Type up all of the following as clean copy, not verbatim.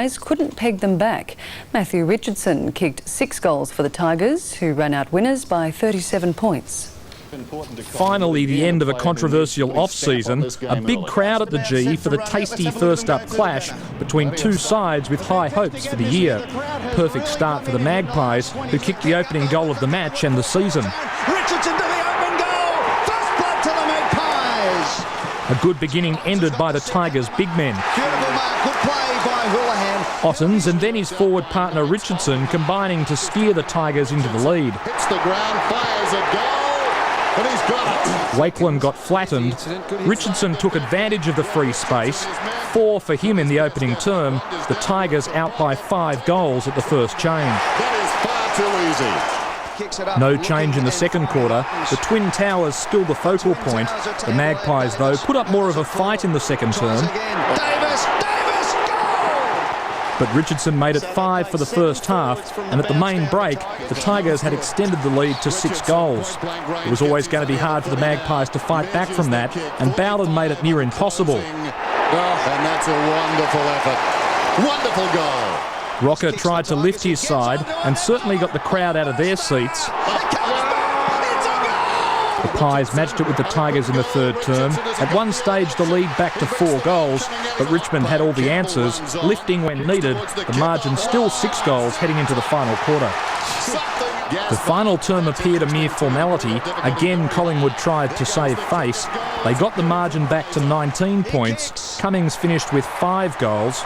couldn't peg them back. Matthew Richardson kicked 6 goals for the Tigers, who ran out winners by 37 points. Finally, the end of a controversial off-season. A big crowd at the G for the tasty first-up clash between two sides with high hopes for the year. Perfect start for the Magpies, who kicked the opening goal of the match and the season. Richardson to the open goal! First blood to the Magpies! A good beginning ended by the Tigers' big men. Beautiful mark, good play by Hawthorn. Ottens and then his forward partner Richardson combining to steer the Tigers into the lead. Hits the ground, fires a goal. But he's got it. Wakelin got flattened. Richardson took advantage of the free space. 4 for him in the opening term. The Tigers out by 5 goals at the first change. That is far too easy. No change in the second quarter. The Twin Towers still the focal point. The Magpies, though, put up more of a fight in the second term. Davis, But Richardson made it 5 for the first half, and at the main break, the Tigers had extended the lead to 6 goals. It was always going to be hard for the Magpies to fight back from that, and Bowden made it near impossible. And that's a wonderful effort. Wonderful goal. Rocker tried to lift his side and certainly got the crowd out of their seats. The Pies matched it with the Tigers in the third term. At one stage, the lead back to 4 goals, but Richmond had all the answers, lifting when needed. The margin still 6 goals heading into the final quarter. The final term appeared a mere formality. Again, Collingwood tried to save face. They got the margin back to 19 points. Cummings finished with 5 goals.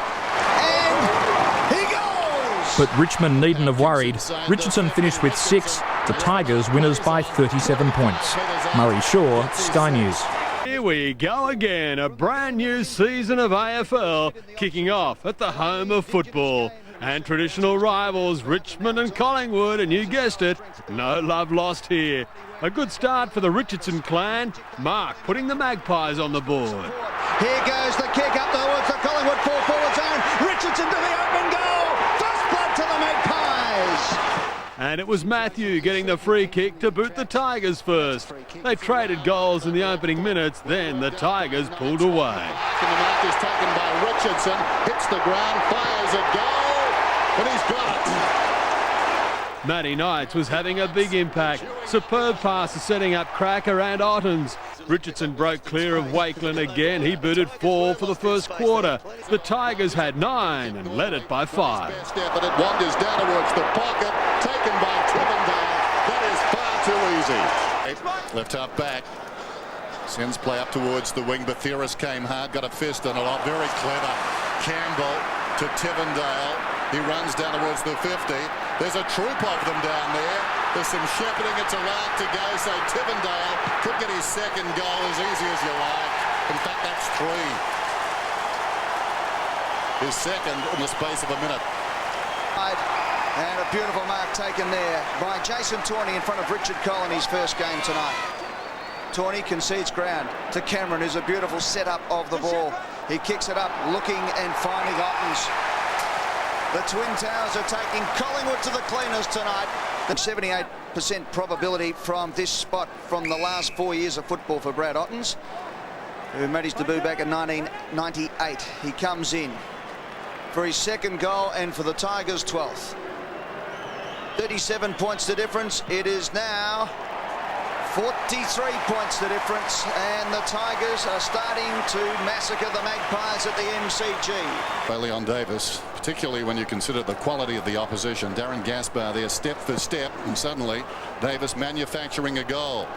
But Richmond needn't have worried. Richardson finished with 6. The Tigers winners by 37 points. Murray Shaw, Sky News. Here we go again, a brand new season of AFL kicking off at the home of football. And traditional rivals Richmond and Collingwood, and you guessed it, no love lost here. A good start for the Richardson clan. Mark putting the Magpies on the board. Here goes the kick up towards the Collingwood 4-forward zone. Richardson to the open goal. First blood to the Magpies. And it was Matthew getting the free kick to boot the Tigers first. They traded goals in the opening minutes, then the Tigers pulled away. The mark is taken by Richardson, hits the ground, fires a goal, and he's got it. Matty Knights was having a big impact. Superb passes setting up Cracker and Ottens. Richardson broke clear of Wakelin again. He booted 4 for the first quarter. The Tigers had 9 and led it by 5. But it wanders down towards the pocket, taken by Tivendale. That is far too easy. Left half back. Sends play up towards the wing. Bathiris came hard, got a fist on it. Oh, very clever. Campbell to Tivendale. He runs down towards the 50. There's a troop of them down there. There's some shepherding. It's allowed to go. So Tivendale could get his second goal as easy as you like. In fact, that's 3. His second in the space of a minute. And a beautiful mark taken there by Jason Tawney in front of Richard Cole in his first game tonight. Tawney concedes ground to Cameron, who's a beautiful setup of the ball. He kicks it up, looking and finding Ottens. The Twin Towers are taking Collingwood to the cleaners tonight. The 78% probability from this spot from the last 4 years of football for Brad Ottens, who made his debut back in 1998. He comes in for his second goal and for the Tigers' 12th. 37 points the difference. It is now 43 points the difference, and the Tigers are starting to massacre the Magpies at the MCG. Leon Davis, particularly when you consider the quality of the opposition. Darren Gaspar there step for step, and suddenly Davis manufacturing a goal.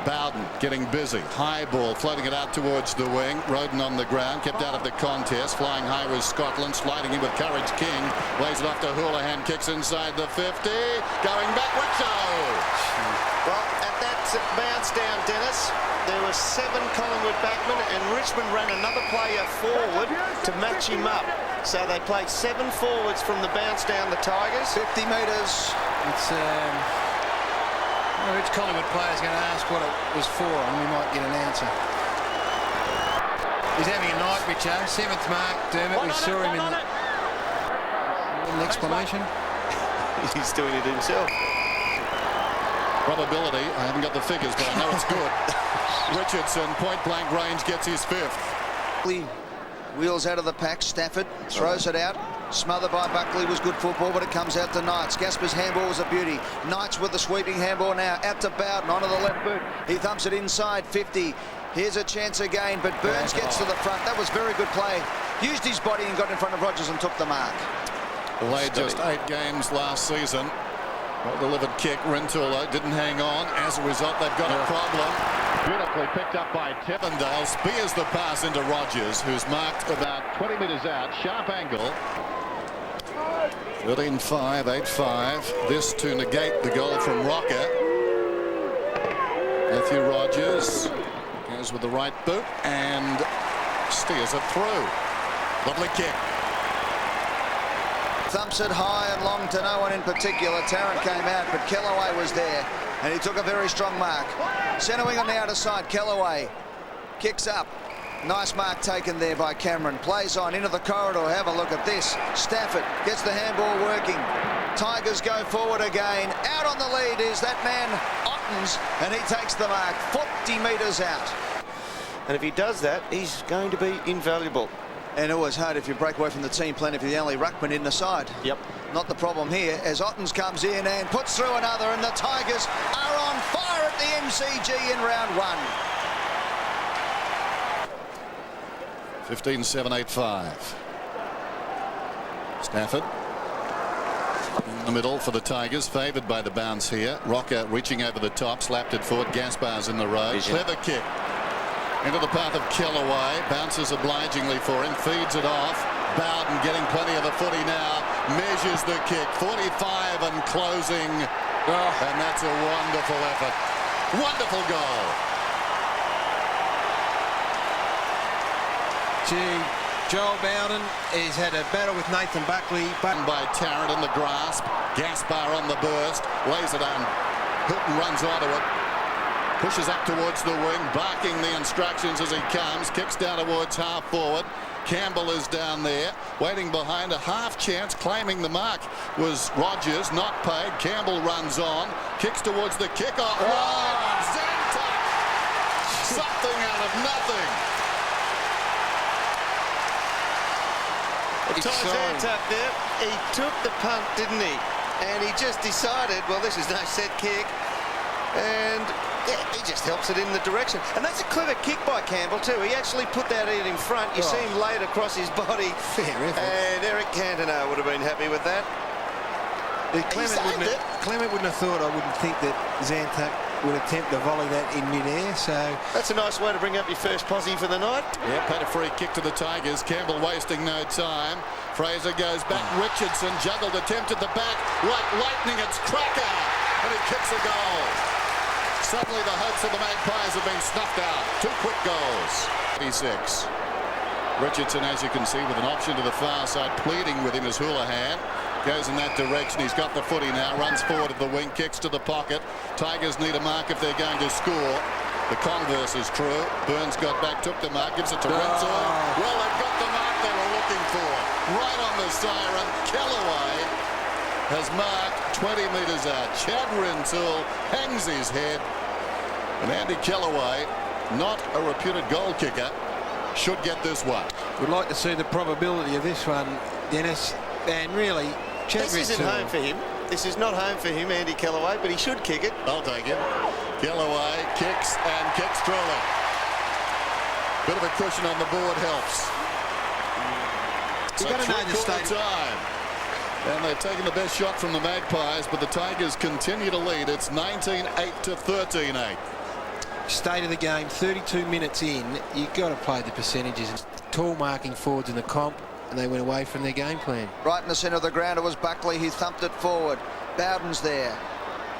Bowden getting busy. High ball, floating it out towards the wing. Roden on the ground, kept out of the contest. Flying high was Scotland, sliding in with Courage King. Lays it off to Houlihan, kicks inside the 50. Going back, Richo. Well, at that bounce down, Dennis, there were 7 Collingwood backmen, and Richmond ran another player forward to match him up. So they played 7 forwards from the bounce down, the Tigers. 50 metres. It's which Collingwood player's going to ask what it was for, and we might get an answer. He's having a night, Richo. 7th mark, Dermot. We saw him in the... An explanation? He's doing it himself. Probability, I haven't got the figures, but I know it's good. Richardson, point blank range, gets his 5th. Wheels out of the pack. Stafford throws it out. Smothered by Buckley was good football, but it comes out to Knights. Gasper's handball was a beauty. Knights with the sweeping handball now. Out to Bowden, onto the left boot. He thumps it inside 50. Here's a chance again, but Burns gets to the front. That was very good play. Used his body and got in front of Rogers and took the mark. Played just 8 games last season. Well-delivered kick. Rintoul didn't hang on. As a result, they've got a problem. Beautifully picked up by Tevendale. Spears the pass into Rogers, who's marked about 20 metres out. Sharp angle. 13-5, 8-5. This to negate the goal from Rocker. Matthew Rogers goes with the right boot and steers it through. Lovely kick. Thumps it high and long to no one in particular. Tarrant came out, but Kellaway was there, and he took a very strong mark. Centre wing on the outer side. Kellaway kicks up. Nice mark taken there by Cameron. Plays on into the corridor. Have a look at this. Stafford gets the handball working. Tigers go forward again. Out on the lead is that man Ottens, and he takes the mark 40 metres out. And if he does that, he's going to be invaluable. And always hard if you break away from the team plan if you're the only ruckman in the side. Yep. Not the problem here as Ottens comes in and puts through another, and the Tigers are on fire at the MCG in round 1. 15-7, 8-5. Stafford in the middle for the Tigers, favoured by the bounce here. Rocker reaching over the top, slapped it forward. Gaspar's in the road. Clever kick into the path of Kellaway. Bounces obligingly for him, feeds it off. Bowden getting plenty of the footy now. Measures the kick. 45 and closing. And that's a wonderful effort. Wonderful goal. Gee, Joel Bowden has had a battle with Nathan Buckley. By Tarrant in the grasp. Gaspar on the burst. Lays it on. Hilton runs onto it. Pushes up towards the wing, barking the instructions as he comes. Kicks down towards half forward. Campbell is down there, waiting behind a half chance. Claiming the mark was Rogers, not paid. Campbell runs on, kicks towards the kickoff. Zantuck! Something out of nothing. Zantuck there, he took the punt, didn't he? And he just decided, well, this is no set kick. And yeah, he just helps it in the direction. And that's a clever kick by Campbell too. He actually put that in front. You see him laid across his body. Fair effort. And Eric Cantona would have been happy with that. Clement wouldn't have thought, I wouldn't think that Zantuck would attempt to volley that in mid-air, so... That's a nice way to bring up your first posse for the night. Yeah, paid a free kick to the Tigers. Campbell wasting no time. Fraser goes back. Richardson juggled, attempted the back. Like lightning, it's Cracker. And he kicks a goal. Suddenly the hopes of the Magpies have been snuffed out. 2 quick goals. 86. Richardson, as you can see, with an option to the far side, pleading with him as Houlihan. Goes in that direction. He's got the footy now. Runs forward of the wing. Kicks to the pocket. Tigers need a mark if they're going to score. The converse is true. Burns got back, took the mark, gives it to Rintoul. Well, they've got the mark they were looking for. Right on the siren. Kellaway has marked 20 metres out. Chad Rintoul hangs his head. And Andy Kellaway, not a reputed goal kicker, should get this one. We'd like to see the probability of this one, Dennis. And really, Chad This isn't home for him. This is not home for him, Andy Kellaway, but he should kick it. I'll take it. Kellaway kicks and kicks truly. Bit of a cushion on the board helps. You've got to know the state. Time. And they're taking the best shot from the Magpies, but the Tigers continue to lead. It's 19-8 to 13-8. State of the game, 32 minutes in. You've got to play the percentages. Tall marking forwards in the comp, and they went away from their game plan. Right in the centre of the ground, it was Buckley. He thumped it forward. Bowden's there.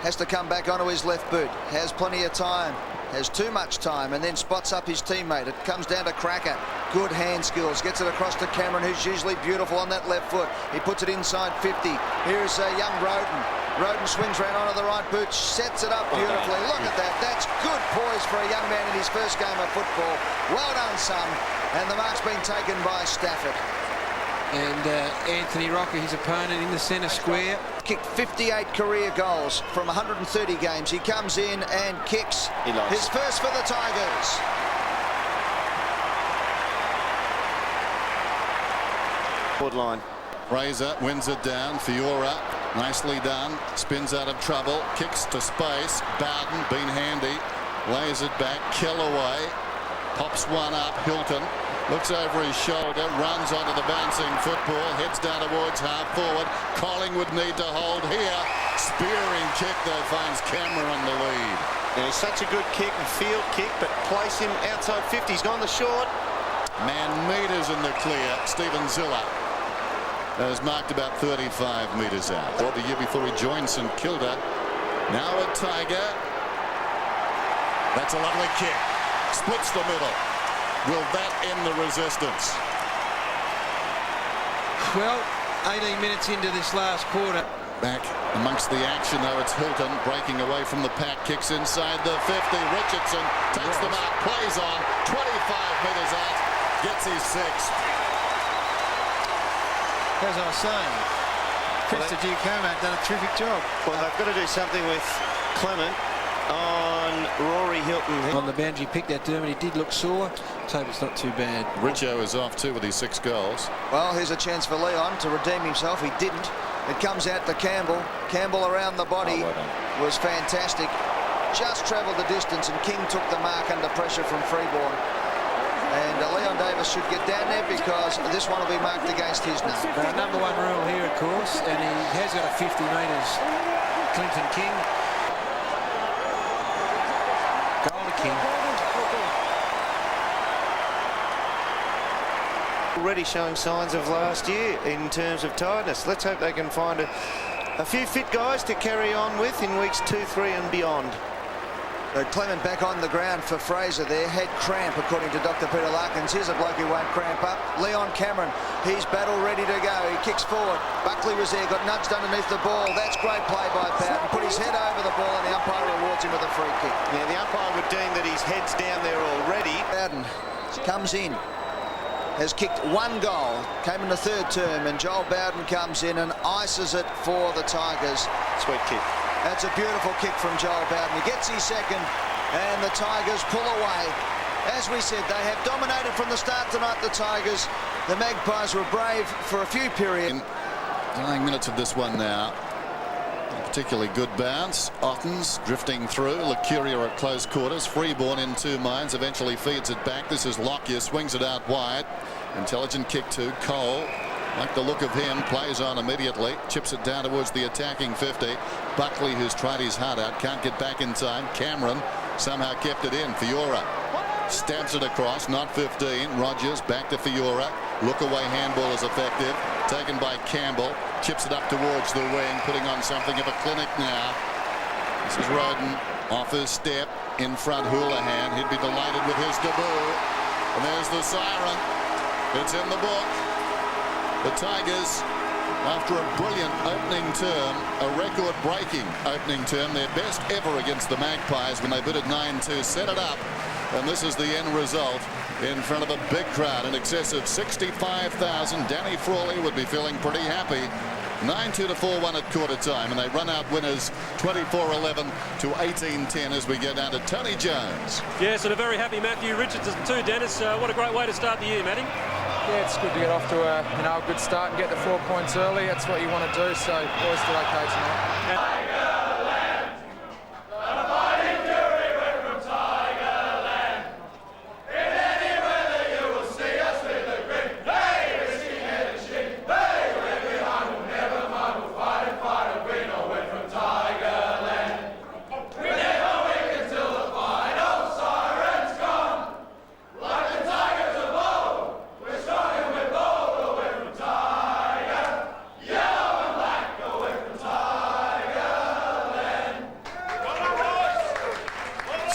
Has to come back onto his left boot. Has plenty of time. Has too much time, and then spots up his teammate. It comes down to Cracker. Good hand skills. Gets it across to Cameron, who's usually beautiful on that left foot. He puts it inside 50. Here's young Roden. Roden swings round onto the right boot, sets it up beautifully. Look at that. That's good poise for a young man in his first game of football. Well done, son. And the mark's been taken by Stafford. And Anthony Rocker, his opponent, in the centre square. Kicked 58 career goals from 130 games. He comes in and kicks his first for the Tigers. Line. Fraser wins it down. Fiora, nicely done. Spins out of trouble. Kicks to space. Bowden, been handy. Lays it back. Kellaway pops one up. Hilton looks over his shoulder. Runs onto the bouncing football. Heads down towards half forward. Collingwood need to hold here. Spearing kick though finds Cameron on the lead. Yeah, he's such a good kick and field kick, but place him outside 50. He's gone the short. Man metres in the clear. Stephen Zilla has marked about 35 metres out. Or the year before he joined St Kilda. Now a Tiger. That's a lovely kick. Splits the middle. Will that end the resistance? Well, 18 minutes into this last quarter. Back amongst the action though, it's Hilton breaking away from the pack, kicks inside the 50. Richardson takes the mark, plays on, 25 metres out, gets his sixth. As I was saying, Krista Ducomat done a terrific job. Well, they've got to do something with Clement on Rory Hilton. On the boundary, picked that Dermot. He did look sore. Let's hope it's not too bad. Richo is off too with his 6 goals. Well, here's a chance for Leon to redeem himself. He didn't. It comes out to Campbell. Campbell around the body was fantastic. Just travelled the distance, and King took the mark under pressure from Freeborn. And Leon Davis should get down there because this one will be marked against his name. Number 1 rule here, of course, and he has got a 50 metres. Clinton King. Goal to King. Already showing signs of last year in terms of tiredness. Let's hope they can find a few fit guys to carry on with in weeks 2, 3 and beyond. Clement back on the ground for Fraser there. Had cramp, according to Dr. Peter Larkins. Here's a bloke who won't cramp up. Leon Cameron, he's battle ready to go. He kicks forward. Buckley was there, got nudged underneath the ball. That's great play by Bowden. Put his head over the ball, and the umpire rewards him with a free kick. Yeah, the umpire would deem that his head's down there already. Bowden comes in. Has kicked 1 goal, came in the 3rd term, and Joel Bowden comes in and ices it for the Tigers. Sweet kick. That's a beautiful kick from Joel Bowden. He gets his 2nd, and the Tigers pull away. As we said, they have dominated from the start tonight, the Tigers. The Magpies were brave for a few periods. Dying minutes of this one now. A particularly good bounce. Ottens drifting through. Lucuria at close quarters. Freeborn in 2 minds. Eventually feeds it back. This is Lockyer. Swings it out wide. Intelligent kick to Cole. Like the look of him. Plays on immediately. Chips it down towards the attacking 50. Buckley, who's tried his heart out, can't get back in time. Cameron somehow kept it in. Fiora stabs it across. Not 15. Rogers back to Fiora. Look away handball is effective. Taken by Campbell. Chips it up towards the wing. Putting on something of a clinic now. This is Roden off his step. In front Houlihan. He'd be delighted with his debut. And there's the siren. It's in the book. The Tigers, after a brilliant opening term, a record-breaking opening term, their best ever against the Magpies when they beat it 9-2, set it up, and this is the end result in front of a big crowd in excess of 65,000. Danny Frawley would be feeling pretty happy. 9-2 to 4-1 at quarter time, and they run out winners 24-11 to 18-10 as we get down to Tony Jones. Yes, and a very happy Matthew Richardson too, Dennis. What a great way to start the year, Matty. Yeah, it's good to get off to a good start and get the 4 points early. That's what you want to do. So boys did okay tonight.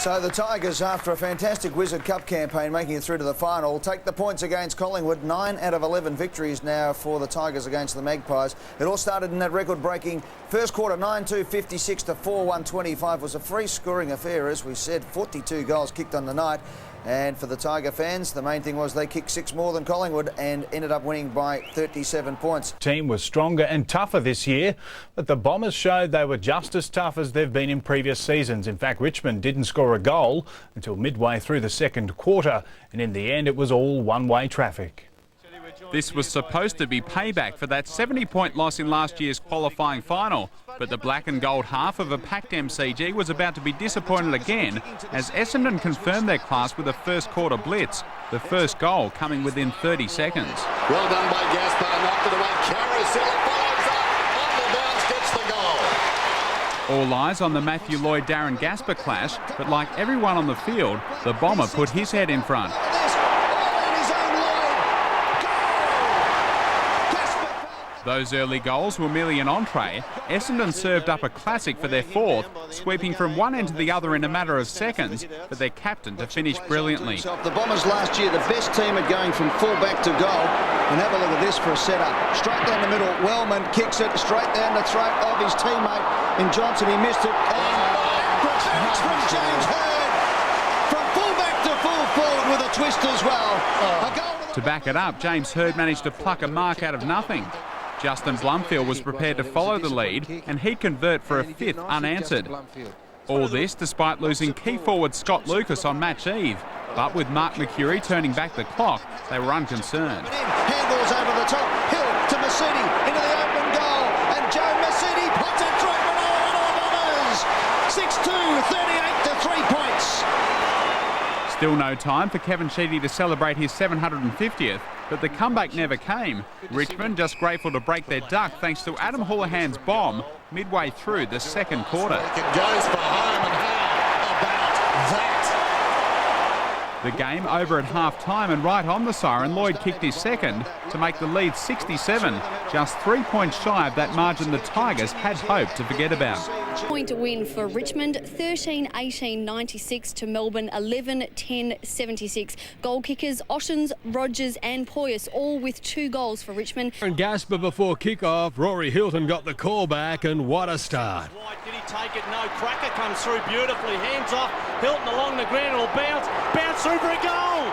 So the Tigers, after a fantastic Wizard Cup campaign, making it through to the final, take the points against Collingwood. 9 out of 11 victories now for the Tigers against the Magpies. It all started in that record-breaking first quarter, 9-2, 56 to 4-1, 25. It was a free-scoring affair, as we said. 42 goals kicked on the night. And for the Tiger fans, the main thing was they kicked 6 more than Collingwood and ended up winning by 37 points. Team was stronger and tougher this year, but the Bombers showed they were just as tough as they've been in previous seasons. In fact, Richmond didn't score a goal until midway through the second quarter, and in the end it was all one-way traffic. This was supposed to be payback for that 70-point loss in last year's qualifying final, but the black and gold half of a packed MCG was about to be disappointed again as Essendon confirmed their class with a first quarter blitz, the first goal coming within 30 seconds. Well done by Gaspar, knocked it away. Carousel follows up, on the bounce, gets the goal. All eyes on the Matthew Lloyd-Darren Gaspar clash, but like everyone on the field, the Bomber put his head in front. Those early goals were merely an entree. Essendon served up a classic for their fourth, sweeping from one end to the other in a matter of seconds, but their captain to finish brilliantly. The Bombers last year, the best team at going from full back to goal. And have a look at this for a setup. Straight down the middle, Wellman kicks it straight down the throat of his teammate in Johnson. He missed it. And defence from James Hird. From full back to full forward with a twist as well. A goal to back it up, James Hird managed to pluck a mark out of nothing. Justin Blumfield was prepared to follow the lead and he'd convert for a fifth unanswered. All this despite losing key forward Scott Lucas on match eve. But with Mark Mercury turning back the clock, they were unconcerned. Handballs over the top, Hill to Mercedes, into the open goal, and Joe Mercedes puts it through for the Bombers. 6-2, 38 to 3 points. Still no time for Kevin Sheedy to celebrate his 750th, but the comeback never came. Richmond just grateful to break their duck thanks to Adam Houlihan's bomb midway through the second quarter. It goes for home, and how about that? The game over at half-time, and right on the siren, Lloyd kicked his second to make the lead 67, just 3 points shy of that margin the Tigers had hoped to forget about. Point win for Richmond, 13-18-96 to Melbourne, 11-10-76. Goal kickers, Oshens, Rogers and Poyas, all with 2 goals for Richmond. And Gaspar before kick-off, Rory Hilton got the call back, and what a start. Did he take it? No. Cracker comes through beautifully. Hands off. Hilton along the ground. Will bounce through for a goal.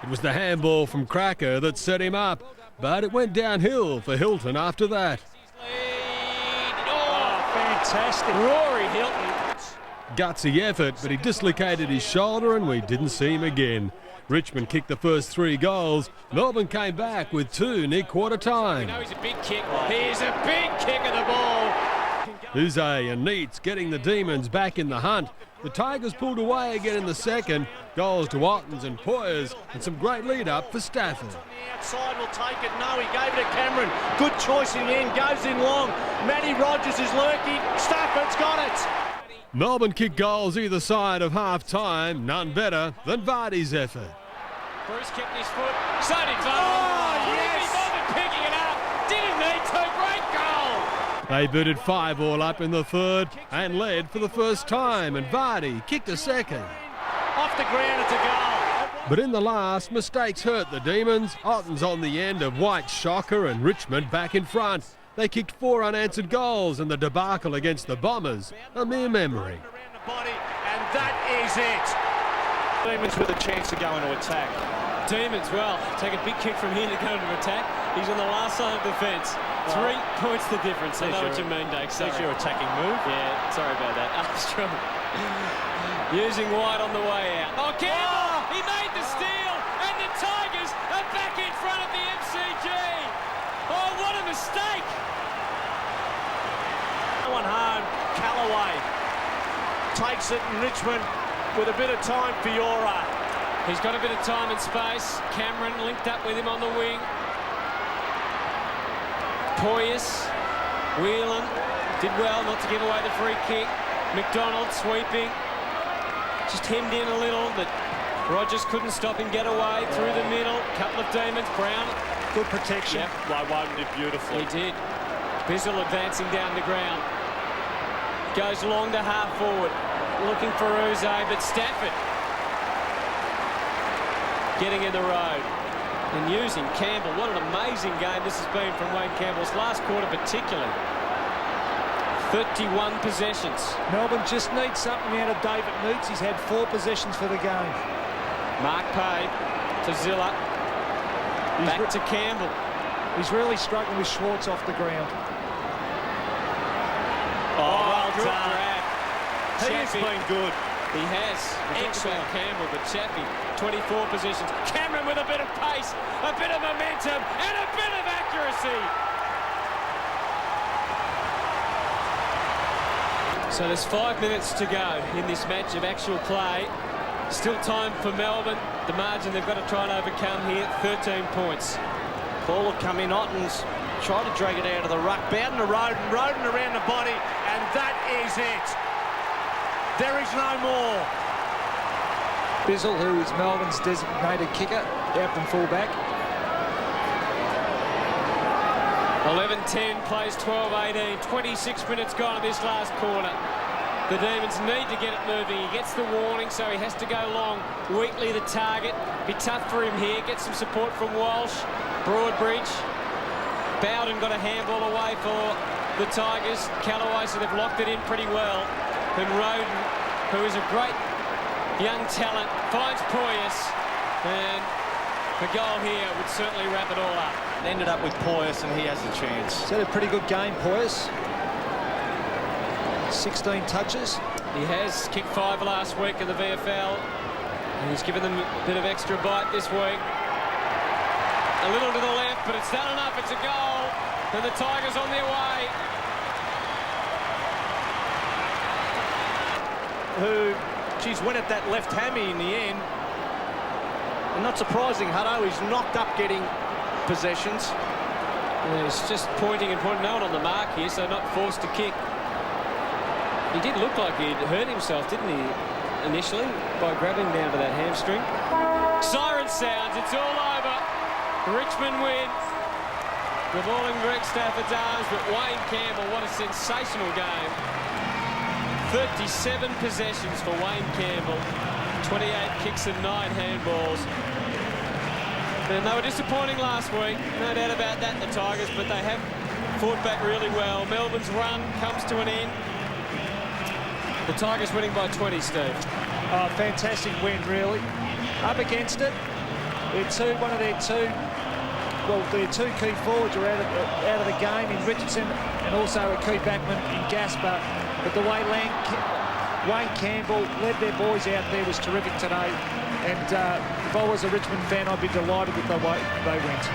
It was the handball from Cracker that set him up, but it went downhill for Hilton after that. Oh, fantastic. Rory Hilton. Gutsy effort, but he dislocated his shoulder and we didn't see him again. Richmond kicked the first 3 goals. Melbourne came back with 2 near quarter time. He's a big kick. He's a big kick of the ball. Uze and Neitz getting the Demons back in the hunt. The Tigers pulled away again in the second. Goals to Ottens and Poyers and some great lead-up for Stafford. The outside will take it. No, he gave it to Cameron. Good choice in the end. Goes in long. Matty Rogers is lurking. Stafford's got it. Melbourne kicked goals either side of half-time. None better than Vardy's effort. Bruce kept his foot. So did Vardy. Oh, yes. He bothered picking it up. Didn't need to. Great goal. They booted 5 all up in the third and led for the first time, and Vardy kicked a second. Off the ground, it's a goal. But in the last, mistakes hurt the Demons. Ottens on the end of White's shocker and Richmond back in front. They kicked 4 unanswered goals, and the debacle against the Bombers a mere memory. And that is it. Demons with a chance to go into attack. Demons, well, take a big kick from here to go into attack. He's on the last side of the fence. 3 points the difference. I know what you mean, Dake. That's your attacking move. Yeah, sorry about that. Armstrong using White on the way out. Oh, Campbell! He made the steal, and the Tigers are back in front of the MCG. Oh, what a mistake! One home, Callaway takes it, and Richmond with a bit of time for Fiora. He's got a bit of time and space. Cameron linked up with him on the wing. Poyas, Whelan did well not to give away the free kick. McDonald sweeping, just hemmed in a little, but Rogers couldn't stop him get away through the middle. Couple of Demons, Brown. Good protection. Yep. Lowoden did beautifully. He did. Bizzle advancing down the ground. Goes long to half forward, looking for Uze, but Stafford getting in the road and using Campbell. What an amazing game this has been from Wayne Campbell's last quarter particularly. 31 possessions. Melbourne just needs something out of David Neitz. He's had 4 possessions for the game. Mark Pay to Zilla. Back to Campbell. He's really struggling with Schwartz off the ground. Oh, well done. He's been good. He has. Excellent Campbell, but Chappie, 24 positions. Cameron with a bit of pace, a bit of momentum, and a bit of accuracy. So there's 5 minutes to go in this match of actual play. Still time for Melbourne. The margin they've got to try and overcome here, 13 points. Ball will come in. Otten's try to drag it out of the ruck. Bowden to Roden around the body, and that is it. There is no more. Bizzle, who is Melbourne's designated kicker, out from fullback. 11-10 plays 12-18. 26 minutes gone in this last quarter. The Demons need to get it moving. He gets the warning, so he has to go long. Wheatley the target. Be tough for him here. Get some support from Walsh. Broadbridge. Bowden got a handball away for the Tigers. Callaway, so they've locked it in pretty well. And Roden, who is a great young talent, finds Poyas, and the goal here would certainly wrap it all up. It ended up with Poyas, and he has a chance. He's had a pretty good game, Poyas. 16 touches. He has kicked 5 last week in the VFL, and he's given them a bit of extra bite this week. A little to the left, but it's done enough. It's a goal, and the Tigers on their way. Who, she's went at that left hammy in the end. And not surprising, Hutto, he's knocked up getting possessions. Yeah, he's just pointing and pointing. No one on the mark here, so not forced to kick. He did look like he'd hurt himself, didn't he, initially, by grabbing down to that hamstring. Siren sounds, it's all over. Richmond win. The ball in Greg Stafford's arms, but Wayne Campbell, what a sensational game. 37 possessions for Wayne Campbell, 28 kicks and 9 handballs. And they were disappointing last week, no doubt about that, the Tigers, but they have fought back really well. Melbourne's run comes to an end. The Tigers winning by 20, Steve. Oh, fantastic win, really. Up against it. One of their two key forwards are out of the game in Richardson, and also a key backman in Gaspar. But the way Wayne Campbell led their boys out there was terrific today. And if I was a Richmond fan, I'd be delighted with the way they went.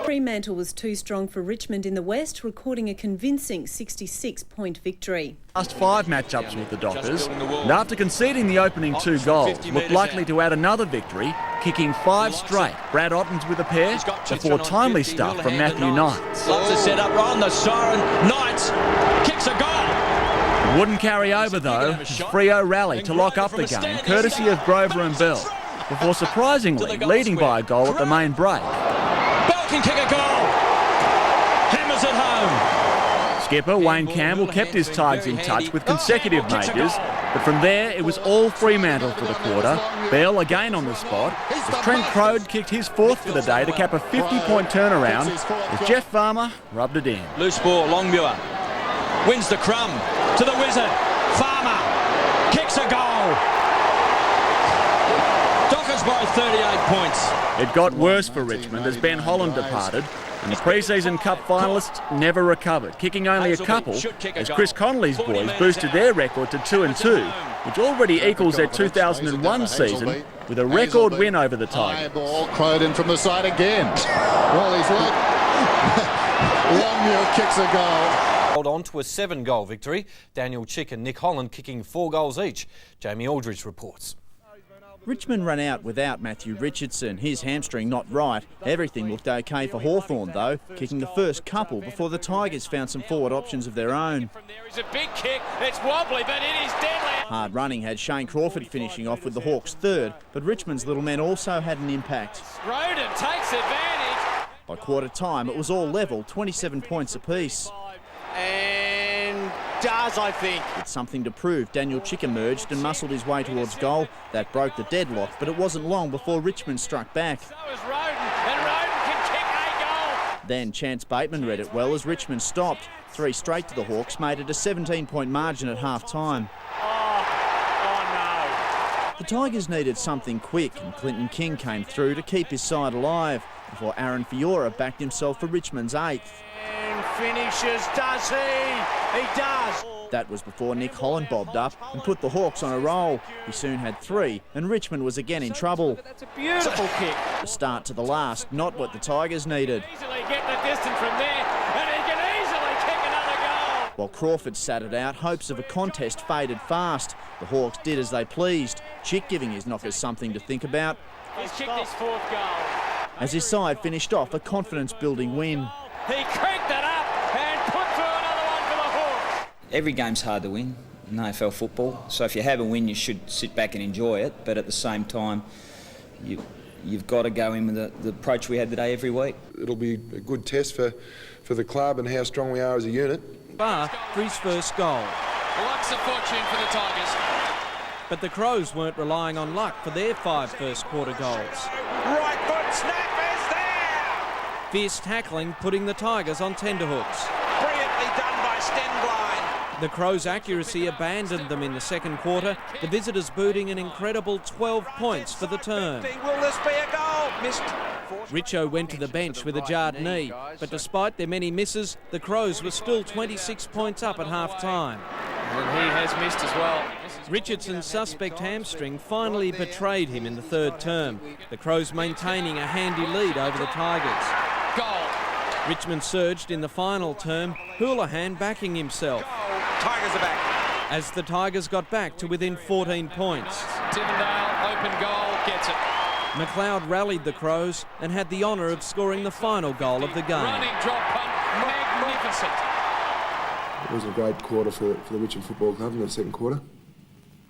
Fremantle was too strong for Richmond in the West, recording a convincing 66-point victory. Last 5 matchups with the Dockers, and after conceding the opening 2 goals, looked likely to add another victory, kicking 5 straight. Brad Otten's with a pair, before timely stuff from Matthew Knight. Loves the set up, right on the siren. Knight kicks a goal. It wouldn't carry over though. Freo rally to lock up the game, courtesy of Grover and Bell, before surprisingly leading by a goal at the main break. Can kick a goal. Hammers it home. Skipper Wayne Campbell kept his Tigers in touch with consecutive majors, but from there it was all Fremantle for the quarter. Bell again on the spot, as Trent Crode kicked his 4th for the day to cap a 50-point turnaround, as Jeff Farmer rubbed it in. Loose ball, Longmuir wins the crumb to the wizard. Farmer kicks a goal. Dockers by 38 points. It got worse for Richmond as Ben Holland departed, and the pre-season cup finalists never recovered, kicking only a couple as Chris Connolly's boys boosted their record to 2-2, which already equals their 2001 season with a record win over the Tigers. Ball Crowden from the side again. Well, he's like Longmuir kicks a goal. Hold on to a 7-goal victory. Daniel Chick and Nick Holland kicking 4 goals each. Jamie Aldridge reports. Richmond ran out without Matthew Richardson, his hamstring not right. Everything looked okay for Hawthorn though, kicking the first couple before the Tigers found some forward options of their own. It's a big kick, it's wobbly, but it is deadly. Hard running had Shane Crawford finishing off with the Hawks' 3rd, but Richmond's little men also had an impact. Roden takes advantage. By quarter time it was all level, 27 points apiece. And does, I think. With something to prove, Daniel Chick emerged and muscled his way towards goal. That broke the deadlock, but it wasn't long before Richmond struck back. So is Roden, and Roden can kick a goal. Then Chance Bateman read it well as Richmond stopped. 3 straight to the Hawks made it a 17-point margin at half-time. The Tigers needed something quick, and Clinton King came through to keep his side alive before Aaron Fiora backed himself for Richmond's 8th. And finishes, does he? He does. That was before Nick Holland bobbed up and put the Hawks on a roll. He soon had 3, and Richmond was again in trouble. That's a beautiful kick. The start to the last, not what the Tigers needed. Easily get the distance from there, and he can easily kick another goal. While Crawford sat it out, hopes of a contest faded fast. The Hawks did as they pleased, Chick giving his knockers something to think about. He's kicked his 4th goal. As his side finished off a confidence-building win. He cranked it up and put through another one for the Hawks. Every game's hard to win in AFL football, so if you have a win you should sit back and enjoy it, but at the same time you've got to go in with the approach we had today every week. It'll be a good test for the club and how strong we are as a unit. Bar for his first goal. Luck's a fortune for the Tigers. But the Crows weren't relying on luck for their 5 first-quarter goals. Right foot snap is there! Fierce tackling putting the Tigers on tenterhooks. Brilliantly done by Stenglein. The Crows' accuracy abandoned them in the second quarter, the visitors booting an incredible 12 points for the term. Will this be a goal? Missed. Richo went to the bench with a jarred knee, but despite their many misses, the Crows were still 26 points up at half-time. And he has missed as well. Richardson's suspect hamstring finally betrayed him in the third term, the Crows maintaining a handy lead over the Tigers. Goal. Richmond surged in the final term, Houlihan backing himself. Tigers are back. As the Tigers got back to within 14 points. Tivendale, open goal, gets it. McLeod rallied the Crows and had the honour of scoring the final goal of the game. Running drop punt, magnificent. It was a great quarter for the Richmond Football Club in the second quarter.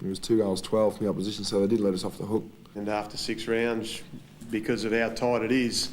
It was 2 goals 12 from the opposition, so they did let us off the hook. And after 6 rounds, because of how tight it is,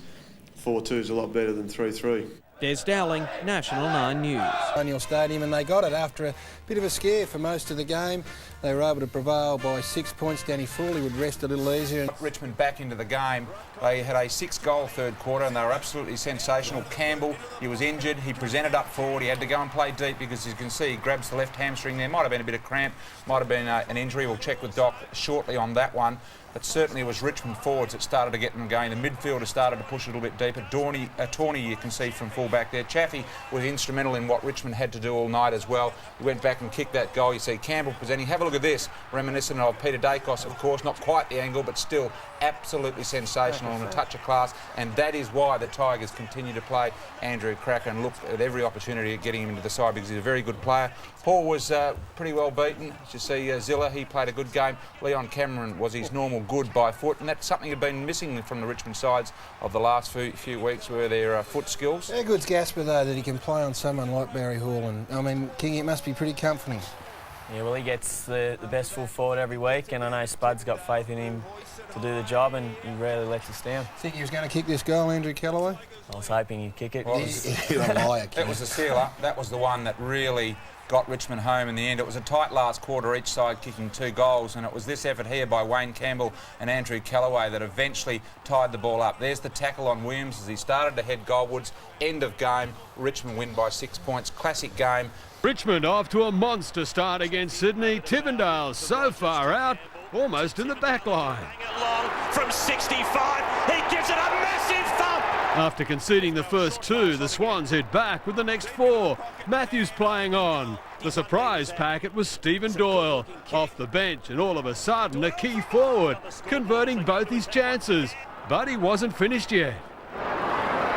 4-2 is a lot better than 3-3. Des Dowling, National 9 News. O'Neill Stadium, and they got it after a bit of a scare for most of the game. They were able to prevail by 6 points. Danny Frawley would rest a little easier. Richmond back into the game. They had a 6-goal third quarter and they were absolutely sensational. Campbell, he was injured. He presented up forward. He had to go and play deep because, as you can see, he grabs the left hamstring there. Might have been a bit of cramp, might have been an injury. We'll check with Doc shortly on that one. But certainly it was Richmond forwards that started to get them going. The midfielder started to push a little bit deeper. Tawney, you can see from full back there. Chaffey was instrumental in what Richmond had to do all night as well. He went back and kicked that goal. You see Campbell presenting. Have a look at this. Reminiscent of Peter Dacos, of course. Not quite the angle, but still absolutely sensational and a touch of class. And that is why the Tigers continue to play Andrew Cracker and look at every opportunity at getting him into the side because he's a very good player. Hall was pretty well beaten. As you see, Zilla, he played a good game. Leon Cameron was his normal good by foot, and that's something that had been missing from the Richmond sides of the last few weeks, were their foot skills. How good's Gasper, though, that he can play on someone like Barry Hall? And I mean, King, it must be pretty comforting. Yeah, well, he gets the best full forward every week, and I know Spud's got faith in him to do the job, and he rarely lets us down. Think he was going to kick this goal, Andrew Callaway? I was hoping he'd kick it. Well, you're a liar, King. That was the sealer. That was the one that really got Richmond home in the end. It was a tight last quarter, each side kicking 2 goals, and it was this effort here by Wayne Campbell and Andrew Callaway that eventually tied the ball up. There's the tackle on Williams as he started to head goalwards. End of game. Richmond win by 6 points. Classic game. Richmond off to a monster start against Sydney. Tivendale so far out, almost in the back line. From 65, he gives it a massive thump. After conceding the first 2, the Swans head back with the next 4. Matthews playing on. The surprise packet was Stephen Doyle off the bench, and all of a sudden a key forward, converting both his chances. But he wasn't finished yet.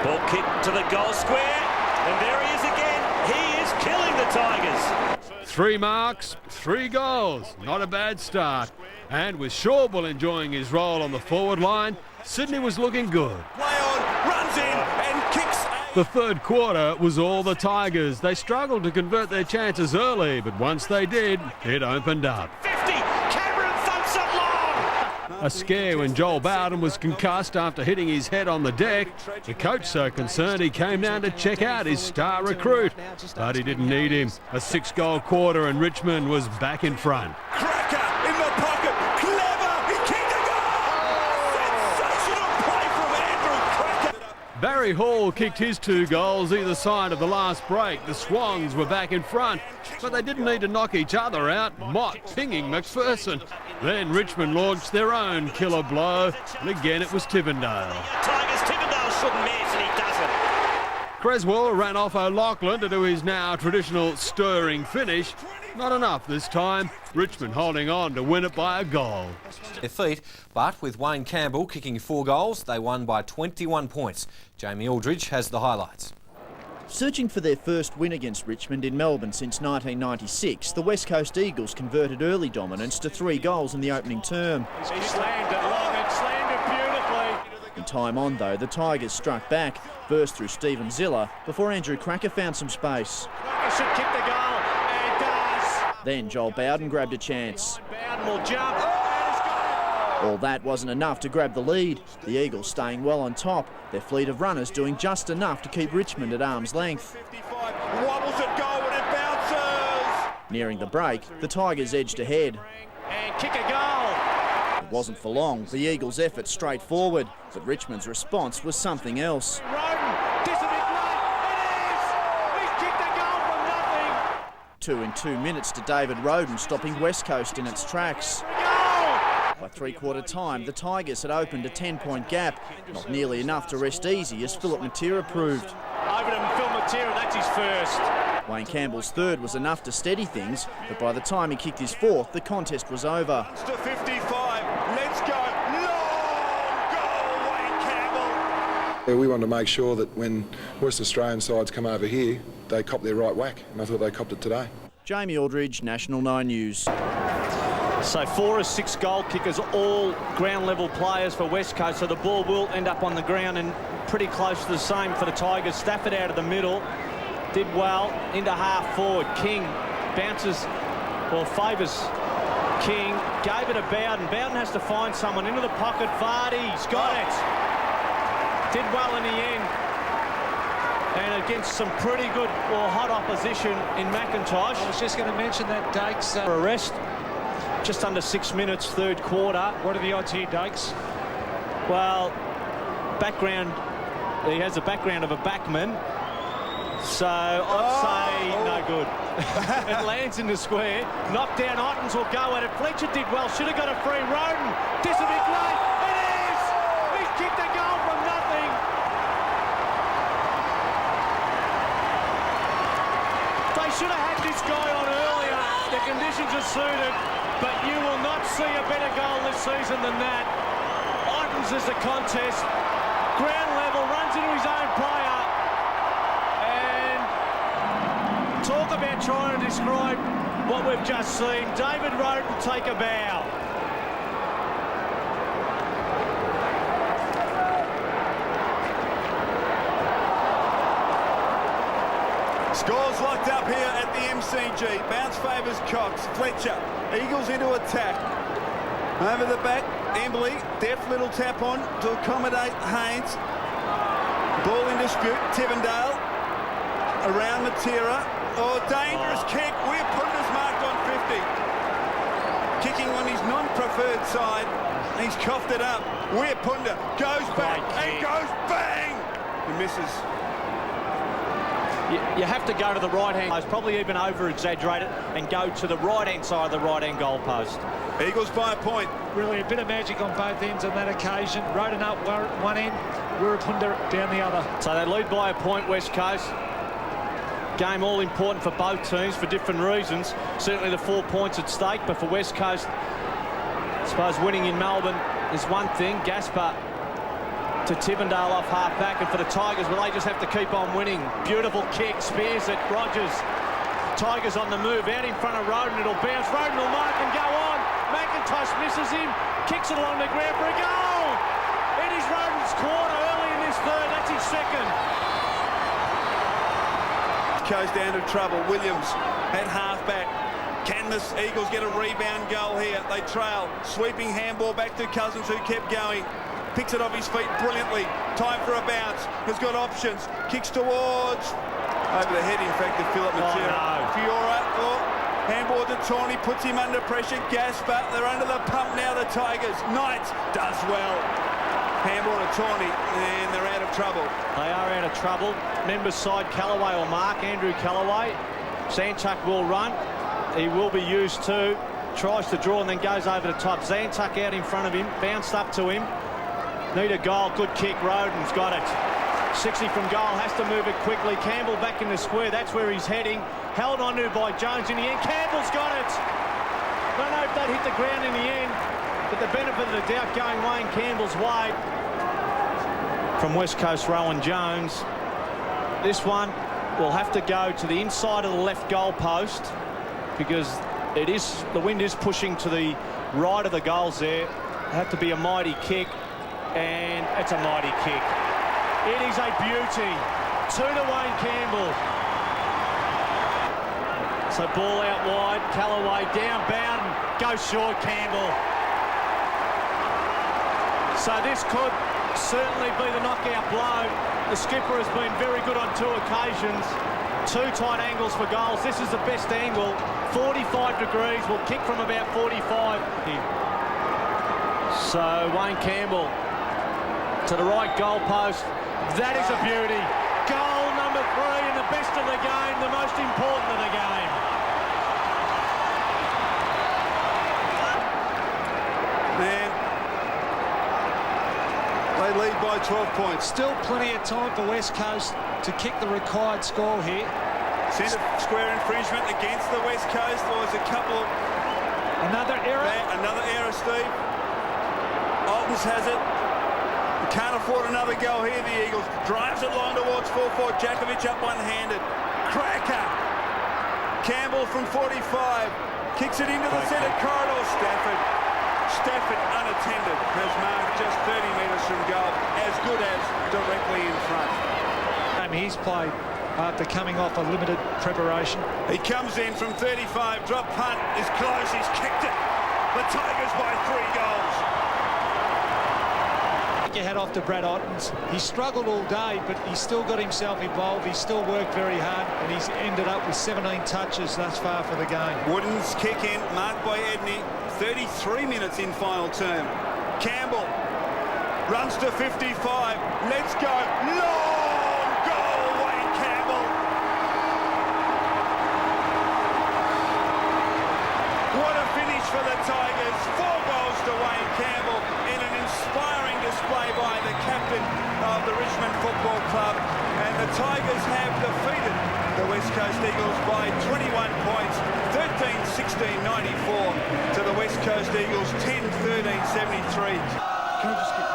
Ball kicked to the goal square, and there he is again. He is killing the Tigers. 3 marks, 3 goals. Not a bad start. And with Shawbull enjoying his role on the forward line, Sydney was looking good. Play on, runs in and kicks. The third quarter was all the Tigers. They struggled to convert their chances early, but once they did, it opened up. 50, Cameron thumps it long. A scare when Joel Bowden was concussed after hitting his head on the deck. The coach so concerned he came down to check out his star recruit, but he didn't need him. A 6-goal quarter and Richmond was back in front. Cracker in the pocket, clever, he kicked a goal! Sensational play from Andrew Cracker! Barry Hall kicked his 2 goals either side of the last break. The Swans were back in front, but they didn't need to knock each other out. Mott pinging McPherson. Then Richmond launched their own killer blow, and again it was Tivendale. Tigers, Tivendale shouldn't miss, and he doesn't. Creswell ran off O'Loughlin to do his now traditional stirring finish. Not enough this time. Richmond holding on to win it by a goal. Their feet, but with Wayne Campbell kicking 4 goals, they won by 21 points. Jamie Aldridge has the highlights. Searching for their first win against Richmond in Melbourne since 1996, the West Coast Eagles converted early dominance to 3 goals in the opening term. He slammed it long and slammed it beautifully. In time on, though, the Tigers struck back, burst through Stephen Ziller before Andrew Cracker found some space. Cracker should kick the goal, and does. Then Joel Bowden grabbed a chance. Bowden will jump. All that wasn't enough to grab the lead. The Eagles staying well on top, their fleet of runners doing just enough to keep Richmond at arm's length. 55, wobbles at goal and it bounces. Nearing the break, the Tigers edged ahead. And kick a goal. It wasn't for long, the Eagles' effort straight forward, but Richmond's response was something else. Roden, this will be great. It is. He's kicked a goal from nothing. 2 in 2 minutes to David Roden, stopping West Coast in its tracks. By 3/4 time, the Tigers had opened a 10-point gap, not nearly enough to rest easy, as Philip Matera proved. Over to Phil Matera, that's his first. Wayne Campbell's 3rd was enough to steady things, but by the time he kicked his 4th, the contest was over. To 55, let's go. Long goal, Wayne Campbell. We wanted to make sure that when West Australian sides come over here, they cop their right whack, and I thought they copped it today. Jamie Aldridge, National 9 News. So 4 of 6 goal kickers, all ground level players for West Coast, so the ball will end up on the ground and pretty close to the same for the Tigers. Stafford out of the middle, did well, into half forward. King bounces, or favours King, gave it to Bowden. Bowden has to find someone into the pocket. Vardy's got it. Did well in the end. And against some pretty good or hot opposition in McIntosh. I was just going to mention that Dakes arrest. Just under 6 minutes, 3rd quarter. What are the odds here, Dakes? Well, background, he has a background of a backman. So I'd say no good. It lands in the square. Knocked down, Ottens will go at it. Fletcher did well, should have got a free. Roden, this will be great. It is! He's kicked a goal from nothing. They should have had this guy on earlier. The conditions are suited. But you will not see a better goal this season than that. Ottens is the contest. Ground level, runs into his own player. And talk about trying to describe what we've just seen. David Roden take a bow. Scores locked up here at the MCG. Bounce favours Cox. Fletcher. Eagles into attack. Over the back, Embley. Deft little tap on to accommodate Haynes. Ball in dispute. Tivendale. Around Matera. Oh, dangerous kick. Weir Punder's marked on 50. Kicking on his non-preferred side. He's coughed it up. Weir Punder goes back and goes bang. He misses. You have to go to the right-hand post, probably even over-exaggerate it, and go to the right-hand side of the right-hand goal post. Eagles by a point. Really a bit of magic on both ends on that occasion. Roden up one end, Wirapunda down the other. So they lead by a point, West Coast. Game all important for both teams for different reasons. Certainly the 4 points at stake, but for West Coast, I suppose winning in Melbourne is one thing. Gaspar to Tivendale off half-back, and for the Tigers, well, they just have to keep on winning. Beautiful kick, spears it, Rogers. Tigers on the move, out in front of Roden, it'll bounce. Roden will mark and go on. McIntosh misses him, kicks it along the ground for a goal. It is Roden's quarter early in this 3rd, that's his 2nd. Goes down to trouble. Williams at half-back. Can the Eagles get a rebound goal here? They trail. Sweeping handball back to Cousins, who kept going. Picks it off his feet brilliantly. Time for a bounce. Has got options. Kicks towards... over the head, in fact, of Philip Matera. Oh, no. Fiora. Oh, handball to Tawney. Puts him under pressure. Gasper. They're under the pump now, the Tigers. Knight does well. Handball to Tawney, and they're out of trouble. They are out of trouble. Members side, Callaway or Mark. Andrew Callaway. Zantuck will run. He will be used too. Tries to draw and then goes over the top. Zantuck out in front of him. Bounced up to him. Need a goal. Good kick. Roden's got it. 60 from goal. Has to move it quickly. Campbell back in the square. That's where he's heading. Held onto by Jones in the end. Campbell's got it. Don't know if that hit the ground in the end, but the benefit of the doubt going Wayne Campbell's way. From West Coast, Rowan Jones. This one will have to go to the inside of the left goal post because the wind is pushing to the right of the goals there. Have to be a mighty kick, and it's a mighty kick. It is a beauty. 2 to Wayne Campbell. So ball out wide, Callaway down, Bowden, goes short, Campbell. So this could certainly be the knockout blow. The skipper has been very good on 2 occasions. 2 tight angles for goals. This is the best angle. 45 degrees, will kick from about 45. So Wayne Campbell to the right goal post. That is a beauty. Goal number 3 and the best of the game, the most important of the game. Man, they lead by 12 points. Still plenty of time for West Coast to kick the required score here. Centre square infringement against the West Coast. There was a couple of... Another error. Another error, Steve. Altons has it. Can't afford another goal here, the Eagles. Drives it long towards 4-4. Jakovic up one-handed. Cracker. Campbell from 45. Kicks it into the centre corridor. Stafford unattended. Has marked just 30 metres from goal. As good as directly in front. He's played after coming off a limited preparation. He comes in from 35. Drop punt is close. He's kicked it. The Tigers by 3 goals. Your hat off to Brad Ottens. He struggled all day, but he's still got himself involved. He's still worked very hard, and he's ended up with 17 touches thus far for the game. Wooden's kick in, marked by Edney. 33 minutes in final term. Campbell runs to 55. Let's go. Long goal, Wayne Campbell. What a finish for the Tigers. 4 goals to Wayne Campbell in an inspiring display by the captain of the Richmond Football Club. And the Tigers have defeated the West Coast Eagles by 21 points, 13-16-94 to the West Coast Eagles, 10-13-73. Can we just get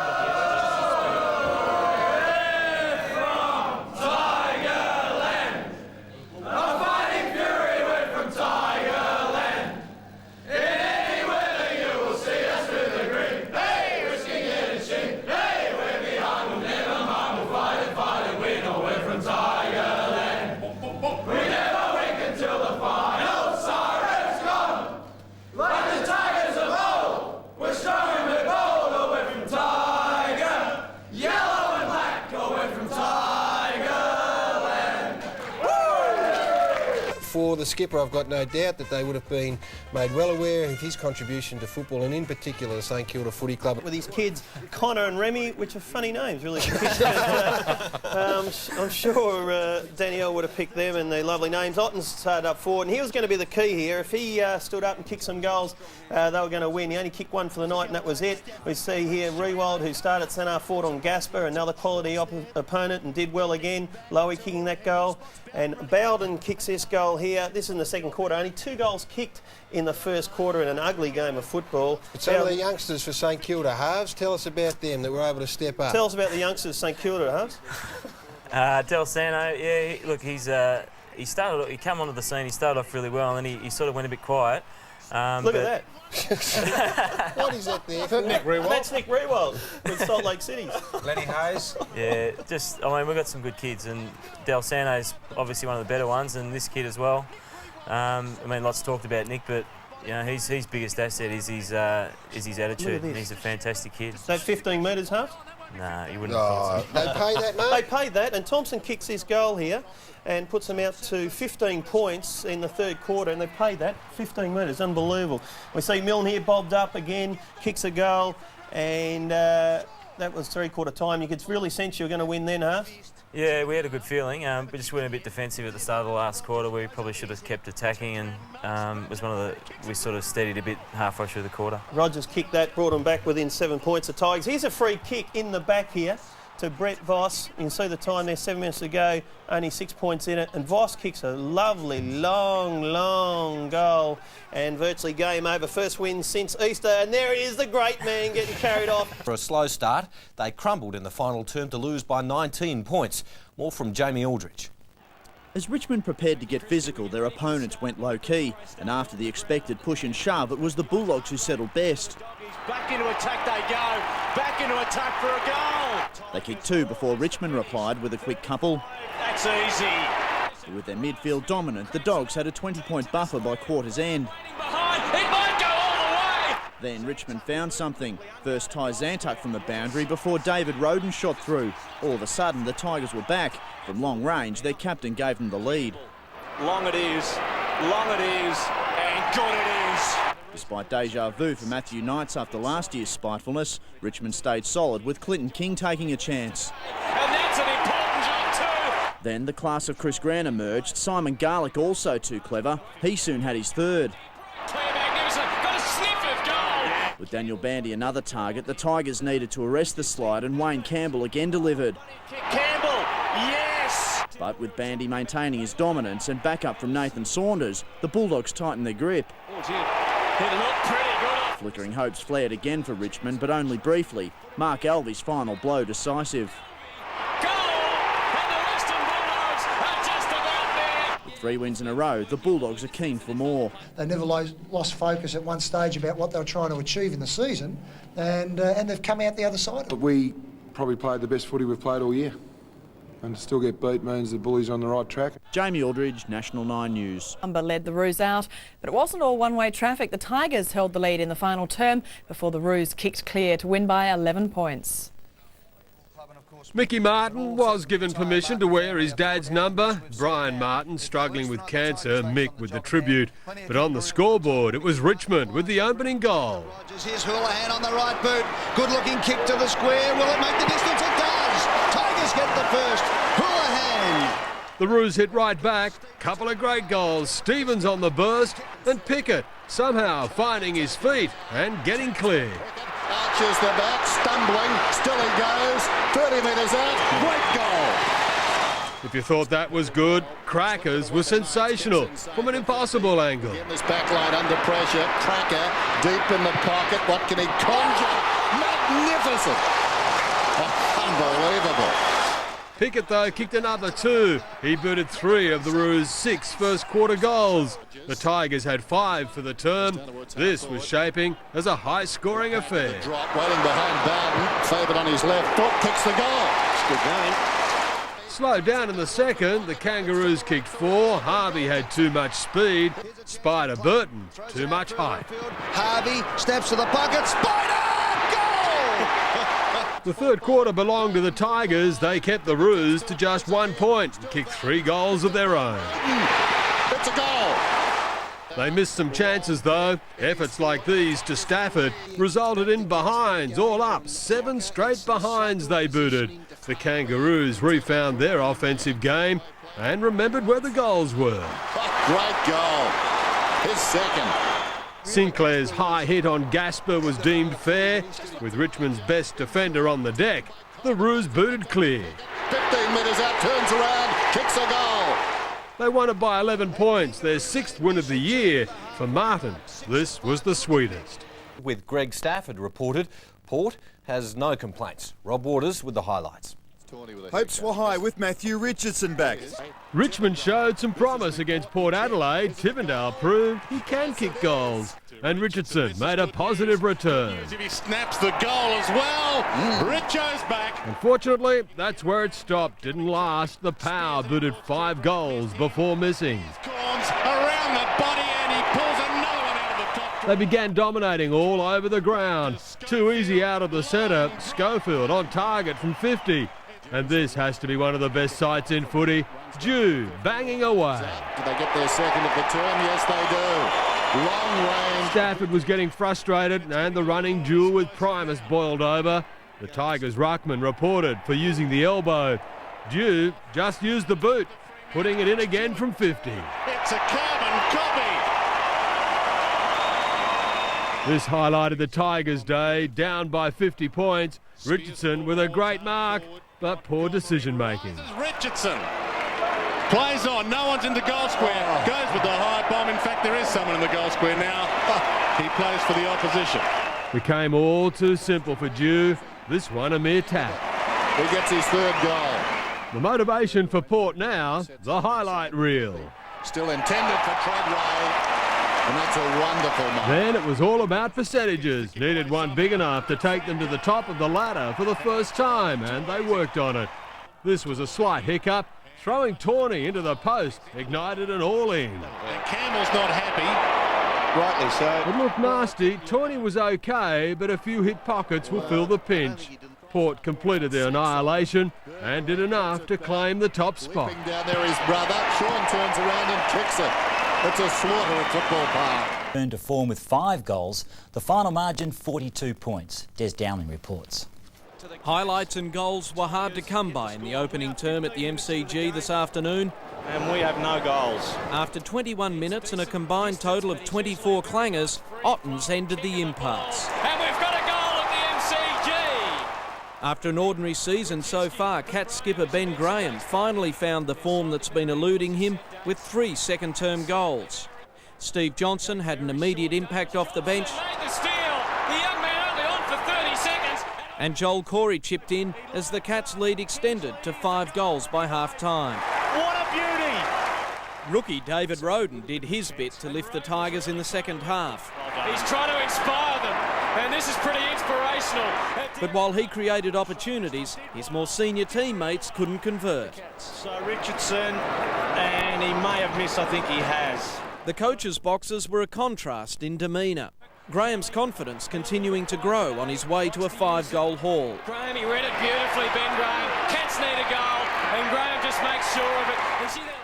For the skipper, I've got no doubt that they would have been made well aware of his contribution to football, and in particular the St Kilda Footy Club. With his kids, Connor and Remy, which are funny names, really. I'm sure Danielle would have picked them, and they're lovely names. Ottens started up forward, and he was going to be the key here. If he stood up and kicked some goals, they were going to win. He only kicked 1 for the night, and that was it. We see here Rewald, who started centre forward on Gasper, another quality opponent, and did well again. Lowy kicking that goal. And Bowden kicks this goal here. This is in the second quarter. Only 2 goals kicked in the first quarter in an ugly game of football. But some of the youngsters for St Kilda halves, tell us about them that were able to step up. Tell us about the youngsters St Kilda halves. Del Sano, yeah, look, he came onto the scene, he started off really well, and then he sort of went a bit quiet. Look at that. What is that there for? Nick Rewald. That's Nick Rewald with Salt Lake City. Lenny Hayes. Yeah, we've got some good kids, and Del Sano's obviously one of the better ones, and this kid as well. I mean, lots talked about Nick, but you know, his biggest asset is his attitude. He's a fantastic kid. So 15 metres, Huff? Nah, you wouldn't have thought so. They pay that, mate? They paid that, and Thompson kicks his goal here and puts them out to 15 points in the third quarter, and they paid that 15 metres. Unbelievable. We see Milne here bobbed up again, kicks a goal, and that was three-quarter time. You could really sense you were going to win then, Huff? Yeah, we had a good feeling. We just went a bit defensive at the start of the last quarter. We probably should have kept attacking, and was one of the we sort of steadied a bit halfway through the quarter. Rogers kicked that, brought them back within 7 points of Tigers. Here's a free kick in the back here to Brett Voss. You can see the time there, 7 minutes to go, only 6 points in it. And Voss kicks a lovely, long goal and virtually game over. First win since Easter, and there he is, the great man getting carried off. For a slow start, they crumbled in the final term to lose by 19 points. More from Jamie Aldridge. As Richmond prepared to get physical, their opponents went low-key, and after the expected push and shove, it was the Bulldogs who settled best. Back into attack they go. Back into attack for a goal. They kicked two before Richmond replied with a quick couple. That's easy. With their midfield dominant, the Dogs had a 20-point buffer by quarter's end. Behind, it might go all the way. Then Richmond found something. First Ty Zantuck from the boundary before David Roden shot through. All of a sudden, the Tigers were back. From long range, their captain gave them the lead. Long it is, and good it is. Despite deja vu for Matthew Knights after last year's spitefulness, Richmond stayed solid with Clinton King taking a chance. And that's an important job too. Then the class of Chris Grant emerged. Simon Garlick also too clever. He soon had his third. Clear magnificent, got a sniff of goal. With Daniel Bandy another target, the Tigers needed to arrest the slide and Wayne Campbell again delivered. Campbell, yes! But with Bandy maintaining his dominance and backup from Nathan Saunders, the Bulldogs tightened their grip. It looked pretty good. Flickering hopes flared again for Richmond, but only briefly. Mark Alvey's final blow decisive. Goal! And the Western Bulldogs are just about there. With 3 wins in a row, the Bulldogs are keen for more. They never lost focus at one stage about what they were trying to achieve in the season, and they've come out the other side. But we probably played the best footy we've played all year. And to still get beat means the Bullies are on the right track. Jamie Aldridge, National 9 News. Umber led the Roos out, but it wasn't all one-way traffic. The Tigers held the lead in the final term before the Roos kicked clear to win by 11 points. Mickey Martin was given permission to wear his dad's number. Brian Martin struggling with cancer, Mick with the tribute. But on the scoreboard, it was Richmond with the opening goal. Here's Houlihan on the right boot. Good-looking kick to the square. Will it make the distance? It does. Tigers get the first. Houlihan. The Roos hit right back. Couple of great goals. Stevens on the burst and Pickett somehow finding his feet and getting clear. Arches the back, stumbling, still he goes, 30 metres out, great goal. If you thought that was good, Crackers were sensational from an impossible angle. In this back line under pressure, Cracker deep in the pocket, what can he conjure? Magnificent! Unbelievable. Pickett, though, kicked another 2. He booted 3 of the Roos' 6 first-quarter goals. The Tigers had 5 for the term. This was shaping as a high-scoring affair. Drop waiting behind Bowden. Favoured on his left foot, kicks the goal. It's good game. Slowed down in the second, the Kangaroos kicked 4. Harvey had too much speed. Spider Burton, too much height. Harvey steps to the pocket. Spider! The third quarter belonged to the Tigers. They kept the Roos to just 1 point and kicked 3 goals of their own. It's a goal. They missed some chances though. Efforts like these to Stafford resulted in behinds. All up, 7 straight behinds they booted. The Kangaroos refound their offensive game and remembered where the goals were. Great goal. His second. Sinclair's high hit on Gasper was deemed fair. With Richmond's best defender on the deck, the Roos booted clear. 15 metres out, turns around, kicks a goal. They won it by 11 points, their 6th win of the year. For Martin, this was the sweetest. With Greg Stafford reported, Port has no complaints. Rob Waters with the highlights. Hopes were high with Matthew Richardson back. Richmond showed some promise against Port Adelaide. Tivendale proved he can kick goals. And Richardson made a positive return. He snaps the goal as well. Richo's back. Unfortunately, that's where it stopped. Didn't last. The Power booted 5 goals before missing. Corns around the They began dominating all over the ground. Too easy out of the centre. Schofield on target from 50. And this has to be one of the best sights in footy. Dew banging away. Did they get their second of the term? Yes, they do. Long range. Stafford was getting frustrated and the running duel with Primus boiled over. The Tigers' ruckman reported for using the elbow. Dew just used the boot, putting it in again from 50. It's a carbon copy. This highlighted the Tigers' day, down by 50 points. Richardson with a great mark, but poor decision making. Richardson plays on, no one's in the goal square, goes with the high bomb. In fact, there is someone in the goal square now. He plays for the opposition. Became all too simple for Dew. This one a mere tap. He gets his third goal. The motivation for Port now, the highlight reel. Still intended for Treadway, and that's a wonderful moment. Then it was all about percentages. Needed one big enough to take them to the top of the ladder for the first time, and they worked on it. This was a slight hiccup. Throwing Tawney into the post ignited an all-in. And Campbell's not happy. Rightly so. It looked nasty. Tawney was okay, but a few hit pockets will fill the pinch. Port completed their annihilation and did enough to claim the top spot. Down there his brother. Sean turns around and kicks it. It's a slaughter at Football Park. Turned to form with 5 goals. The final margin 42 points. Des Dowling reports. Highlights and goals were hard to come by in the opening term at the MCG this afternoon. And we have no goals. After 21 minutes and a combined total of 24 clangers, Ottens ended the impasse. And we've got a goal at the MCG. After an ordinary season so far, Cats skipper Ben Graham finally found the form that's been eluding him with 3 second-term goals. Steve Johnson had an immediate impact off the bench. The steal. The young man only on for 30 seconds. And Joel Corey chipped in as the Cats' lead extended to 5 goals by half-time. What a beauty! Rookie David Roden did his bit to lift the Tigers in the second half. He's trying to inspire them, and this is pretty inspirational. But while he created opportunities, his more senior teammates couldn't convert. So Richardson, and he may have missed, I think he has. The coaches' boxes were a contrast in demeanour. Graham's confidence continuing to grow on his way to a 5-goal haul. Graham, he read it beautifully, Ben Graham. Cats need a goal, and Graham just makes sure of it.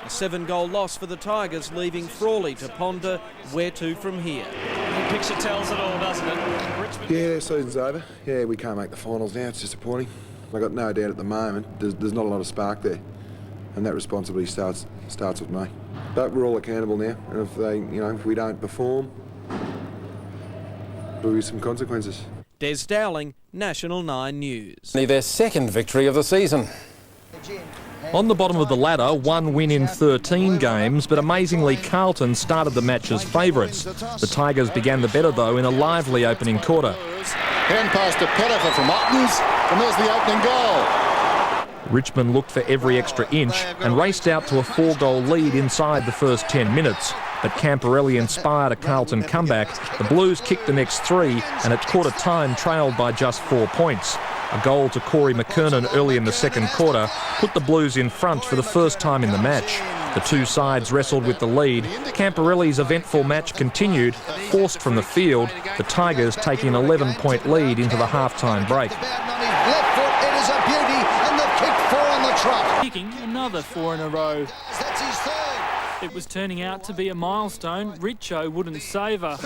A 7-goal loss for the Tigers, leaving Frawley to ponder where to from here. The picture tells it all, doesn't it? Richmond. Yeah, season's over. Yeah, we can't make the finals now. It's disappointing. I've got no doubt at the moment there's not a lot of spark there, and that responsibility starts with me. But we're all accountable now, and if we don't perform, there'll be some consequences. Des Dowling, National 9 News. Their second victory of the season. On the bottom of the ladder, 1 win in 13 games, but amazingly Carlton started the match as favourites. The Tigers began the better though in a lively opening quarter. Hand pass to Pettifer from Ottens, and there's the opening goal. Richmond looked for every extra inch and raced out to a 4-goal lead inside the first 10 minutes. But Camporelli inspired a Carlton comeback. The Blues kicked the next 3 and at quarter time trailed by just 4 points. A goal to Corey McKernan early in the second quarter put the Blues in front for the first time in the match. The two sides wrestled with the lead. Camporelli's eventful match continued, forced from the field, the Tigers taking an 11-point lead into the half-time break. Left foot, it is a beauty, and they've kicked 4 on the trot. Kicking another 4 in a row. That's his third. It was turning out to be a milestone Richo wouldn't savour.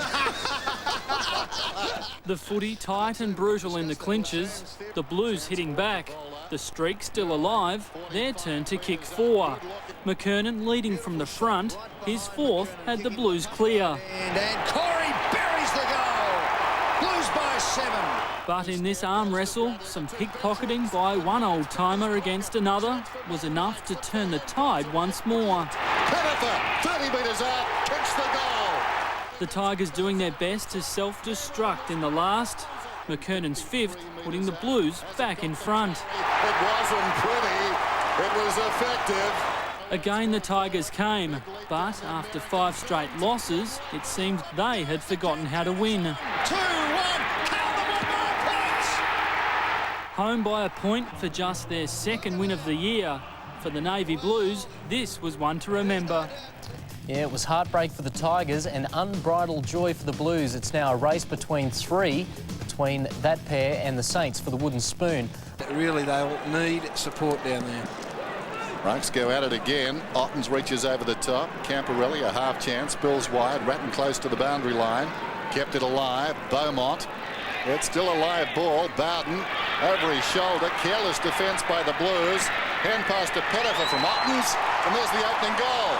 The footy tight and brutal in the clinches, the Blues hitting back, the streak still alive, their turn to kick 4. McKernan leading from the front, his 4th had the Blues clear. And Corey buries the goal. Blues by 7. But in this arm wrestle, some pickpocketing by one old-timer against another was enough to turn the tide once more. Pettifer, 30 metres out, kicks the goal. The Tigers doing their best to self-destruct in the last. McKernan's 5th, putting the Blues back in front. It wasn't pretty, it was effective. Again the Tigers came, but after 5 straight losses, it seemed they had forgotten how to win. 2-1, Carlton won by points. Home by a point for just their 2nd win of the year. For the Navy Blues, this was one to remember. Yeah, it was heartbreak for the Tigers and unbridled joy for the Blues. It's now a race between three, between that pair and the Saints for the wooden spoon. Really, they'll need support down there. Rucks go at it again. Ottens reaches over the top. Camporelli, a half chance, spills wide. Ratton close to the boundary line. Kept it alive. Beaumont. It's still a live ball. Bowden over his shoulder. Careless defence by the Blues. Hand pass to Pettifer from Ottens. And there's the opening goal.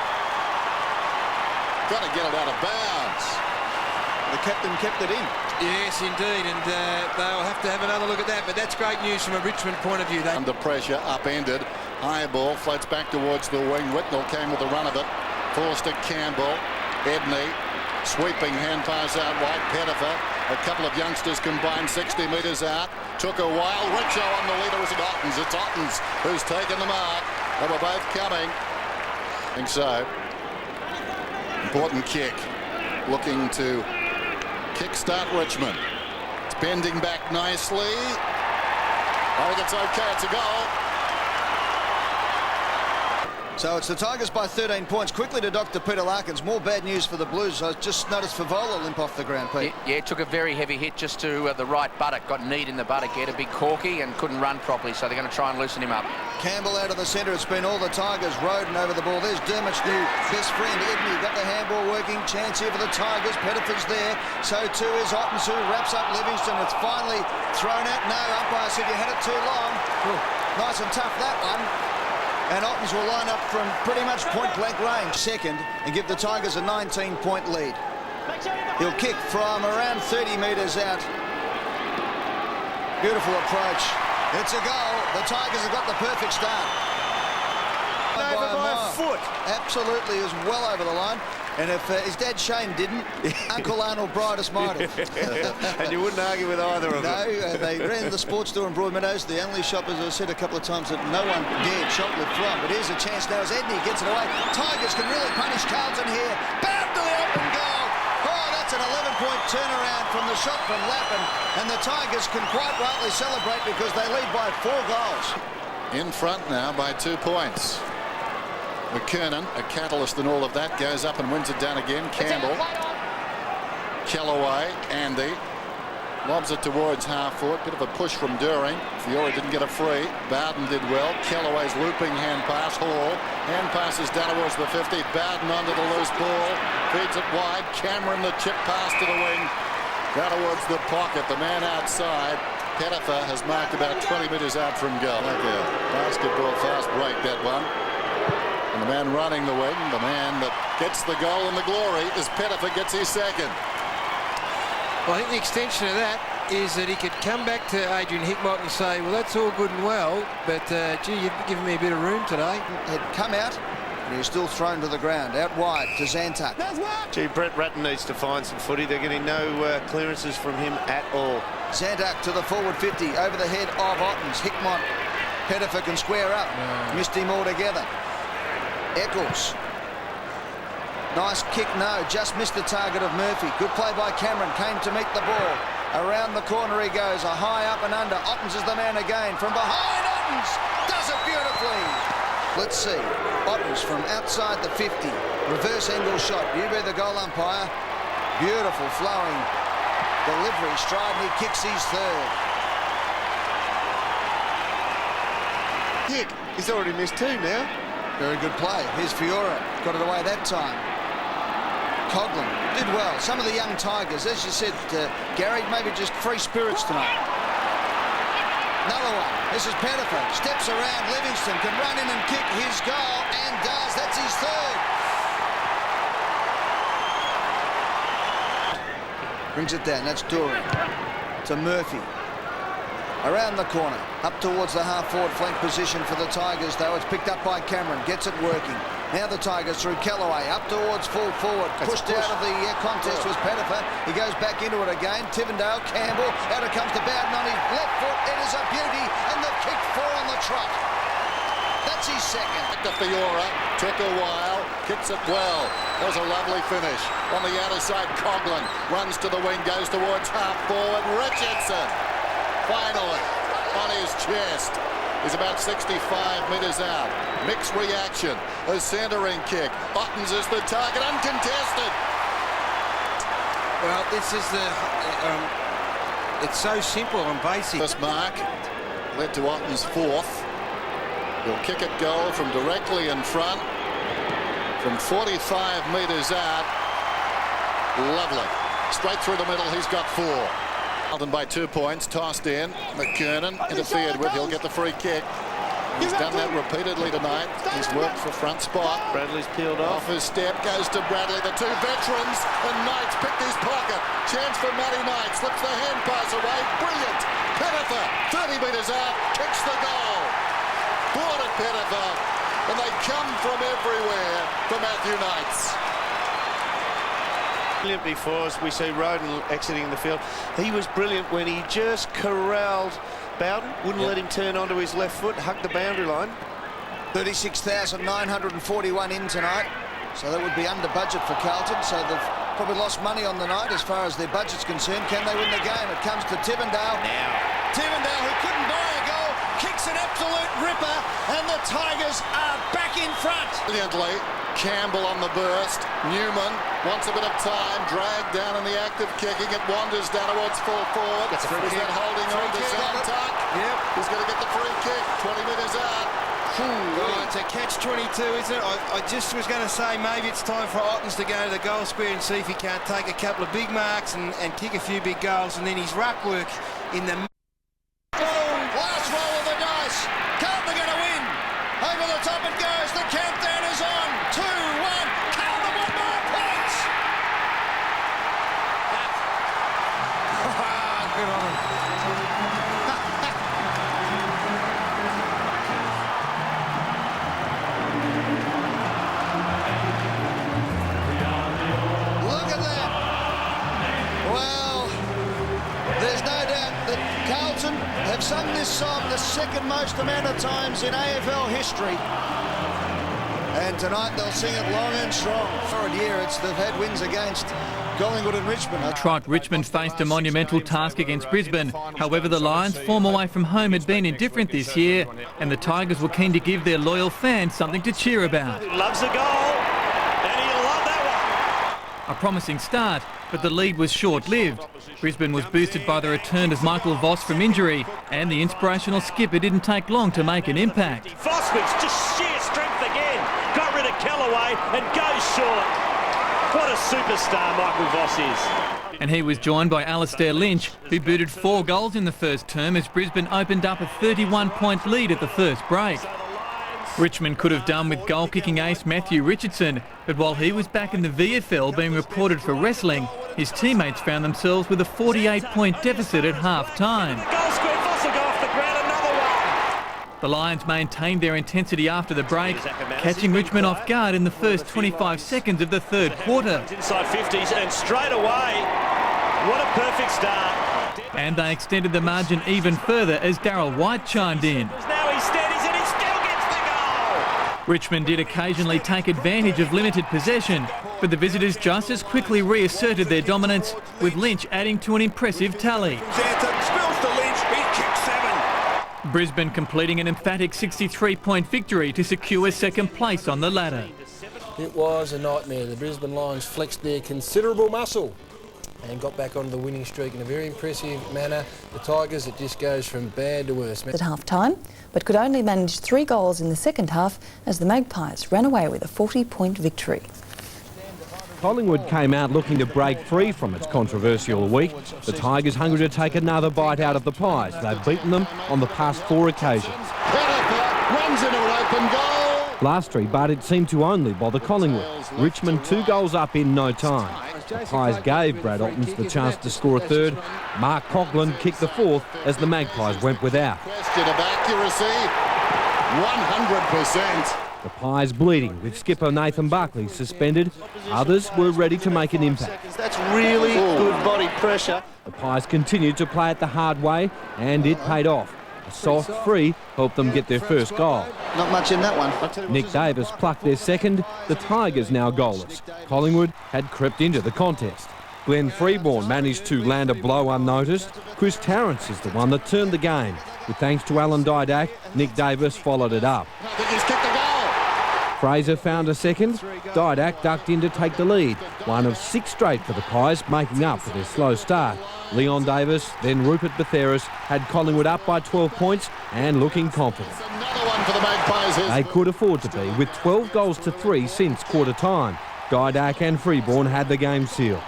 Got to get it out of bounds. The captain kept it in. Yes, indeed, and they'll have to have another look at that, but that's great news from a Richmond point of view. Under pressure, upended. High ball, floats back towards the wing. Whitnell came with the run of it. Forced to Campbell. Edney, sweeping hand pass out wide. Pettifer. A couple of youngsters combined 60 metres out. Took a while. Richo on the leader. Was it Ottens? It's Ottens who's taken the mark. They were both coming. I think so. Important kick. Looking to kickstart Richmond. It's bending back nicely. I think it's okay. It's a goal. So it's the Tigers by 13 points. Quickly to Dr. Peter Larkins. More bad news for the Blues. I just noticed Favola limp off the ground, Pete. Yeah, took a very heavy hit just to the right buttock. Got kneed in the buttock. He had a big corky and couldn't run properly, so they're going to try and loosen him up. Campbell out of the centre. It's been all the Tigers. Roden over the ball. There's Dermot's new best friend, Edney. Got the handball working. Chance here for the Tigers. Pettifer's there. So too is Ottens, who wraps up Livingston. It's finally thrown out. No, umpire said you had it too long. Nice and tough, that one. And Ottens will line up from pretty much point-blank range. Second, and give the Tigers a 19-point lead. He'll kick from around 30 metres out. Beautiful approach. It's a goal. The Tigers have got the perfect start. Over by a foot. Absolutely, is well over the line. And if his dad Shane didn't, Uncle Arnold Bridus might have. And you wouldn't argue with either of them. No, they ran the sports store in Broadmeadows, the only shop, as I said a couple of times, that no one dared shoplift from. But here's a chance now as Edney gets it away. Tigers can really punish Carlton here. Bound to the open goal. Oh, that's an 11-point turnaround from the shot from Lappin. And the Tigers can quite rightly celebrate because they lead by 4 goals. In front now by 2 points. McKernan, a catalyst in all of that, goes up and wins it down again. Campbell, Kellaway, Andy, lobs it towards half-foot. Bit of a push from During. Fiore didn't get a free. Bowden did well. Kellaway's looping hand pass. Hall. Hand passes down towards the 50. Bowden onto the loose ball. Feeds it wide. Cameron, the chip pass to the wing. Down towards the pocket. The man outside. Pettifer has marked about 20 metres out from goal. Like a basketball fast break, that one. And the man running the wing, the man that gets the goal and the glory, is Pettifer gets his second. Well, I think the extension of that is that he could come back to Adrian Hickmott and say, well, that's all good and well, but gee, you've given me a bit of room today. Had come out, and he's still thrown to the ground, out wide to Zantuck. Gee, Brett Ratton needs to find some footy. They're getting no clearances from him at all. Zantuck to the forward 50, over the head of Ottens. Hickmott, Pettifer can square up. Missed him altogether. Eccles. Nice kick, no, just missed the target of Murphy. Good play by Cameron, came to meet the ball. Around the corner he goes, a high up and under. Ottens is the man again. From behind, Ottens does it beautifully. Let's see, Ottens from outside the 50. Reverse angle shot, you be the goal umpire. Beautiful flowing delivery, stride, and he kicks his third. Kick, he's already missed 2 now. Very good play. Here's Fiore. Got it away that time. Coughlin did well. Some of the young Tigers, as you said, Gary, maybe just free spirits tonight. Another one. This is Pettifer. Steps around. Livingston can run in and kick his goal, and does. That's his third. Brings it down. That's During. To Murphy. Around the corner, up towards the half-forward flank position for the Tigers, though. It's picked up by Cameron, gets it working. Now the Tigers through Kellaway, up towards full forward. Pushed out of the contest was Pettifer. He goes back into it again. Tivendale, Campbell, out it comes to Bowden on his left foot. It is a beauty, and the kick 4 on the trot. That's his second. The Fiora took a while, kicks it well. That was a lovely finish. On the outer side, Coughlin runs to the wing, goes towards half-forward. Richardson. Finally, on his chest. is about 65 metres out. Mixed reaction. A centering kick. Ottens is the target, uncontested. Well, this is the... it's so simple and basic. This mark led to Otten's fourth. He'll kick it goal from directly in front. From 45 metres out. Lovely. Straight through the middle, he's got 4. Carlton by 2 points, tossed in. McKernan interfered with, he'll get the free kick. He's done that repeatedly tonight. He's worked for front spot. Bradley's peeled off. Off his step, goes to Bradley. The 2 veterans, and Knights picked his pocket. Chance for Matty Knight, slips the hand pass away. Brilliant. Pettifer, 30 metres out, kicks the goal. Bought it, Pettifer. And they come from everywhere for Matthew Knights. Brilliant before us. We see Roden exiting the field. He was brilliant when he just corralled Bowden, wouldn't let him turn onto his left foot, hugged the boundary line. 36,941 in tonight, so that would be under budget for Carlton, so they've probably lost money on the night as far as their budget's concerned. Can they win the game? It comes to Tivendale. Now. Tivendale, who couldn't buy a goal, kicks an absolute ripper, and the Tigers are back in front. Brilliantly, Campbell on the burst. Newman wants a bit of time, dragged down in the act of kicking. It wanders down towards full forward. Is that holding on to Zantuck? Yep. He's going to get the free kick. 20 metres out. Oh, it's a catch-22, isn't it? I just was going to say maybe it's time for Ottens to go to the goal square and see if he can't take a couple of big marks and kick a few big goals, and then his ruck work in the... Last roll of the dice. Carlton are going to win. Over the top it goes. The countdown is on. 2-1. Carlton want more points. Good on him. Look at that. Well, there's no doubt that Carlton have sung this song the second most amount of times in AFL history. And tonight they'll sing it long and strong. For a year, they've had wins against Collingwood and Richmond. Trot Richmond faced a monumental task against Brisbane. However, the Lions' form away from home had been indifferent this year, and the Tigers were keen to give their loyal fans something to cheer about. He loves the goal, and he'll love that one. A promising start, but the lead was short-lived. Brisbane was boosted by the return of Michael Voss from injury, and the inspirational skipper didn't take long to make an impact. Voss with just sheer strength again. Got rid of Callaway and goes short. What a superstar Michael Voss is. And he was joined by Alistair Lynch, who booted 4 goals in the first term as Brisbane opened up a 31-point lead at the first break. Richmond could have done with goal-kicking ace Matthew Richardson, but while he was back in the VFL being reported for wrestling, his teammates found themselves with a 48-point deficit at half-time. Goal square, Voss will go off the ground, another one. The Lions maintained their intensity after the break, catching Richmond off guard in the first 25 seconds of the third quarter. Inside 50s and straight away, what a perfect start. And they extended the margin even further as Darryl White chimed in. Now he steadies and he still gets the goal. Richmond did occasionally take advantage of limited possession, but the visitors just as quickly reasserted their dominance, with Lynch adding to an impressive tally. Spills to Lynch, he kicks 7. Brisbane completing an emphatic 63-point victory to secure second place on the ladder. It was a nightmare. The Brisbane Lions flexed their considerable muscle and got back onto the winning streak in a very impressive manner. The Tigers, it just goes from bad to worse. At half-time, but could only manage 3 goals in the second half as the Magpies ran away with a 40-point victory. Collingwood came out looking to break free from its controversial week. The Tigers hungry to take another bite out of the pies. They've beaten them on the past 4 occasions. Pettifer runs into an open goal. Last 3, but it seemed to only bother Collingwood. Richmond 2 goals up in no time. The Pies gave Brad Ottens the chance to score a third. Mark Coughlin kicked the 4th as the Magpies went without. Question of accuracy, 100%. The Pies bleeding, with skipper Nathan Buckley suspended. Others were ready to make an impact. That's really good body pressure. The Pies continued to play it the hard way, and it paid off. A soft free helped them get their first goal. Not much in that one. Nick Davis plucked their second. The Tigers now goalless. Collingwood had crept into the contest. Glenn Freeborn managed to land a blow unnoticed. Chris Tarrant is the one that turned the game. with thanks to Alan Didak. Nick Davis followed it up. I think he's kicked the goal. Fraser found a second. Didak ducked in to take the lead. One of 6 straight for the Pies, making up for their slow start. Leon Davis, then Rupert Betheris, had Collingwood up by 12 points and looking confident. Another one for the Magpies. They could afford to be, with 12 goals to 3 since quarter time. Didak and Freeborn had the game sealed.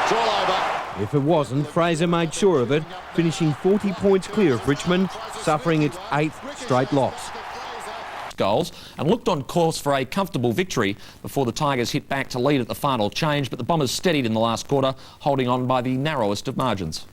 It's all over. If it wasn't, Fraser made sure of it, finishing 40 points clear of Richmond, suffering its 8th straight loss. Goals and looked on course for a comfortable victory before the Tigers hit back to lead at the final change, but the Bombers steadied in the last quarter, holding on by the narrowest of margins.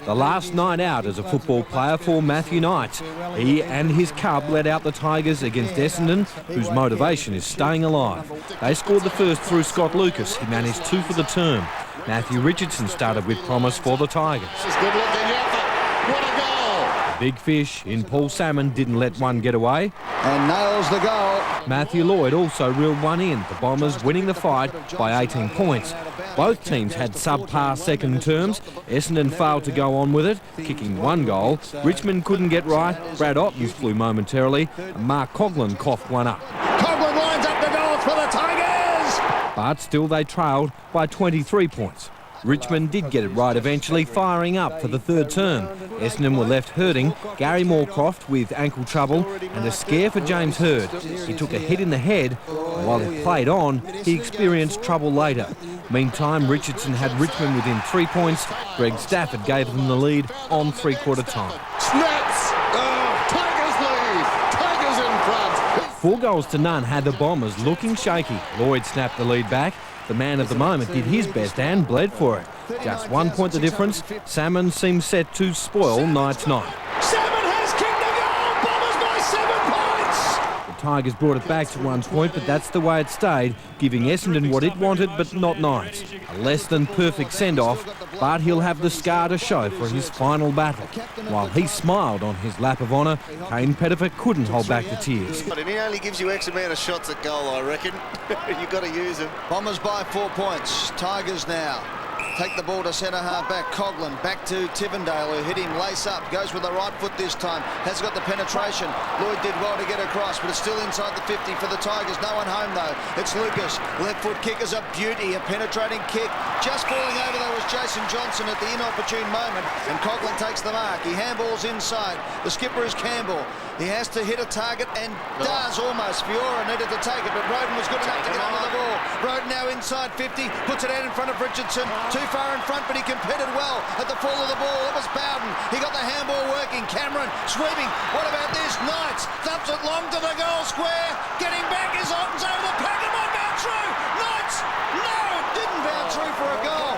The last night out as a football player for Matthew Knight. He and his club led out the Tigers against Essendon, whose motivation is staying alive. They scored the first through Scott Lucas. He managed 2 for the term. Matthew Richardson started with promise for the Tigers. Good looking effort. What a goal! Big fish in Paul Salmon didn't let one get away. And nails the goal. Matthew Lloyd also reeled one in, the Bombers winning the fight by 18 points. Both teams had subpar second terms. Essendon failed to go on with it, kicking 1 goal. Richmond couldn't get right. Brad Ottens flew momentarily, and Mark Coughlin coughed one up. Coughlin lines up the goals for the Tigers. But still they trailed by 23 points. Richmond did get it right eventually, firing up for the 3rd term. Essendon were left hurting. Gary Moorcroft with ankle trouble and a scare for James Hird. He took a hit in the head, and while he played on, he experienced trouble later. Meantime, Richardson had Richmond within 3 points. Greg Stafford gave them the lead on 3/4 time. Snaps! Tigers lead! Tigers in front! 4 goals to none had the Bombers looking shaky. Lloyd snapped the lead back. The man of the moment did his best and bled for it. Just 1 point the difference. Salmon seems set to spoil Knight's night. Salmon has kicked the goal. Bombers by 7 points. The Tigers brought it back to 1 point, but that's the way it stayed, giving Essendon what it wanted, but not Knights. A less than perfect send-off, but he'll have the scar to show for his final battle. While he smiled on his lap of honour, Kane Pettifer couldn't hold back the tears. And he only gives you X amount of shots at goal, I reckon. You've got to use him. Bombers by 4 points. Tigers now take the ball to centre half back. Coughlin back to Tivendale, who hit him lace up. Goes with the right foot this time. Has got the penetration. Lloyd did well to get across, but it's still inside the 50 for the Tigers. No one home though. It's Lucas. Left foot kick is a beauty. A penetrating kick. Just falling over though was Jason Johnson at the inopportune moment, and Coughlin takes the mark. He handballs inside. The skipper is Campbell. He has to hit a target and does almost. Fiora needed to take it, but Roden was good enough to get under the ball. Roden now inside 50, puts it out in front of Richardson. Too far in front, but he competed well at the fall of the ball. It was Bowden. He got the handball working. Cameron sweeping. What about this? Knights dumps it long to the goal square. Getting back is Ottens over the pack. It might bounce through. Knights! No, it didn't bounce through for a goal.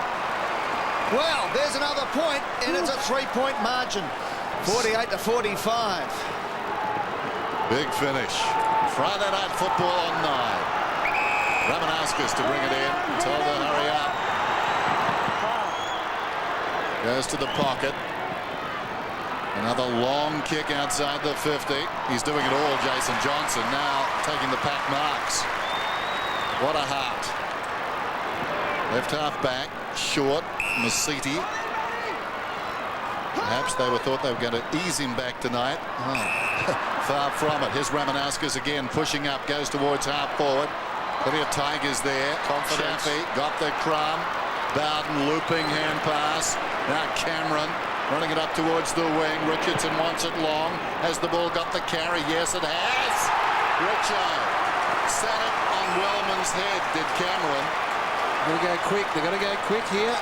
Well, there's another point, and it's a 3-point margin. 48 to 45. Big finish. Friday night football on 9. Ramanauskas to bring it in. Told to hurry up. Goes to the pocket. Another long kick outside the 50. He's doing it all, Jason Johnson, now taking the pack marks. What a heart. Left half back, short, Masiti. Perhaps they thought they were going to ease him back tonight. Oh. Far from it. Here's Ramanauskas again, pushing up, goes towards half forward. Plenty of Tigers there. Confidence. Chaffee got the crumb. Bowden looping hand pass. Now Cameron running it up towards the wing. Richardson wants it long. Has the ball got the carry? Yes, it has. Richo set it on Wellman's head, did Cameron. They've got to go quick. They've got to go quick here.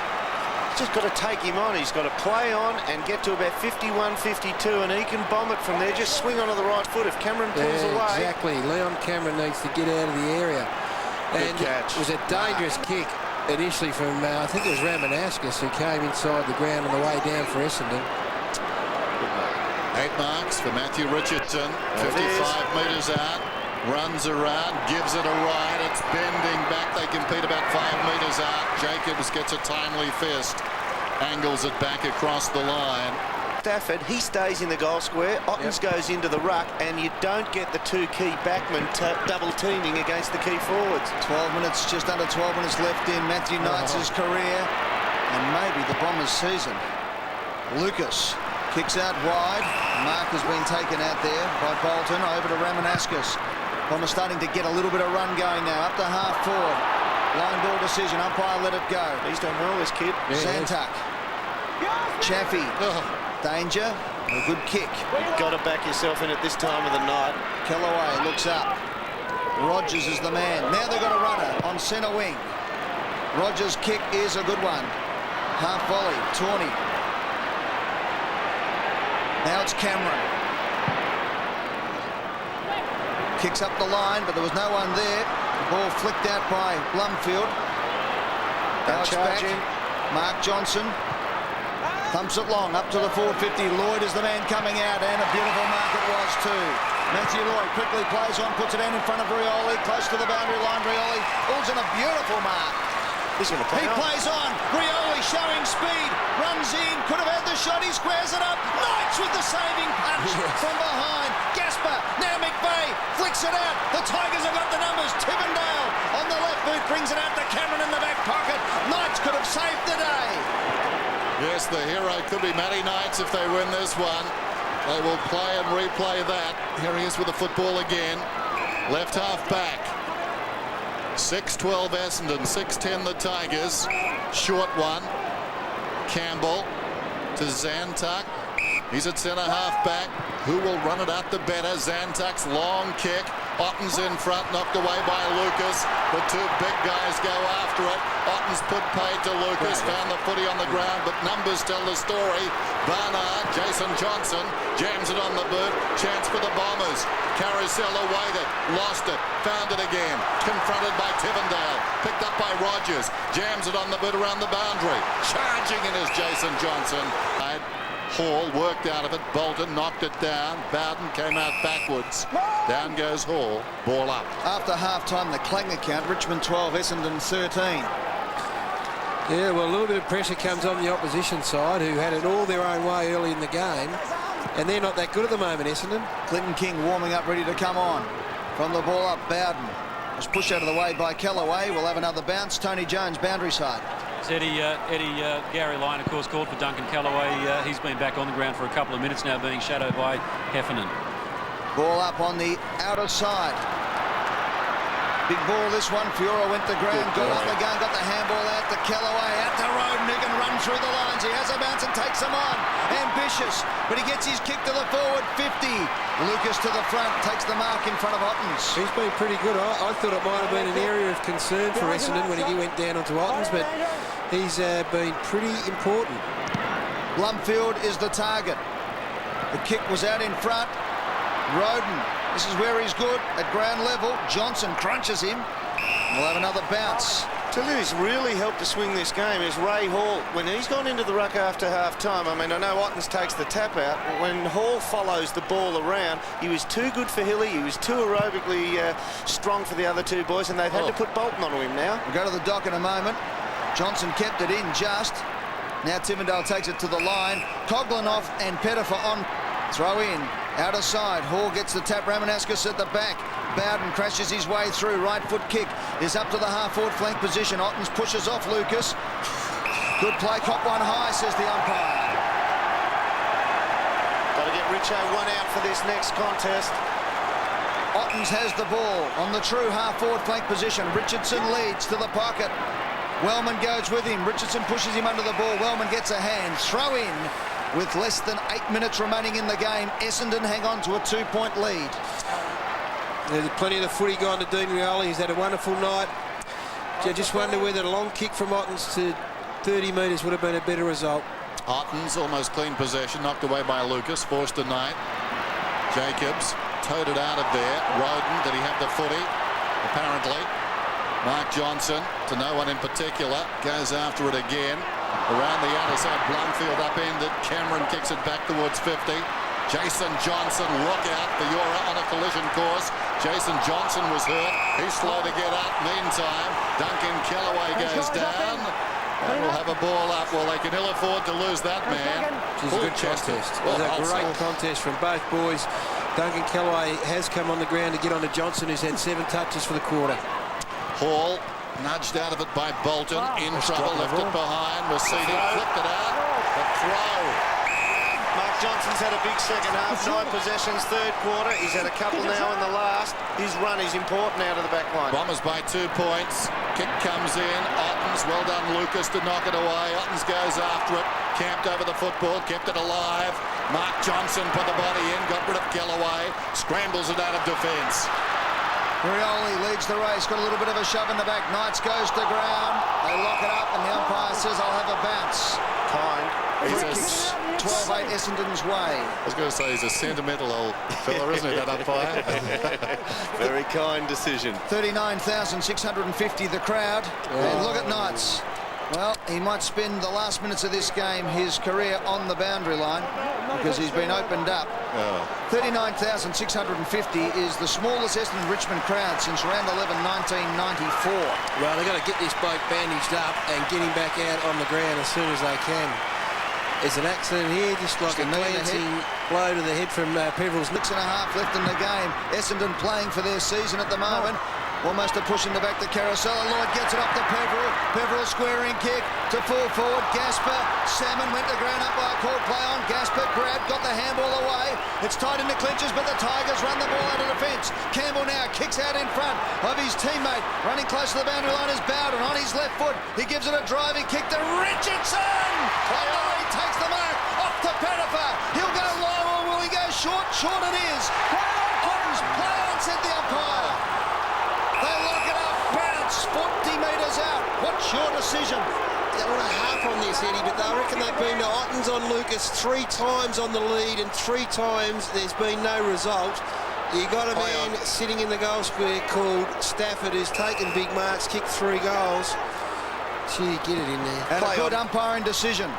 Just got to take him on. He's got to play on and get to about 51, 52, and he can bomb it from there. Just swing onto the right foot. If Cameron pulls away. Exactly. Leon Cameron needs to get out of the area. Good and catch. It was a dangerous kick initially from, I think it was Ramanauskas, who came inside the ground on the way down for Essendon. 8 marks for Matthew Richardson. 55 metres out. Runs around, gives it a ride. It's bending back. They compete about 5 metres out. Jacobs gets a timely fist. Angles it back across the line. Stafford, he stays in the goal square. Ottens goes into the ruck, and you don't get the 2 key backmen double teaming against the key forwards. 12 minutes, just under 12 minutes left in Matthew Knights' career, and maybe the Bombers' season. Lucas kicks out wide. Mark has been taken out there by Bolton. Over to Ramanaskas. Bomber starting to get a little bit of run going now. Up to half forward. Line ball decision. Umpire let it go. He's done well, this kid. Zantuck. Chaffee. Danger. A good kick. You've got to back yourself in at this time of the night. Kellaway looks up. Rogers is the man. Now they've got a runner on centre wing. Rogers' kick is a good one. Half volley. Tawney. Now it's Cameron. Kicks up the line, but there was no one there. The ball flicked out by Blumfield. Now it's back. Mark Johnson. Thumps it long, up to the 450. Lloyd is the man coming out, and a beautiful mark it was too. Matthew Lloyd quickly plays on, puts it in front of Rioli, close to the boundary line. Rioli pulls in a beautiful mark. He's going to play. He plays on. Rioli showing speed, runs in, could have had the shot. He squares it up. Knights with the saving punch from behind. Gasper, now McVeigh flicks it out. The Tigers have got the numbers. Tivendale on the left boot brings it out to Cameron in the back pocket. Knights could have saved the day. Yes, the hero could be Matty Knights if they win this one. They will play and replay that. Here he is with the football again. Left half back. 6-12 Essendon, 6-10 the Tigers. Short one. Campbell to Zantuck. He's at centre half back. Who will run it out the better? Zantuck's long kick. Otten's in front, knocked away by Lucas. The two big guys go after it. Otten's put paid to Lucas, found the footy on the ground, but numbers tell the story. Barnard, Jason Johnson, jams it on the boot. Chance for the Bombers. Carousel awaited, lost it, found it again. Confronted by Tivendale, picked up by Rogers. Jams it on the boot around the boundary. Charging in is Jason Johnson. Hall worked out of it. Bolton knocked it down. Bowden came out backwards. Down goes Hall. Ball up. After half-time, the Clang account, Richmond 12, Essendon 13. Yeah, well, a little bit of pressure comes on the opposition side, who had it all their own way early in the game. And they're not that good at the moment, Essendon. Clinton King warming up, ready to come on. From the ball up, Bowden was pushed out of the way by Kellaway. We'll have another bounce. Tony Jones, boundary side. Gary Lyon, of course, called for Duncan Kellaway. He's been back on the ground for a couple of minutes now, being shadowed by Heffernan. Ball up on the outer side. Big ball this one. Fiora went to ground, got up again, got the handball out to Kellaway, out to Roden, who can run through the lines. He has a bounce and takes him on. Ambitious, but he gets his kick to the forward 50. Lucas to the front, takes the mark in front of Ottens. He's been pretty good. I thought it might have been an area of concern for Essendon when he went down onto Ottens, but he's been pretty important. Blumfield is the target. The kick was out in front. Roden, this is where he's good at ground level. Johnson crunches him. We'll have another bounce. Tell you who's really helped to swing this game is Ray Hall. When he's gone into the ruck after half-time, I mean, I know Ottens takes the tap out, but when Hall follows the ball around, he was too good for Hilly, he was too aerobically strong for the other two boys, and they've had to put Bolton onto him now. We'll go to the dock in a moment. Johnson kept it in just. Now Tivendale takes it to the line. Coglanoff and Pettifer on. Throw in. Outer side. Hall gets the tap. Ramanaskas at the back. Bowden crashes his way through. Right foot kick is up to the half-forward flank position. Ottens pushes off Lucas. Good play. Cop one high, says the umpire. Got to get Richo one out for this next contest. Ottens has the ball on the true half-forward flank position. Richardson leads to the pocket. Wellman goes with him. Richardson pushes him under the ball. Wellman gets a hand. Throw in with less than 8 minutes remaining in the game. Essendon hang on to a 2-point lead. There's plenty of the footy gone to Dean Rioli. He's had a wonderful night. I just wonder whether a long kick from Ottens to 30 metres would have been a better result. Ottens almost clean possession, knocked away by Lucas, forced a night. Jacobs towed it out of there. Roden, did he have the footy? Apparently. Mark Johnson, to no one in particular, goes after it again. Around the outer side, Blumfield upended. Cameron kicks it back towards 50. Jason Johnson, look out. Fiora on a collision course. Jason Johnson was hurt. He's slow to get up. Meantime, Duncan Kellaway goes down. And we'll have a ball up. Well, they can ill afford to lose that man. It's a good contest. It was a great contest from both boys. Duncan Kellaway has come on the ground to get on to Johnson, who's had 7 touches for the quarter. Hall nudged out of it by Bolton. In trouble, left it behind. Mercedes flipped it out. The throw Mark Johnson's had a big second half, 9 possessions, third quarter. He's had a couple now in the last. His run is important out of the back line. Bombers by 2 points. Kick comes in. Ottens, well done, Lucas, to knock it away. Ottens goes after it. Camped over the football, kept it alive. Mark Johnson put the body in, got rid of Kellaway, scrambles it out of defence. Rioli leads the race, got a little bit of a shove in the back. Knights goes to ground. They lock it up, and the umpire says, I'll have a bounce. Kind. Free kicks 12-8 Essendon's way. I was going to say he's a sentimental old fella, isn't he, that umpire? Very kind decision. 39,650 the crowd. And look at Knights. Well, he might spend the last minutes of this game, his career on the boundary line, because he's been opened up. 39,650 is the smallest Essendon Richmond crowd since round 11, 1994. Well, they've got to get this bloke bandaged up and get him back out on the ground as soon as they can. There's an accident here, just like a glancing blow to the head from Peverill's. 6.5 left in the game. Essendon playing for their season at the moment. Almost a push in the back to Carousel. Lloyd gets it up to Peverill. Peverill squaring kick to full forward. Gasper. Salmon went to ground up by a called play on. Gasper grabbed, got the handball away. It's tight into clinches, but the Tigers run the ball out of defence. Campbell now kicks out in front of his teammate. Running close to the boundary line is Bowden on his left foot. He gives it a driving kick to Richardson. He takes the mark off to Pettifer. He'll go low or will he go short? Short it is. Play on, said the umpire. They lock it up, bounce, 40 metres out. What's your decision? They want to harp on this, Eddie, but they reckon they've been to Ottens on Lucas 3 times on the lead, and 3 times there's been no result. You got a man sitting in the goal square called Stafford, who's taken big marks, kicked 3 goals. Gee, get it in there. And a good umpiring decision.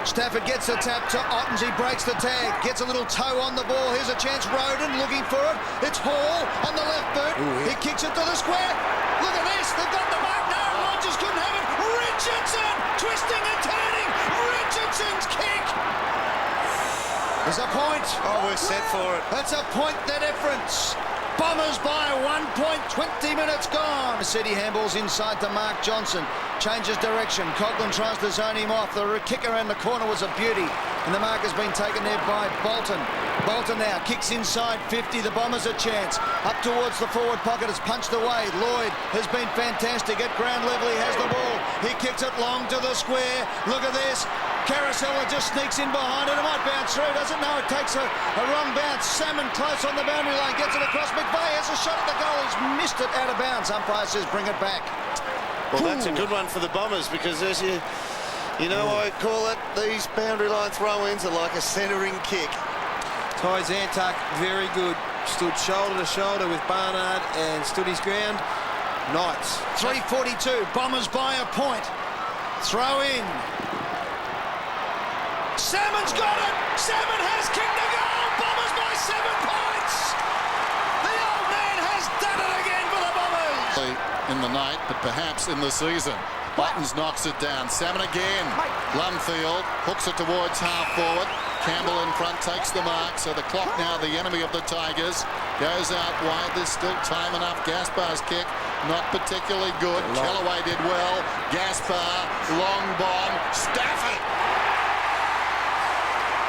Stafford gets the tap to Ottens. He breaks the tag, gets a little toe on the ball. Here's a chance. Roden looking for it. It's Hall on the left boot. He kicks it to the square. Look at this. They've got the mark. No, Rogers couldn't have it. Richardson twisting and turning. Richardson's kick. There's a point. Oh, we're set for it. That's a point, the difference. Bombers by 1 point, 20 minutes gone. City handballs inside to Mark Johnson. Changes direction. Coughlin tries to zone him off. The kick around the corner was a beauty. And the mark has been taken there by Bolton. Bolton now kicks inside 50. The Bombers a chance. Up towards the forward pocket. It's punched away. Lloyd has been fantastic. At ground level, he has the ball. He kicks it long to the square. Look at this. Carousel just sneaks in behind it. It might bounce through, doesn't know. It takes a wrong bounce. Salmon close on the boundary line. Gets it across. McVeigh has a shot at the goal. He's missed it out of bounds. Umpire says bring it back. Well, that's a good one for the Bombers, because as you know, I call it, these boundary line throw-ins are like a centering kick. Ty Zantuck, very good. Stood shoulder to shoulder with Barnard and stood his ground. Knights. 3:42. Bombers by a point. Throw in. Salmon's got it. Salmon has kicked a goal. Bombers by 7 points. The old man has done it again for the Bombers. In the night, but perhaps in the season. Buttons knocks it down. Salmon again. Lumfield hooks it towards half forward. Campbell in front takes the mark. So the clock now, the enemy of the Tigers, goes out wide. There's still time enough. Gaspar's kick, not particularly good. Kellaway did well. Gaspar, long bomb. Stafford.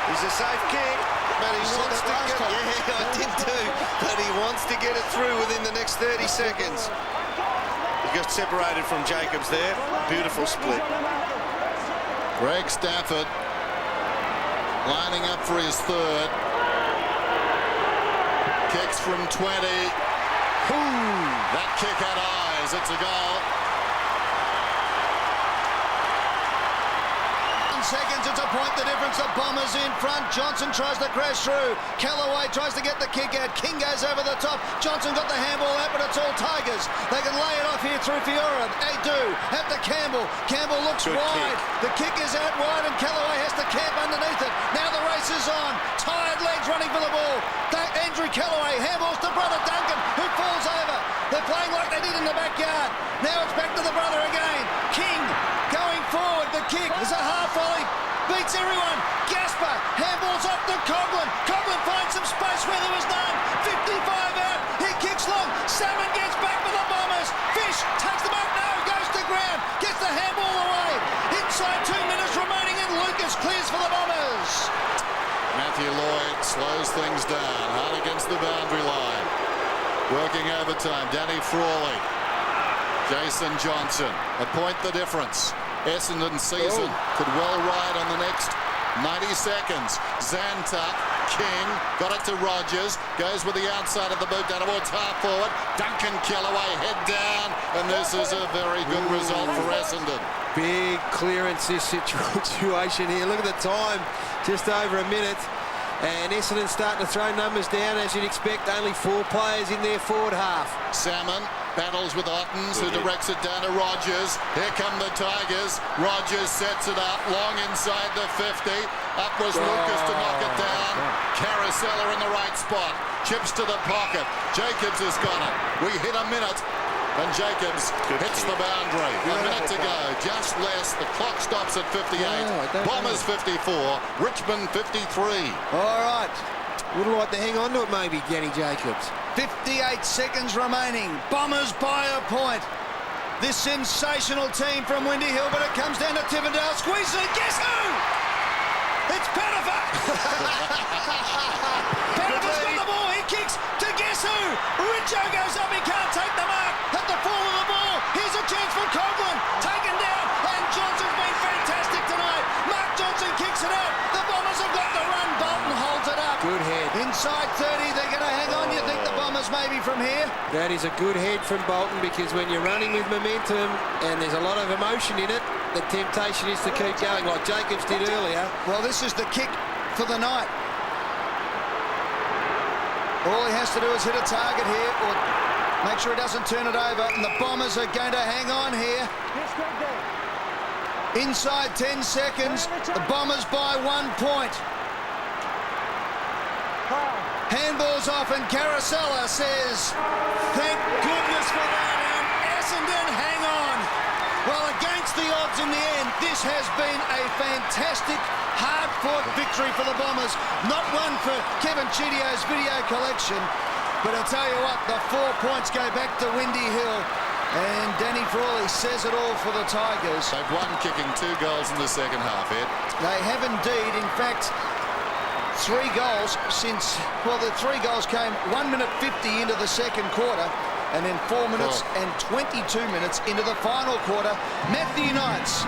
He's a safe kick, but he wants to get it. Yeah, I did too. But he wants to get it through within the next 30 seconds. He got separated from Jacobs there. Beautiful split. Greg Stafford lining up for his 3rd. Kicks from 20. That kick had eyes. It's a goal. Seconds, it's a point the difference. The Bombers in front. Johnson tries to crash through. Kellaway tries to get the kick out. King goes over the top. Johnson got the handball out, but it's all Tigers. They can lay it off here through Fiora. They do. At the Campbell. Campbell looks wide. The kick is out wide, and Kellaway has to camp underneath it. Now the race is on. Tired legs running for the ball. Andrew Kellaway handballs to brother Duncan, who falls over. They're playing like they did in the backyard. Now it's back to the brother again. King going forward. The kick is a half volley. Beats everyone. Gasper handballs off to Coughlin. Coughlin finds some space where there was none. 55 out. He kicks long. Salmon gets back for the Bombers. Fish takes the mark. No, goes to ground. Gets the handball away. Inside 2 minutes remaining, and Lucas clears for the Bombers. Matthew Lloyd slows things down. Hard against the boundary line. Working overtime. Danny Frawley. Jason Johnson. A point the difference. Essendon season could well ride on the next 90 seconds. Zantuck, King, got it to Rogers, goes with the outside of the boot down towards half forward. Duncan Kellaway, head down, and this is a very good result for Essendon. Big clearance this situation here. Look at the time, just over a minute. And Essendon starting to throw numbers down, as you'd expect. Only 4 players in their forward half. Salmon battles with Ottens, who directs it down to Rogers. Here come the Tigers. Rogers sets it up, long inside the 50. Up was Lucas to knock it down. Carousella in the right spot. Chips to the pocket. Jacobs has got it. We hit a minute. And Jacobs hits the boundary. A minute to go, just less. The clock stops at 58. Bombers 54, Richmond 53. All right. Would like to hang on to it maybe, Danny Jacobs. 58 seconds remaining. Bombers by a point. This sensational team from Windy Hill, but it comes down to Tivendale. Squeezes it. Guess who? It's Pettifer. Pettifer's got the ball. He kicks to guess who? Richo goes up. He can't take the mark. At the fall of the ball, here's a chance for Coughlin, taken down, and Johnson's been fantastic tonight. Mark Johnson kicks it out. The Bombers have got the run. Bolton holds it up. Good head. Inside 30, they're going to hang on. You think the Bombers maybe from here? That is a good head from Bolton, because when you're running with momentum and there's a lot of emotion in it, the temptation is to keep going like Jacobs did earlier. Well, this is the kick for the night. All he has to do is hit a target here, or make sure he doesn't turn it over, and the Bombers are going to hang on here. Inside 10 seconds, the Bombers by 1 point. Handball's off, and Carousella says, thank goodness for that, and Essendon hang on. Well, against the odds in the end, this has been a fantastic, hard-fought victory for the Bombers. Not one for Kevin Chidio's video collection, but I'll tell you what, the 4 points go back to Windy Hill, and Danny Frawley says it all for the Tigers. They've won kicking 2 goals in the second half, Ed. They have indeed. In fact, 3 goals since, well, the 3 goals came 1 minute 50 into the second quarter, and then 4 minutes and 22 minutes into the final quarter. Matthew Knights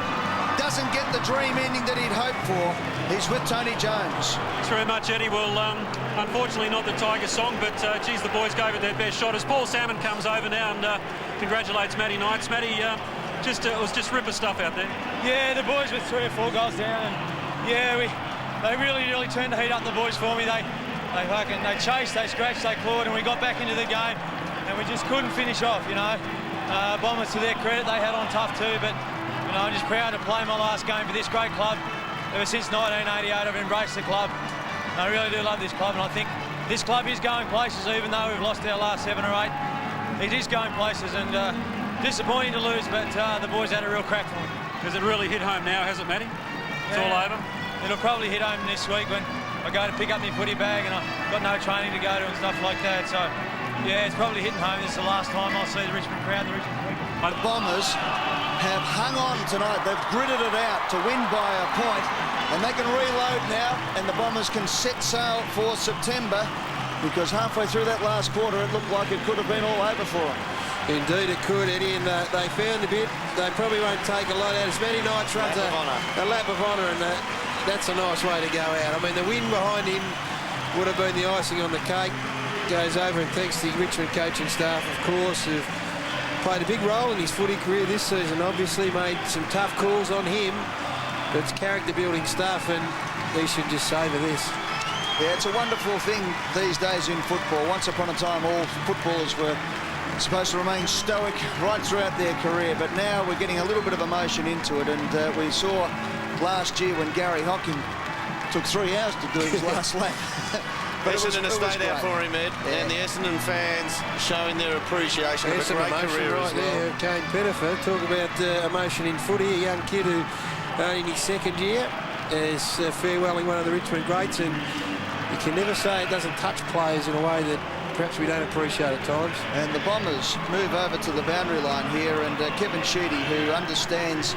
doesn't get the dream ending that he'd hoped for. He's with Tony Jones. Thanks very much, Eddie. Well, unfortunately not the Tiger song, but geez, the boys gave it their best shot. As Paul Salmon comes over now and congratulates Matty Knights. Matty, it was just ripper stuff out there. Yeah, the boys with 3 or 4 goals down, and yeah, they really turned the heat up, the boys, for me. They chased, they scratched, they clawed, and we got back into the game, and we just couldn't finish off, you know. Bombers, to their credit, they had on tough too, but you know, I'm just proud to play my last game for this great club. Ever since 1988, I've embraced the club. I really do love this club, and I think this club is going places, even though we've lost our last 7 or 8. It is going places, and disappointing to lose, but the boys had a real crack for me. Has it really hit home now, has it, Matty? It's all over? It'll probably hit home this week when I go to pick up my footy bag and I've got no training to go to and stuff like that. So, yeah, it's probably hitting home. This is the last time I'll see the Richmond crowd, the Richmond people. The Bombers have hung on tonight. They've gritted it out to win by a point, and they can reload now, and the Bombers can set sail for September, because halfway through that last quarter, it looked like it could have been all over for them. Indeed it could, Eddie, and they found a bit. They probably won't take a lot out. As Matty Knights runs a lap of honour, and that's a nice way to go out. I mean, the win behind him would have been the icing on the cake. Goes over and thanks the Richmond coaching staff, of course, who've played a big role in his footy career this season. Obviously made some tough calls on him, but it's character-building stuff, and he should just savour this. Yeah, it's a wonderful thing these days in football. Once upon a time, all footballers were supposed to remain stoic right throughout their career, but now we're getting a little bit of emotion into it, and we saw last year when Gary Hocking took 3 hours to do his last lap. But Essendon has stayed out for him, Ed, and the Essendon fans showing their appreciation of a great career right as well. There, Kane Pettifer. Talk about emotion in footy. A young kid who in his 2nd year is farewelling one of the Richmond greats, and you can never say it doesn't touch players in a way that perhaps we don't appreciate at times. And the Bombers move over to the boundary line here, and Kevin Sheedy, who understands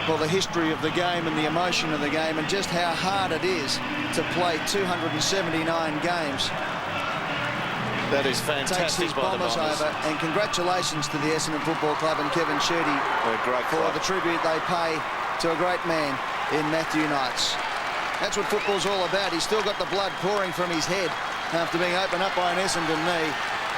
well, the history of the game and the emotion of the game and just how hard it is to play 279 games. That is fantastic. Takes his by the Bombers Bombers. over, and congratulations to the Essendon Football Club and Kevin Sheedy for the tribute they pay to a great man in Matthew Knights. That's what football's all about. He's still got the blood pouring from his head after being opened up by an Essendon knee,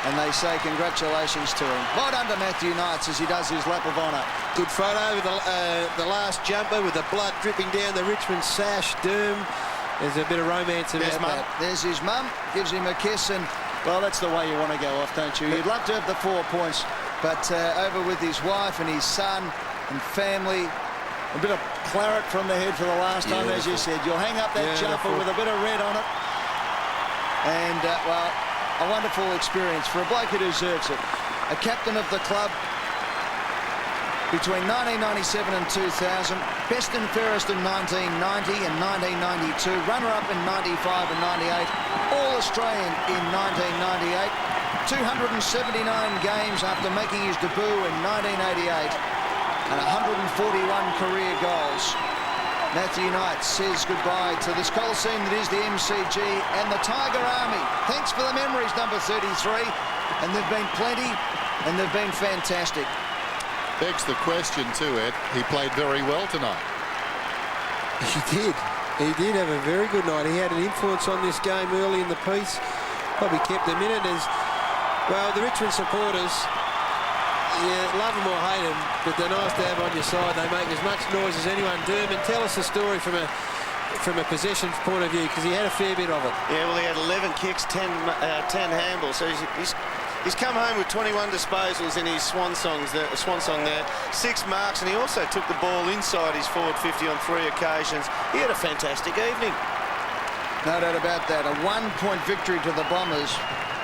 and they say congratulations to him. Well done to Matthew Knights as he does his lap of honour. Good photo with the last jumper with the blood dripping down the Richmond sash. Doom. There's a bit of romance about that. There's his mum, gives him a kiss, and well, that's the way you want to go off, don't you? You'd love to have the 4 points, but over with his wife and his son and family. A bit of claret from the head for the last time, as you said. You'll hang up that jumper with a bit of red on it. And, well, a wonderful experience for a bloke who deserves it. A captain of the club between 1997 and 2000, best and fairest in 1990 and 1992, runner-up in 95 and 98, All-Australian in 1998, 279 games after making his debut in 1988, and 141 career goals. Matthew Knights says goodbye to this Coliseum that is the MCG and the Tiger Army. Thanks for the memories, number 33, and there've been plenty, and they've been fantastic. Begs the question too, Ed. He played very well tonight. He did. He did have a very good night. He had an influence on this game early in the piece. Probably kept them in it as well. The Richmond supporters, love them or hate them, but they're nice to have on your side. They make as much noise as anyone. Dermot, tell us the story from a possession point of view, because he had a fair bit of it. Yeah, well, he had 11 kicks, 10 handballs. So he's come home with 21 disposals in his swan song there, 6 marks, and he also took the ball inside his forward 50 on 3 occasions. He had a fantastic evening. No doubt about that. A 1-point victory to the Bombers,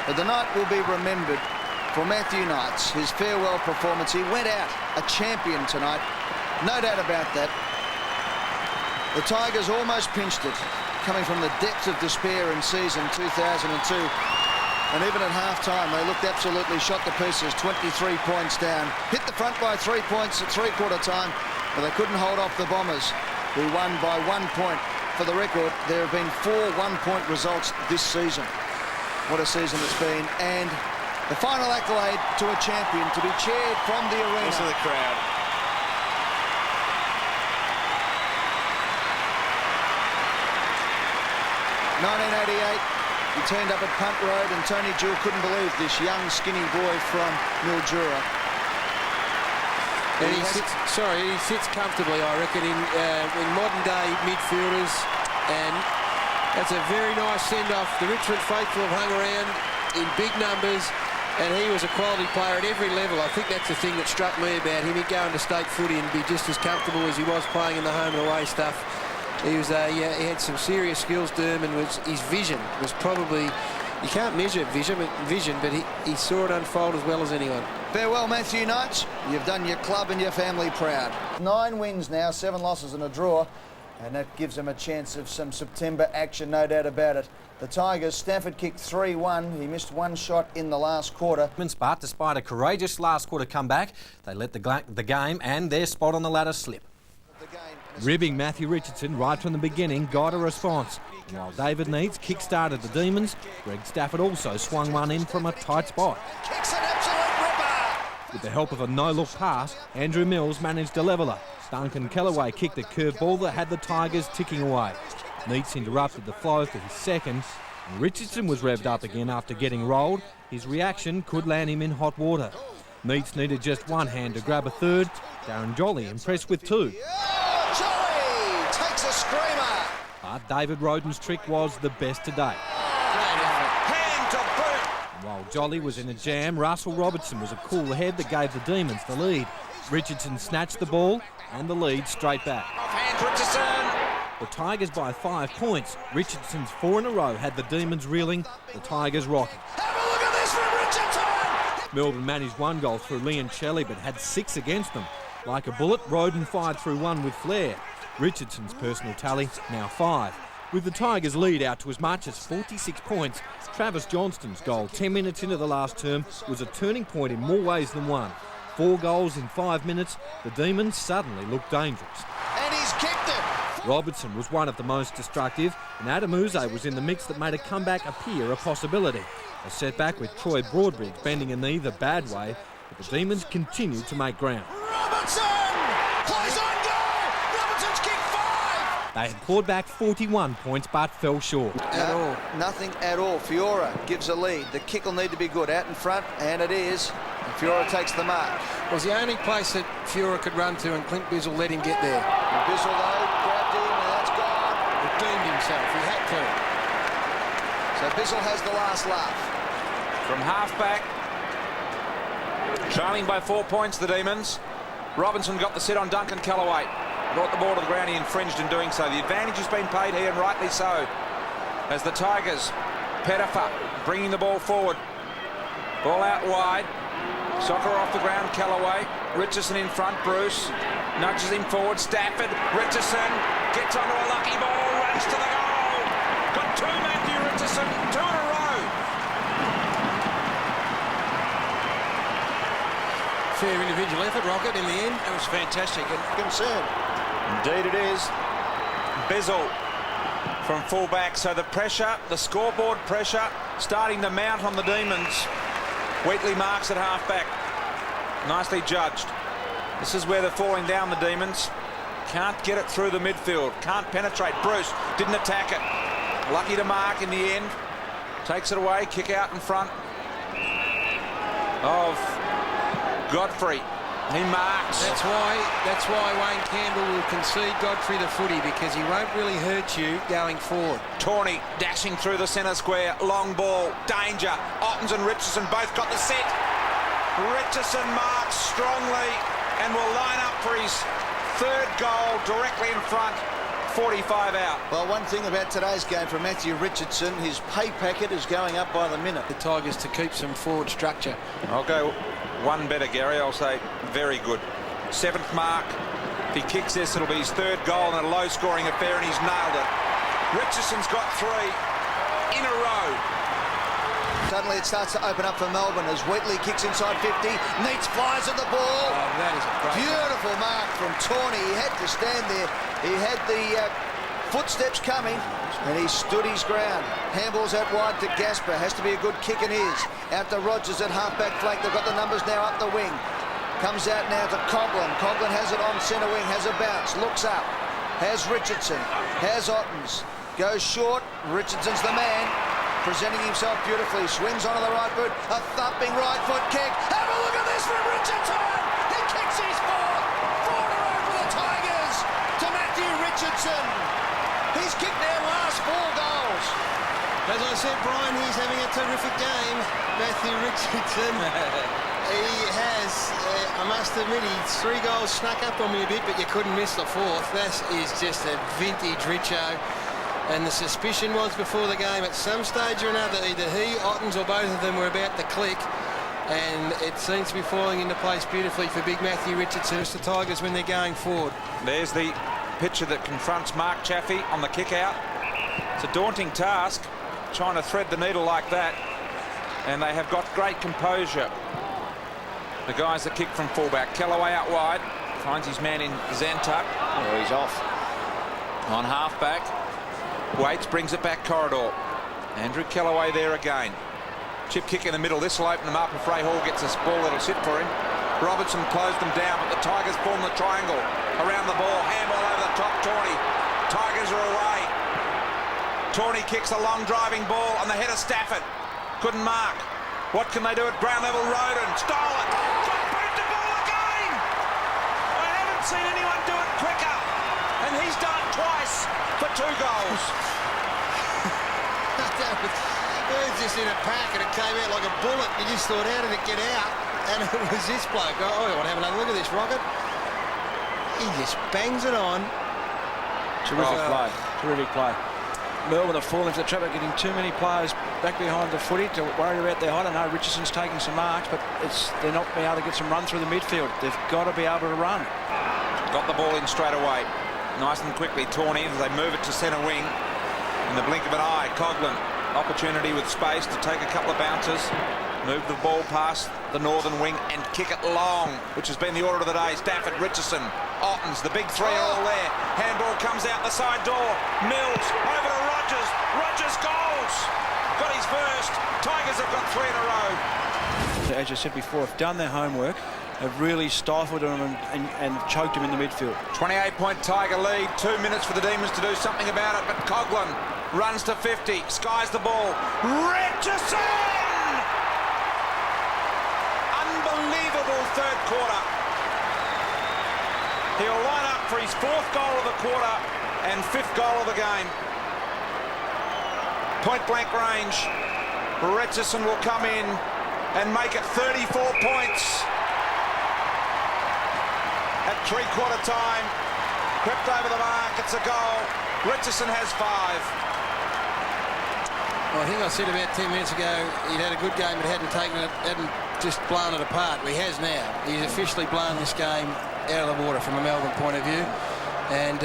but the night will be remembered for Matthew Knights, his farewell performance. He went out a champion tonight, no doubt about that. The Tigers almost pinched it, coming from the depths of despair in season 2002. And even at half-time, they looked absolutely shot to pieces, 23 points down. Hit the front by 3 points at three-quarter time, but they couldn't hold off the Bombers, who won by 1 point. For the record, there have been 4 one-point results this season. What a season it's been. And the final accolade to a champion to be cheered from the arena. Listen to the crowd. He turned up at Punt Road, and Tony Jewell couldn't believe this young, skinny boy from Mildura. And he sits comfortably, I reckon, in modern-day midfielders, and that's a very nice send-off. The Richmond faithful have hung around in big numbers, and he was a quality player at every level. I think that's the thing that struck me about him. He'd go into state footy and be just as comfortable as he was playing in the home and away stuff. He was he had some serious skills, Derm, and his vision was probably, you can't measure vision, but he saw it unfold as well as anyone. Farewell, Matthew Knights. You've done your club and your family proud. 9 wins now, 7 losses and a draw, and that gives them a chance of some September action, no doubt about it. The Tigers, Stafford kicked 3-1. He missed 1 shot in the last quarter. But despite a courageous last quarter comeback, they let the game and their spot on the ladder slip. Ribbing Matthew Richardson right from the beginning got a response. And while David Needs kick-started the Demons, Greg Stafford also swung one in from a tight spot. With the help of a no-look pass, Andrew Mills managed a leveller. Duncan Kellaway kicked a curved ball that had the Tigers ticking away. Needs interrupted the flow for his second, and Richardson was revved up again after getting rolled. His reaction could land him in hot water. Needs needed just one hand to grab a third. Darren Jolly impressed with 2. Jolly takes a screamer. But David Roden's trick was the best to date. Hand to boot. While Jolly was in a jam, Russell Robertson was a cool head that gave the Demons the lead. Richardson snatched the ball and the lead straight back. Offhand Richardson. The Tigers by 5 points. Richardson's 4 in a row had the Demons reeling, the Tigers rocking. Have a look at this from Richardson. Melbourne managed 1 goal through Leon Shelley but had 6 against them. Like a bullet, Roden fired through 1 with flair. Richardson's personal tally now 5. With the Tigers' lead out to as much as 46 points, Travis Johnston's goal 10 minutes into the last term was a turning point in more ways than one. 4 goals in 5 minutes, the Demons suddenly looked dangerous. Robertson was one of the most destructive, and Adamuse was in the mix that made a comeback appear a possibility. A setback with Troy Broadbridge bending a knee the bad way, but the Demons continued to make ground. Robertson! Plays on goal! Robertson's kicked 5! They had clawed back 41 points but fell short. At all. Nothing at all. Fiora gives a lead. The kick will need to be good. Out in front, and it is. And Fiora takes the mark. It was the only place that Fiora could run to, and Clint Bizzle let him get there. Bizzle, though, grabbed him, and that's gone. Redeemed himself. He had to. So Bizzle has the last laugh. From half-back, trailing by 4 points, the Demons. Robinson got the sit on Duncan Callaway. Brought the ball to the ground, he infringed in doing so. The advantage has been paid here, and rightly so. As the Tigers, Pettifer bringing the ball forward. Ball out wide. Soccer off the ground, Callaway. Richardson in front, Bruce. Nudges him forward, Stafford. Richardson gets onto a lucky ball, runs to the goal. Got two, Matthew Richardson, 2 in a row. Fair individual effort, Rocket, in the end. It was fantastic and concerned. Indeed it is. Bizzle from full-back. So the pressure, the scoreboard pressure, starting to mount on the Demons. Wheatley marks at half-back. Nicely judged. This is where they're falling down, the Demons. Can't get it through the midfield. Can't penetrate. Bruce didn't attack it. Lucky to mark in the end. Takes it away. Kick out in front of Godfrey. He marks. That's why Wayne Campbell will concede Godfrey the footy, because he won't really hurt you going forward. Tawney dashing through the centre square. Long ball. Danger. Ottens and Richardson both got the set. Richardson marks strongly and will line up for his third goal directly in front. 45 out. Well, one thing about today's game from Matthew Richardson, his pay packet is going up by the minute. The Tigers to keep some forward structure. I'll go one better, Gary. I'll say very good. 7th mark. If he kicks this, it'll be his third goal in a low-scoring affair, and he's nailed it. Richardson's got 3 in a row. Suddenly it starts to open up for Melbourne as Wheatley kicks inside 50. Neats flies at the ball. Oh, that is a great beautiful mark from Tawney. He had to stand there. He had the footsteps coming, and he stood his ground. Handballs out wide to Gasper. Has to be a good kick in his. Out to Rogers at half-back flank. They've got the numbers now up the wing. Comes out now to Coghlan. Coghlan has it on centre wing. Has a bounce. Looks up. Has Richardson. Has Ottens. Goes short. Richardson's the man. Presenting himself beautifully. Swings onto the right foot. A thumping right foot kick. Have a look at this from Richardson. He kicks his 4th. 4 in a row for the Tigers. To Matthew Richardson. He's kicked their last 4 goals. As I said, Brian, he's having a terrific game. Matthew Richardson. He has, I must admit, he's 3 goals snuck up on me a bit, but you couldn't miss the 4th. That is just a vintage Richo. And the suspicion was before the game, at some stage or another, either he, Ottens, or both of them were about to click. And it seems to be falling into place beautifully for big Matthew Richardson. It's the Tigers when they're going forward. There's the picture that confronts Mark Chaffey on the kick-out. It's a daunting task, trying to thread the needle like that. And they have got great composure. The guys that kick from fullback. Callaway out wide. Finds his man in Zantuck. Oh, he's off. On half-back. Waits, brings it back corridor. Andrew Callaway there again. Chip kick in the middle. This will open them up if Ray Hall gets a ball that'll sit for him. Robertson closed them down, but the Tigers form the triangle around the ball. Handball over the top, Tawney. Tigers are away. Tawney kicks a long driving ball on the head of Stafford. Couldn't mark. What can they do at ground level? Roden stole it. Got the ball again. I haven't seen anyone do it quicker. And he's done it twice for 2 goals. It was just in a pack and it came out like a bullet. You just thought, how did it get out? And it was this bloke. Oh, I want to have another look at this, Rocket. He just bangs it on. Terrific play. Terrific play. Melbourne are falling into the trap of getting too many players back behind the footy to worry about their height. I know Richardson's taking some marks, but they're not being able to get some run through the midfield. They've got to be able to run. Got the ball in straight away. Nice and quickly, Tawney, as they move it to centre wing. In the blink of an eye, Coghlan, opportunity with space to take a couple of bounces. Move the ball past the northern wing and kick it long, which has been the order of the day. Stafford, Richardson, Ottens, the big three are all there. Handball comes out the side door. Mills over to Rogers. Rogers goals. Got his first. Tigers have got 3 in a row. As I said before, have done their homework, have really stifled him and choked him in the midfield. 28-point Tiger lead. 2 minutes for the Demons to do something about it, but Coughlin runs to 50, skies the ball. Richardson! Unbelievable third quarter. He'll line up for his 4th goal of the quarter and 5th goal of the game. Point blank range. Richardson will come in and make it 34 points. At 3/4 time, crept over the mark, it's a goal. Richardson has 5. Well, I think I said about 10 minutes ago he'd had a good game but hadn't just blown it apart. Well, he has now. He's officially blown this game out of the water from a Melbourne point of view. And,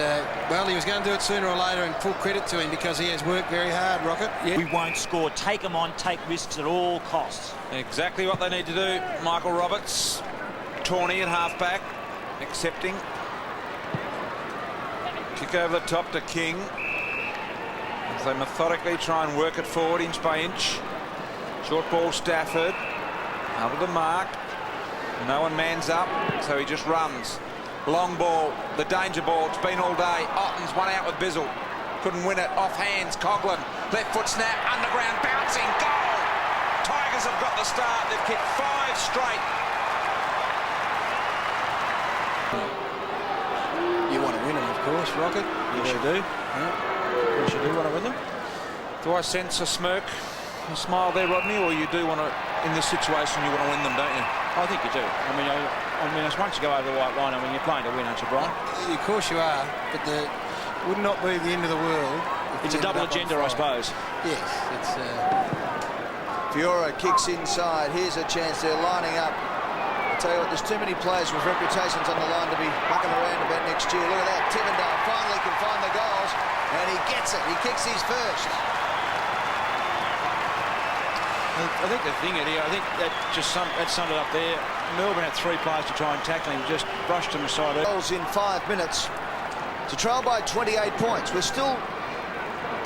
well, he was going to do it sooner or later, and full credit to him because he has worked very hard, Rocket. Yeah. We won't score. Take them on, take risks at all costs. Exactly what they need to do. Michael Roberts, Tawney at halfback, accepting. Kick over the top to King. As they methodically try and work it forward inch by inch. Short ball Stafford. Out of the mark. No one mans up, so he just runs. Long ball, the danger ball, it's been all day. Ottens one out with Bizzle. Couldn't win it, off hands, Coughlin. Left foot snap, underground, bouncing, goal! Tigers have got the start, they've kicked 5 straight. You want to win them, of course, Rocket. Yes, you do. Yeah. Yes, you do want to win them. Do I sense a smirk, a smile there, Rodney, or you do want to, in this situation, you want to win them, don't you? I think you do. I mean, once you go over the white line, I mean, you're playing to win, aren't you, Brian? Of course you are, but would not be the end of the world. It's a double agenda, I suppose. Yes, it's... Fiora kicks inside. Here's a chance. They're lining up. I tell you what, there's too many players with reputations on the line to be mucking around about next year. Look at that. Tivendale finally can find the goals, and he gets it. He kicks his first. I think the thing, Eddie, I think that summed it up there. Melbourne had 3 players to try and tackle him, just brushed him aside. Goals in 5 minutes to trail by 28 points. We're still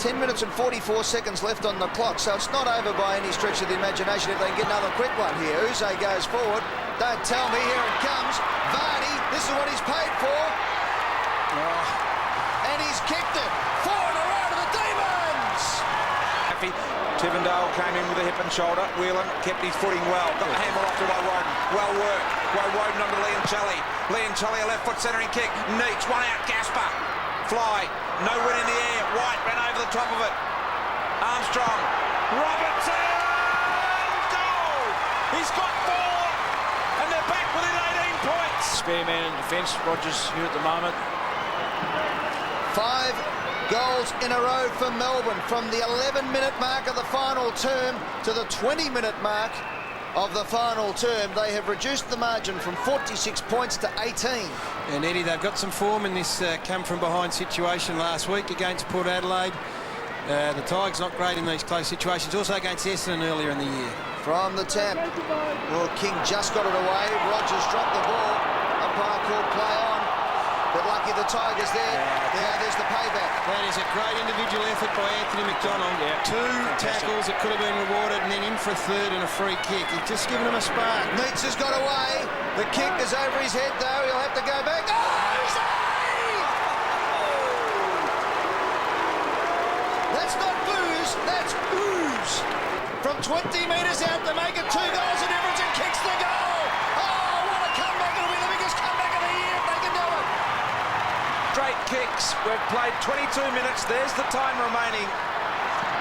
10 minutes and 44 seconds left on the clock, so it's not over by any stretch of the imagination if they can get another quick one here. Uze goes forward. Don't tell me, here it comes. Vardy, this is what he's paid for. And he's kicked it. 4 in a row to the Demons. Tivendale came in with a hip and shoulder. Whelan kept his footing well. Got the handball off to Woden. Well worked. Woden onto Leoncelli. Leoncelli a left foot centering kick. Neats, one out. Gasper. Fly. No win in the air. White ran over the top of it. Armstrong. Robertson. Goal. He's got 4. And they're back within 18 points. Spare man in defence. Rogers here at the moment. 5 goals in a row for Melbourne from the 11-minute mark of the final term to the 20-minute mark of the final term. They have reduced the margin from 46 points to 18. And Eddie, they've got some form in this come-from-behind situation last week against Port Adelaide. The Tigers not great in these close situations. Also against Essendon earlier in the year. From the tap. Well, King just got it away. Rogers dropped the ball. Umpire called play on. But lucky the Tigers there. There's the payback. That is a great individual effort by Anthony McDonald. Yeah. 2 tackles that could have been rewarded, and then in for a third and a free kick. He's just given him a spark. Neitz has got away. The kick is over his head, though. He'll have to go back. Oh, save! That's not booze. That's ooze. From 20 metres out to make it 2 goals a difference and kicks the goal. Oh, what a comeback. It'll be the biggest comeback of the year if they can do it. Straight kicks. We've played 22 minutes. There's the time remaining.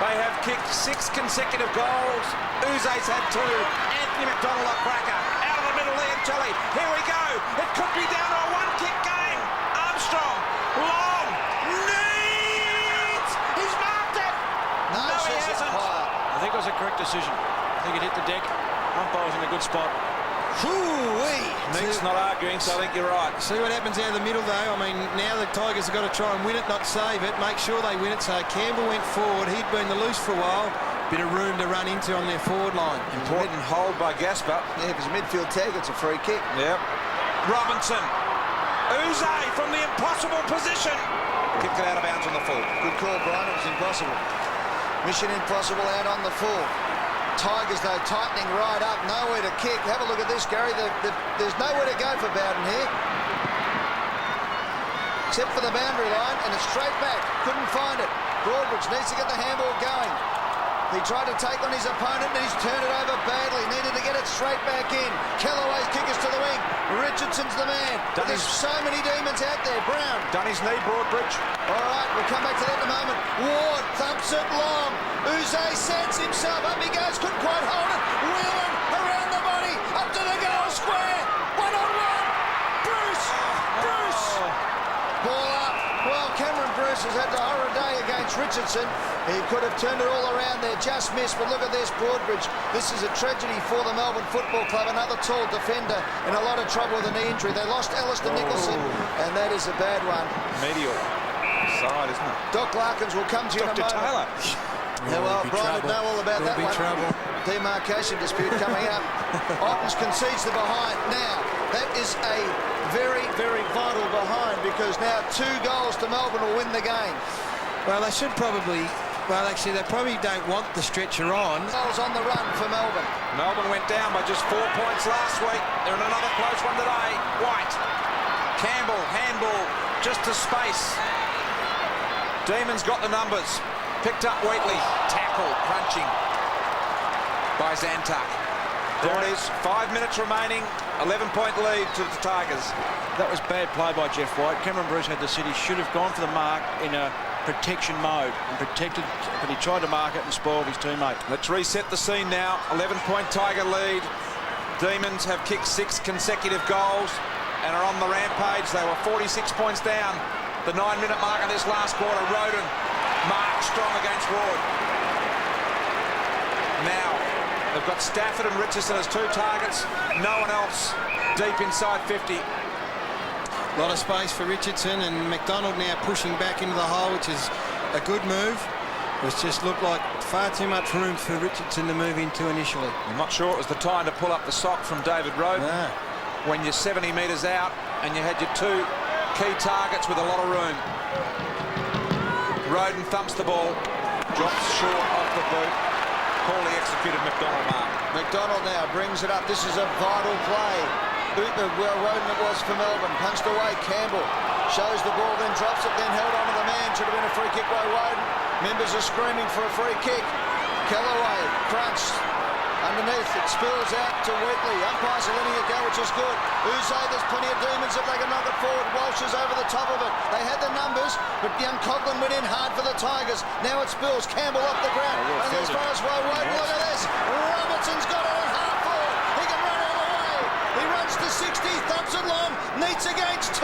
They have kicked 6 consecutive goals. Uze's had 2. Anthony McDonald a cracker. Out of the middle, Leoncelli. Here we go. It could be down to a 1-kick game. Armstrong. Long. Needs. He's marked it. No, he hasn't. I think it was a correct decision. I think it hit the deck. Umpire was in a good spot. Neat's not arguing, so I think you're right. See what happens out of the middle, though. I mean, now the Tigers have got to try and win it, not save it. Make sure they win it. So Campbell went forward. He'd been the loose for a while. Bit of room to run into on their forward line. Important hold by Gasper. Yeah, if it's a midfield tag, it's a free kick. Yep. Robinson. Uze from the impossible position. Kicked it out of bounds on the full. Good call, Brian. It was impossible. Mission impossible out on the full. Tigers, though, tightening right up. Nowhere to kick. Have a look at this, Gary. There's nowhere to go for Bowden here. Except for the boundary line, and it's straight back. Couldn't find it. Broadbridge needs to get the handball going. He tried to take on his opponent, and he's turned it over badly. Needed to get it straight back in. Kellaway's kick is to the wing. Richardson's the man. But there's so many demons out there. Brown. Done his knee, Broadbridge. All right, we'll come back to that in a moment. Ward thumps it long. Uze sets himself. Up he goes. Couldn't quite hold it. Wheeling around the body. Up to the goal square. 1-on-1. Bruce. Bruce. Ball up. Well, Cameron Bruce has had the horror day against Richardson. He could have turned it all around there, just missed, but look at this, Broadbridge. This is a tragedy for the Melbourne Football Club. Another tall defender in a lot of trouble with a knee injury. They lost Alistair Nicholson, and that is a bad one. Medial side, isn't it? Doc Larkins will come to you in a moment. Taylor. Yeah, well, Brian would know all about that one. Demarcation dispute coming up. Ottens concedes the behind. Now, that is a very, very vital behind, because now 2 goals to Melbourne will win the game. Well, they should probably... Well, actually, they probably don't want the stretcher on. Goals on the run for Melbourne. Melbourne went down by just 4 points last week. They're in another close one today. White. Campbell, handball, just to space. Demons got the numbers. Picked up Wheatley. Tackle, crunching by Zantuck. There it is, 5 minutes remaining, 11-point lead to the Tigers. That was bad play by Jeff White. Cameron Bruce had the city, should have gone for the mark in a protection mode and protected, but he tried to mark it and spoiled his teammate. Let's reset the scene now. 11-point Tiger lead. Demons have kicked 6 consecutive goals and are on the rampage. They were 46 points down. The 9-minute mark of this last quarter. Roden marked strong against Ward. Now they've got Stafford and Richardson as 2 targets. No one else deep inside 50. A lot of space for Richardson, and McDonald now pushing back into the hole, which is a good move. It just looked like far too much room for Richardson to move into initially. I'm not sure it was the time to pull up the sock from David Roden. No. When you're 70 metres out and you had your 2 key targets with a lot of room. Roden thumps the ball, drops short off the boot. Poorly executed McDonald mark. McDonald now brings it up. This is a vital play. Well, Roden it was for Melbourne. Punched away. Campbell shows the ball, then drops it, then held on to the man. Should have been a free kick by Roden. Members are screaming for a free kick. Kellaway crunched underneath. It spills out to Wheatley. Umpires are letting it go, which is good. Uze, there's plenty of demons if they can knock it forward. Walsh is over the top of it. They had the numbers, but young Coughlin went in hard for the Tigers. Now it spills. Campbell off the ground. And as far as Roden, look at this. Robertson's got it at half forward. He can run all the way. He runs to 60, thumps it long. Neats against 2.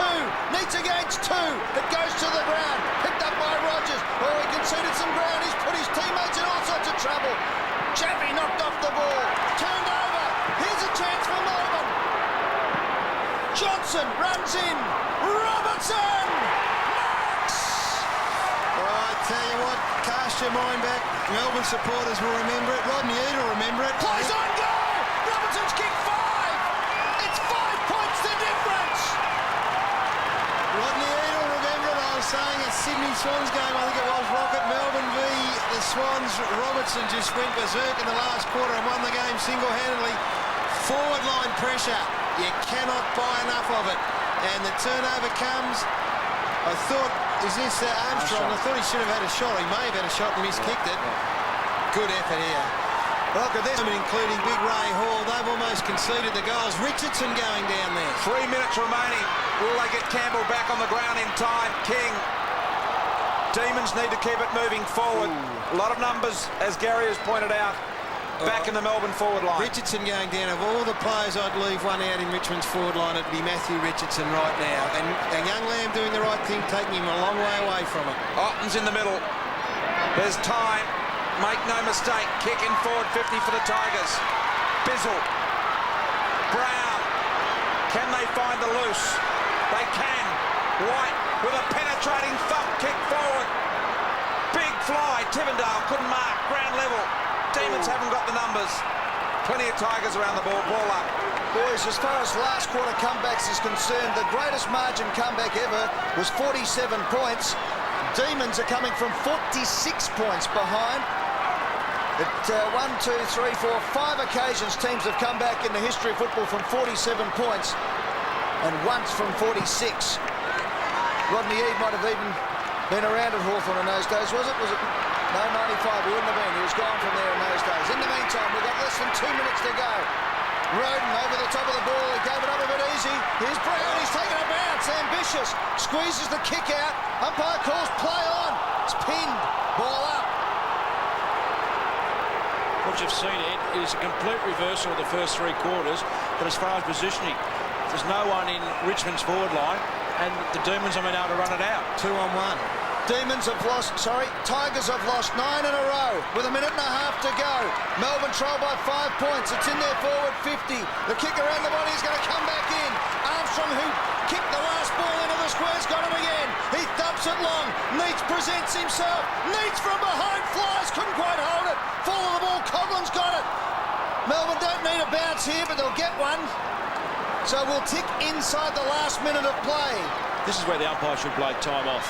Neats against 2. It goes to the ground. Picked up by Rogers. Oh, he conceded some ground. He's put his teammates in all sorts of trouble. Chappie knocked off the ball. Turned over. Here's a chance for Melbourne. Johnson runs in. Robertson! Max! I tell you what, cast your mind back. Melbourne supporters will remember it. Rodney Eade will remember it. Plays on goal! Robertson's kicked 5! It's 5 points the difference! Rodney Eade will remember it. I was saying a Sydney Swans game, I think it was, Rocket Melbourne v the Swans. Robertson just went berserk in the last quarter and won the game single-handedly. Forward line pressure. You cannot buy enough of it. And the turnover comes. I thought, is this Armstrong? I thought he should have had a shot. He may have had a shot and miskicked it. Good effort here. Look at this, including Big Ray Hall. They've almost conceded the goals. Richardson going down there. 3 minutes remaining. Will they get Campbell back on the ground in time? King. Demons need to keep it moving forward. A lot of numbers, as Gary has pointed out, back in the Melbourne forward line. Richardson going down. Of all the players I'd leave one out in Richmond's forward line, it'd be Matthew Richardson right now. And young Lamb doing the right thing, taking him a long way away from it. Otten's in the middle. There's time. Make no mistake. Kicking forward 50 for the Tigers. Bizzle. Brown. Can they find the loose? They can. White with a penetrating thump kick forward. Big fly. Tivendale couldn't mark. Ground level. Demons haven't got the numbers. Plenty of Tigers around the ball. Ball up. Boys, as far as last quarter comebacks is concerned, the greatest margin comeback ever was 47 points. Demons are coming from 46 points behind. At 1, 2, 3, 4, 5 occasions teams have come back in the history of football from 47 points and once from 46. Rodney Eade might have even been around at Hawthorn in those days, was it? No, 95, he wouldn't have been. He was gone from there in those days. In the meantime, we've got less than 2 minutes to go. Roden over the top of the ball. He gave it up a bit easy. Here's Brown. He's taken a bounce. Ambitious. Squeezes the kick out. Umpire calls play on. It's pinned. Ball up. What you've seen, Ed, is a complete reversal of the first 3 quarters, but as far as positioning, there's no one in Richmond's forward line, and the Demons have been able to run it out. 2 on 1. Tigers have lost 9 in a row with a minute and a half to go. Melbourne trail by 5 points. It's in their forward 50. The kick around the body is going to come back in. Armstrong, who kicked the last ball into the square's got him again. He thumps it long. Neitz presents himself. Neitz from behind flies. Couldn't quite hold it. Fall of the ball. Coughlin's got it. Melbourne don't need a bounce here, but they'll get one. So we'll tick inside the last minute of play. This is where the umpire should blow time off.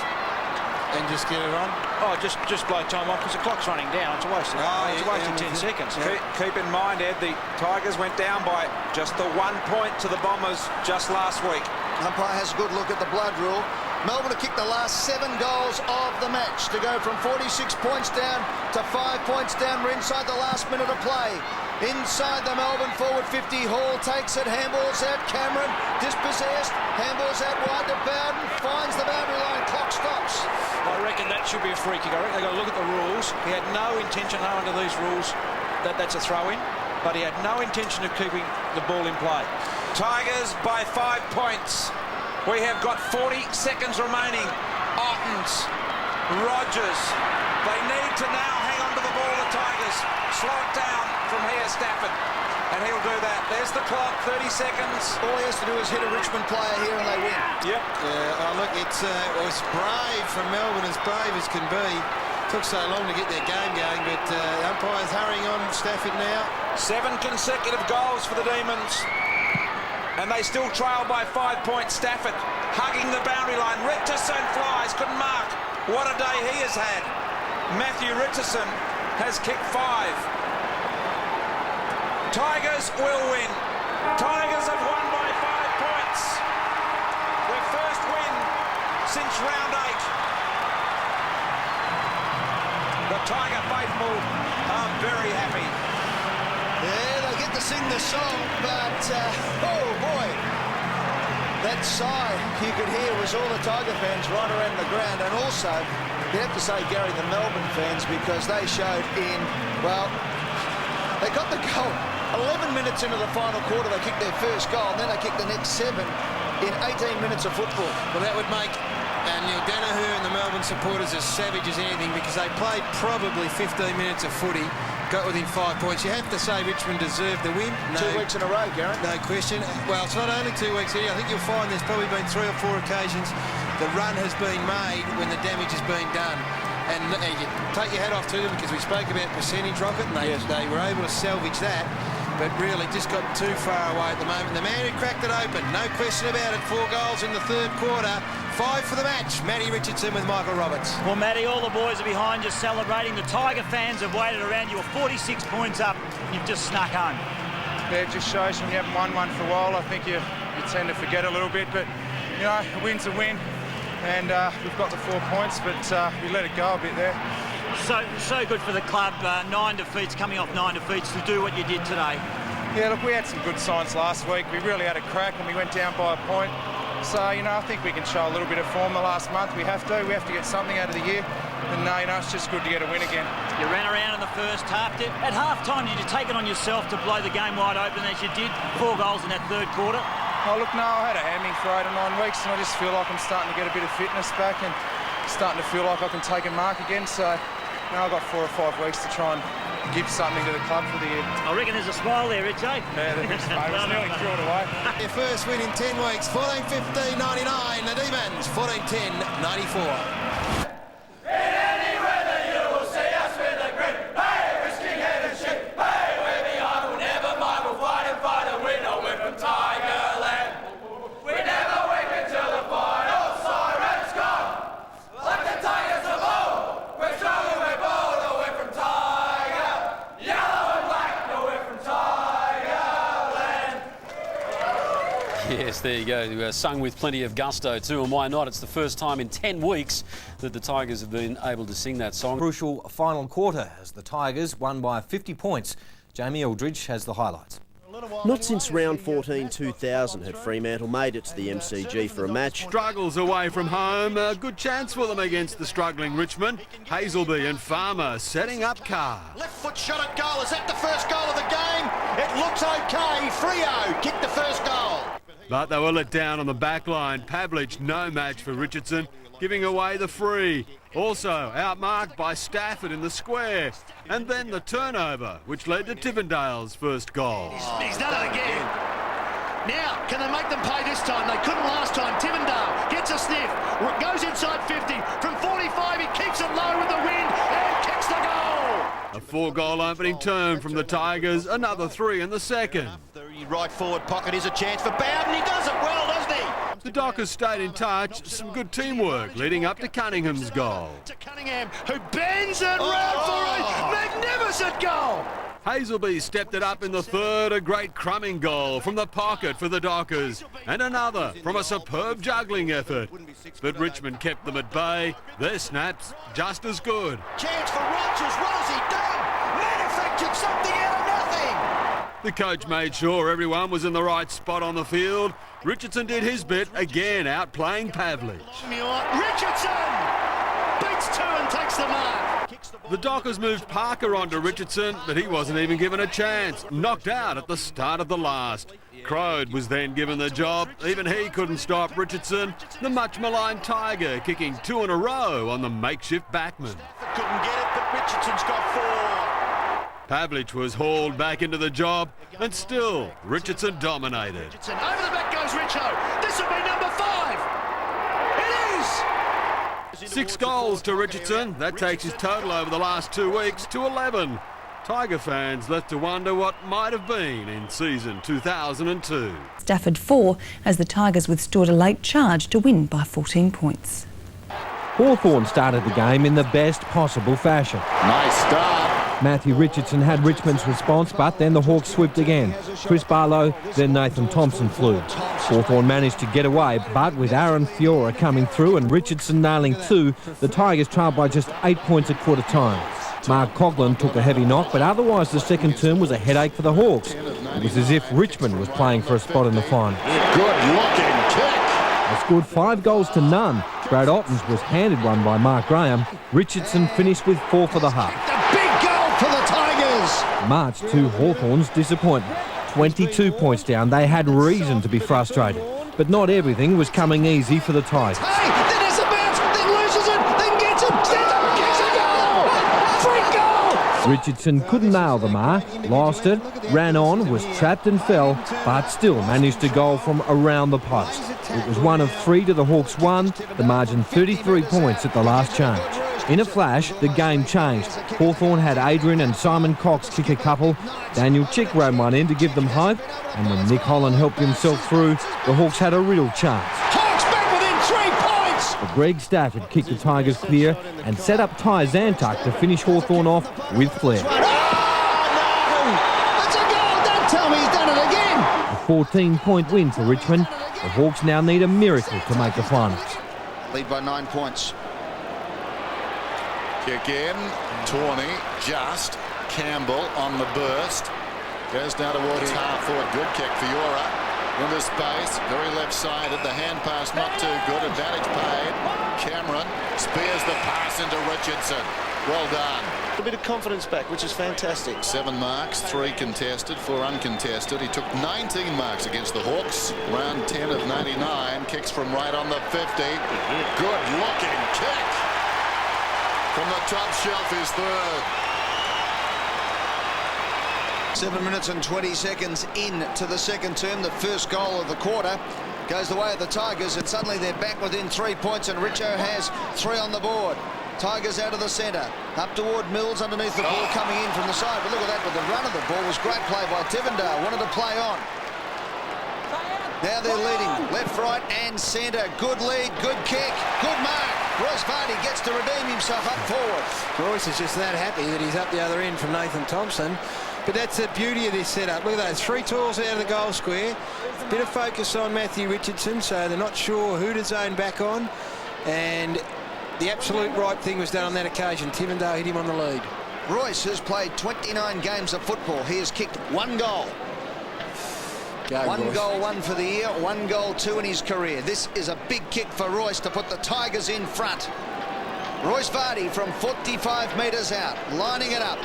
And just get it on? Oh, just blow time off because the clock's running down. It's a waste of 10 seconds. Keep in mind, Ed, the Tigers went down by just the 1 point to the Bombers just last week. Umpire has a good look at the blood rule. Melbourne have kicked the last 7 goals of the match to go from 46 points down to 5 points down. We're inside the last minute of play. Inside the Melbourne forward 50, Hall takes it, handballs out, Cameron, dispossessed, handballs out wide to Bowden, finds the boundary line, clock stops. I reckon that should be a free kick. I reckon they've got to look at the rules. He had no intention under these rules that's a throw-in, but he had no intention of keeping the ball in play. Tigers by 5 points. We have got 40 seconds remaining. Ottens, Rogers, they need to now hang on to the ball, the Tigers. Slow it down from here, Stafford, and he'll do that. There's the clock, 30 seconds. All he has to do is hit a Richmond player here and they win. Yep. Yeah, look, it was brave from Melbourne, as brave as can be. Took so long to get their game going, but the umpire's hurrying on Stafford now. 7 consecutive goals for the Demons, and they still trail by 5 points. Stafford hugging the boundary line. Richardson flies, couldn't mark. What a day he has had. Matthew Richardson has kicked 5. Tigers will win. Tigers have won by 5 points. Their first win since round 8. The Tiger faithful are very happy. Yeah, they get to sing the song, but oh boy, that sigh you could hear was all the Tiger fans right around the ground, and also you have to say, Gary, the Melbourne fans, because they showed they got the goal 11 minutes into the final quarter. They kicked their first goal, and then they kicked the next 7 in 18 minutes of football. Well, that would make Neil Danaher and the Melbourne supporters as savage as anything, because they played probably 15 minutes of footy, got within 5 points. You have to say Richmond deserved the win. 2 weeks in a row, Gary. No question. Well, it's not only 2 weeks here. I think you'll find there's probably been 3 or 4 occasions the run has been made when the damage has been done. And you take your hat off to them, because we spoke about percentage rocket, and they were able to salvage that. But really just got too far away at the moment. The man who cracked it open, no question about it, 4 goals in the 3rd quarter, 5 for the match. Matty Richardson with Michael Roberts. Well, Matty, all the boys are behind you celebrating. The Tiger fans have waited around. You were 46 points up. You've just snuck home. Yeah, it just shows when you haven't won one for a while. I think you tend to forget a little bit, but you know, a win's a win, and we've got the 4 points, but we let it go a bit there. So good for the club. 9 defeats, coming off 9 defeats, to do what you did today. Yeah, look, we had some good signs last week. We really had a crack, and we went down by a point. So, you know, I think we can show a little bit of form the last month. We have to get something out of the year. And, you know, it's just good to get a win again. You ran around in the first half. At half-time, did you take it on yourself to blow the game wide open as you did? 4 goals in that 3rd quarter. Oh, look, no, I had a hammy for 8 or 9 weeks, and I just feel like I'm starting to get a bit of fitness back and starting to feel like I can take a mark again. So, now I've got 4 or 5 weeks to try and give something to the club for the year. I reckon there's a smile there, Rich, eh? Yeah, the big smile. It's nearly threw it away. Their first win in 10 weeks, 14-15-99. The Demons, 14-10-94. Yes, there you go. Sung with plenty of gusto too, and why not? It's the first time in 10 weeks that the Tigers have been able to sing that song. Crucial final quarter as the Tigers won by 50 points. Jamie Aldridge has the highlights. Not since round 14 2000 had Fremantle made it to the MCG for a match. Struggles away from home. A good chance for them against the struggling Richmond. Hazelby and Farmer setting up Carr. Left foot shot at goal. Is that the first goal of the game? It looks okay. Freo kicked the first goal. But they were let down on the back line. Pavlich no match for Richardson, giving away the free. Also outmarked by Stafford in the square. And then the turnover, which led to Tivendale's first goal. He's done it again. Now, can they make them pay this time? They couldn't last time. Tivendale gets a sniff, goes inside 50. From 45, he keeps it low with the wind and kicks the goal. A 4-goal opening term from the Tigers, another 3 in the second. The right forward pocket is a chance for Bowden. He does it well, doesn't he? The Dockers stayed in touch, some good teamwork leading up to Cunningham's goal. To Cunningham, who bends it round for a magnificent goal. Hazelby stepped it up in the third, a great crumbing goal from the pocket for the Dockers, and another from a superb juggling effort. But Richmond kept them at bay, their snaps just as good. Chance for Rogers, what has he done? Manufactured something out of nothing. The coach made sure everyone was in the right spot on the field. Richardson did his bit, again outplaying Pavlich. Richardson beats 2 and takes the mark. The Dockers moved Parker onto Richardson, but he wasn't even given a chance. Knocked out at the start of the last. Crode was then given the job. Even he couldn't stop Richardson, the much-maligned Tiger, kicking 2 in a row on the makeshift backman. Couldn't get it, but Richardson's got 4. Pavlich was hauled back into the job, and still, Richardson dominated. Over the back goes Richo. This will be number 5. It is! 6 goals to Richardson. That takes his total over the last 2 weeks to 11. Tiger fans left to wonder what might have been in season 2002. Stafford 4 as the Tigers withstood a late charge to win by 14 points. Hawthorn started the game in the best possible fashion. Nice start. Matthew Richardson had Richmond's response, but then the Hawks swooped again. Chris Barlow, then Nathan Thompson flew. Hawthorn managed to get away, but with Aaron Fiora coming through and Richardson nailing 2, the Tigers trailed by just 8 points at quarter time. Mark Coughlin took a heavy knock, but otherwise the second term was a headache for the Hawks. It was as if Richmond was playing for a spot in the final. Good looking kick. They scored 5 goals to none. Brad Ottens was handed one by Mark Graham. Richardson finished with 4 for the half. For the Tigers. March to Hawthorn's disappointment. 22 points down, they had reason to be frustrated. But not everything was coming easy for the Tigers. Hey, then there's a bounce, then loses it, then gets it, stands up, kicks a goal! Free goal! Richardson couldn't nail the mark, lost it, ran on, was trapped and fell, but still managed to goal from around the post. It was 1 of 3 to the Hawks' 1, the margin 33 points at the last change. In a flash, the game changed. Hawthorn had Adrian and Simon Cox kick a couple. Daniel Chick ran one in to give them hope. And when Nick Holland helped himself through, the Hawks had a real chance. Hawks back within 3 points! But Greg Stafford kicked the Tigers clear and set up Ty Zantuck to finish Hawthorn off with flair. Oh, no! That's a goal! Don't tell me he's done it again! A 14-point win for Richmond. The Hawks now need a miracle to make the finals. Lead by 9 points. Kick in, Tawney, just, Campbell on the burst, goes down towards half forward, good kick for Fiora, into space, very left-sided, the hand pass not too good, advantage paid, Cameron spears the pass into Richardson, well done. A bit of confidence back, which is fantastic. 7 marks, 3 contested, 4 uncontested, he took 19 marks against the Hawks, round 10 of 99, kicks from right on the 50, good looking kick. From the top shelf is third. 7 minutes and 20 seconds into the second term. The first goal of the quarter goes the way of the Tigers, and suddenly they're back within 3 points, and Richo has 3 on the board. Tigers out of the centre, up toward Mills underneath the ball coming in from the side. But look at that, with the run of the ball was great play by Tivendale. Wanted to play on. Now they're leading left, right and centre. Good lead, good kick, good mark. Royce Varney gets to redeem himself up forward. Royce is just that happy that he's up the other end from Nathan Thompson. But that's the beauty of this setup. Look at those, 3 tools out of the goal square. Bit of focus on Matthew Richardson, so they're not sure who to zone back on. And the absolute right thing was done on that occasion. Tivendale hit him on the lead. Royce has played 29 games of football. He has kicked 1 goal. One goal, 1 for the year, 1 goal, 2 in his career. This is a big kick for Royce to put the Tigers in front. Royce Vardy from 45 metres out, lining it up.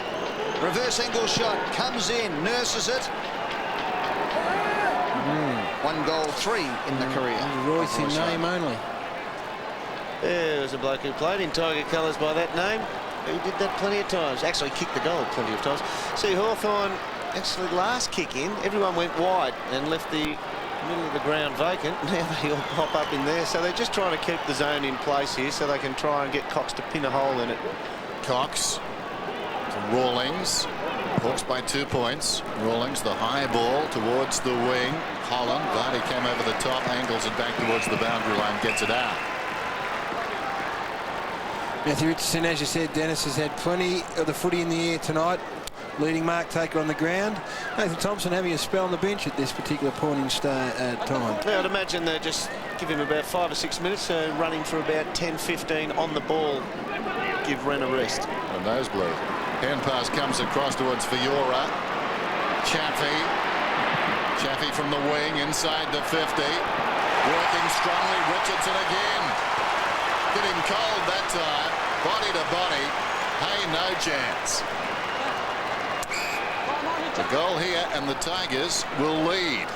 Reverse angle shot, comes in, nurses it. 1 goal, 3 in the career. Royce in name only. There was a bloke who played in Tiger colours by that name. He did that plenty of times. Actually kicked the goal plenty of times. See, Hawthorn, actually last kick in, everyone went wide and left the middle of the ground vacant. Now they all pop up in there, so they're just trying to keep the zone in place here so they can try and get Cox to pin a hole in it. Cox to Rawlings. Hawks by 2 points. Rawlings, the high ball towards the wing. Holland, Vardy came over the top, angles it back towards the boundary line, gets it out. Matthew Richardson, as you said, Dennis, has had plenty of the footy in the air tonight. Leading mark taker on the ground. Nathan Thompson having a spell on the bench at this particular point in time. Yeah, I'd imagine they just give him about 5 or 6 minutes, so running for about 10-15 on the ball. Give Wren a rest. A nosebleed. Hand pass comes across towards Fiora. Chaffee from the wing inside the 50. Working strongly. Richardson again. Getting cold that time. Body to body. Hey, no chance. The goal here, and the Tigers will lead.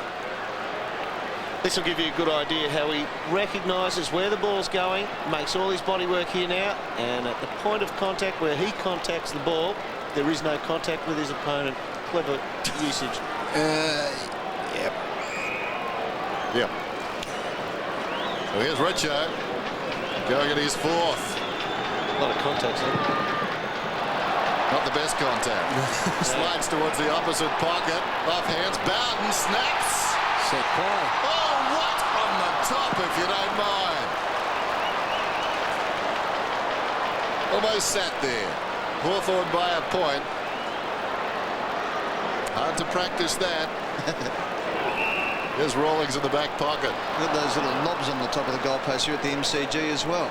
This will give you a good idea how he recognises where the ball's going, makes all his body work here now, and at the point of contact where he contacts the ball, there is no contact with his opponent. Clever usage. Yep. So here's Richo going at his 4th. A lot of contacts there. Not the best contact. Slides towards the opposite pocket. Off hands. Bowden snaps. Set play. Oh, what on the top, if you don't mind. Almost sat there. Hawthorn by a point. Hard to practice that. There's Rawlings in the back pocket. Look at those little knobs on the top of the goalpost here at the MCG as well.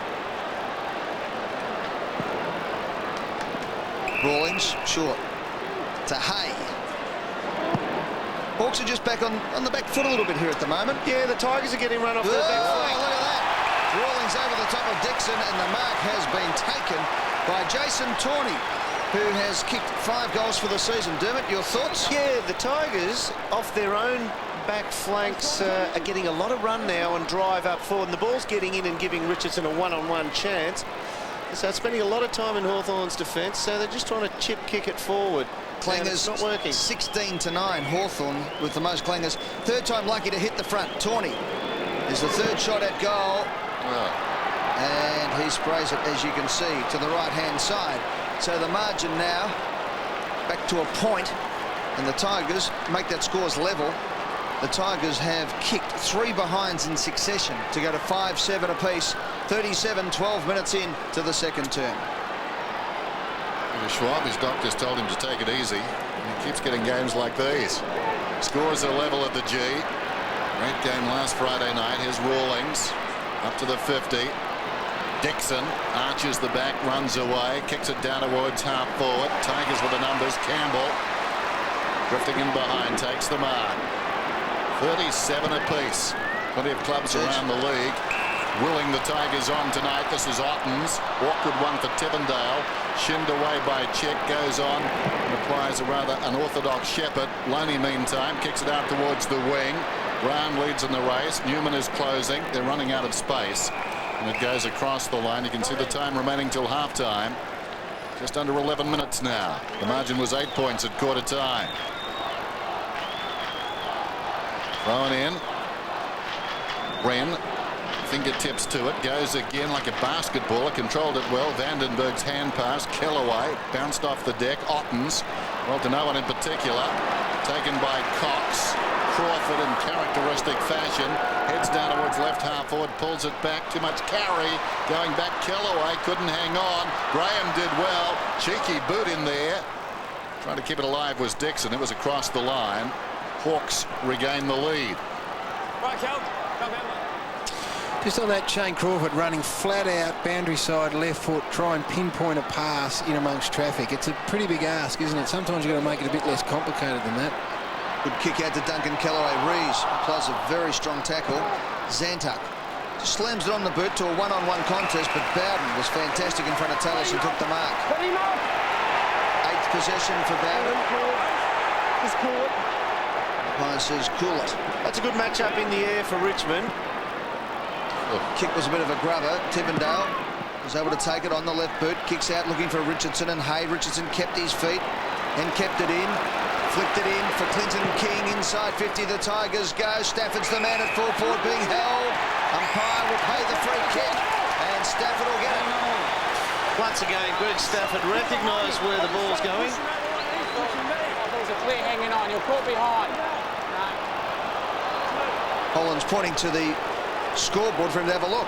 Rawlings, short to Hay. Hawks are just back on the back foot a little bit here at the moment. Yeah, the Tigers are getting run off their back flank. Look at that. Rawlings over the top of Dixon, and the mark has been taken by Jason Tawney, who has kicked 5 goals for the season. Dermot, your thoughts? Yeah, the Tigers, off their own back flanks, are getting a lot of run now and drive up forward. And the ball's getting in and giving Richardson a one-on-one chance. So spending a lot of time in Hawthorn's defence, so they're just trying to chip kick it forward. Clangers not working. 16-9. Hawthorn with the most clangers. 3rd time lucky to hit the front. Tawney is the 3rd shot at goal. And he sprays it, as you can see, to the right-hand side. So the margin now back to a point, and the Tigers make that scores level. The Tigers have kicked 3 behinds in succession to go to 5-7 apiece. 12 minutes in to the second term. Schwab, his doctors told him to take it easy. He keeps getting games like these. Scores are level at the G. Great game last Friday night. Here's Rawlings up to the 50. Dixon arches the back, runs away, kicks it down towards half forward. Tigers with the numbers. Campbell drifting in behind, takes the mark. 37 apiece. Plenty of clubs around the league willing the Tigers on tonight. This is Ottens. Awkward one for Tivendale. Shinned away by Chick. Goes on and applies a rather unorthodox Shepherd. Loney, meantime, kicks it out towards the wing. Brown leads in the race. Newman is closing. They're running out of space. And it goes across the line. You can see the time remaining till half-time. Just under 11 minutes now. The margin was 8 points at quarter time. Thrown in. Wren. Fingertips to it. Goes again like a basketballer. Controlled it well. Vandenberg's hand pass. Kellaway bounced off the deck. Ottens. Well, to no one in particular. Taken by Cox. Crawford in characteristic fashion. Heads down towards left half forward. Pulls it back. Too much carry. Going back. Kellaway couldn't hang on. Graham did well. Cheeky boot in there. Trying to keep it alive was Dixon. It was across the line. Hawks regain the lead. Right, Cal. Just on that, Shane Crawford running flat out, boundary side, left foot, try and pinpoint a pass in amongst traffic. It's a pretty big ask, isn't it? Sometimes you've got to make it a bit less complicated than that. Good kick out to Duncan Kellaway. Rees applies a very strong tackle. Zantuck just slams it on the boot to a one-on-one contest, but Bowden was fantastic in front of Tallis and took the mark. 8th possession for Bowden. Umpire says cool it. That's a good match-up in the air for Richmond. Kick was a bit of a grubber. Tivendale was able to take it on the left boot. Kicks out looking for Richardson, and Hay. Richardson kept his feet and kept it in. Flicked it in for Clinton King inside 50. The Tigers go. Stafford's the man at full forward being held. Umpire will pay the free kick, and Stafford will get it. Once again, Greg Stafford recognised where the ball's going. There's a clear hanging on. You're caught behind. Holland's pointing to the scoreboard for him to have a look.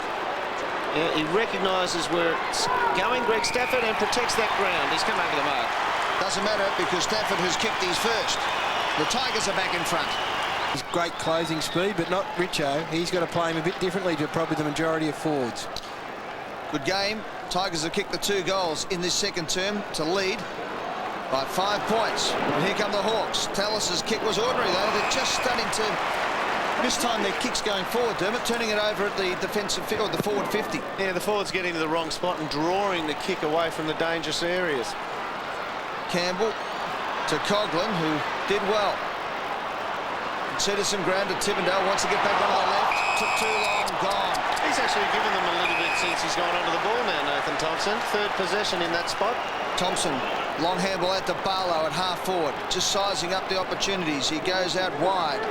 Yeah, he recognises where it's going, Greg Stafford, and protects that ground. He's come over the mark. Doesn't matter because Stafford has kicked his first. The Tigers are back in front. He's great closing speed, but not Richo. He's got to play him a bit differently to probably the majority of forwards. Good game. Tigers have kicked the 2 goals in this second term to lead by 5 points. And here come the Hawks. Tallis's kick was ordinary though. They're just starting to mistime their kicks going forward, Dermot, turning it over at the defensive field, the forward 50. Yeah, the forwards get into the wrong spot and drawing the kick away from the dangerous areas. Campbell to Coughlin, who did well. Conceded some ground to Tivendale, wants to get back on the left. Took too long, gone. He's actually given them a little bit since he's gone onto the ball now, Nathan Thompson. 3rd possession in that spot. Thompson, long handball out to Barlow at half forward, just sizing up the opportunities. He goes out wide.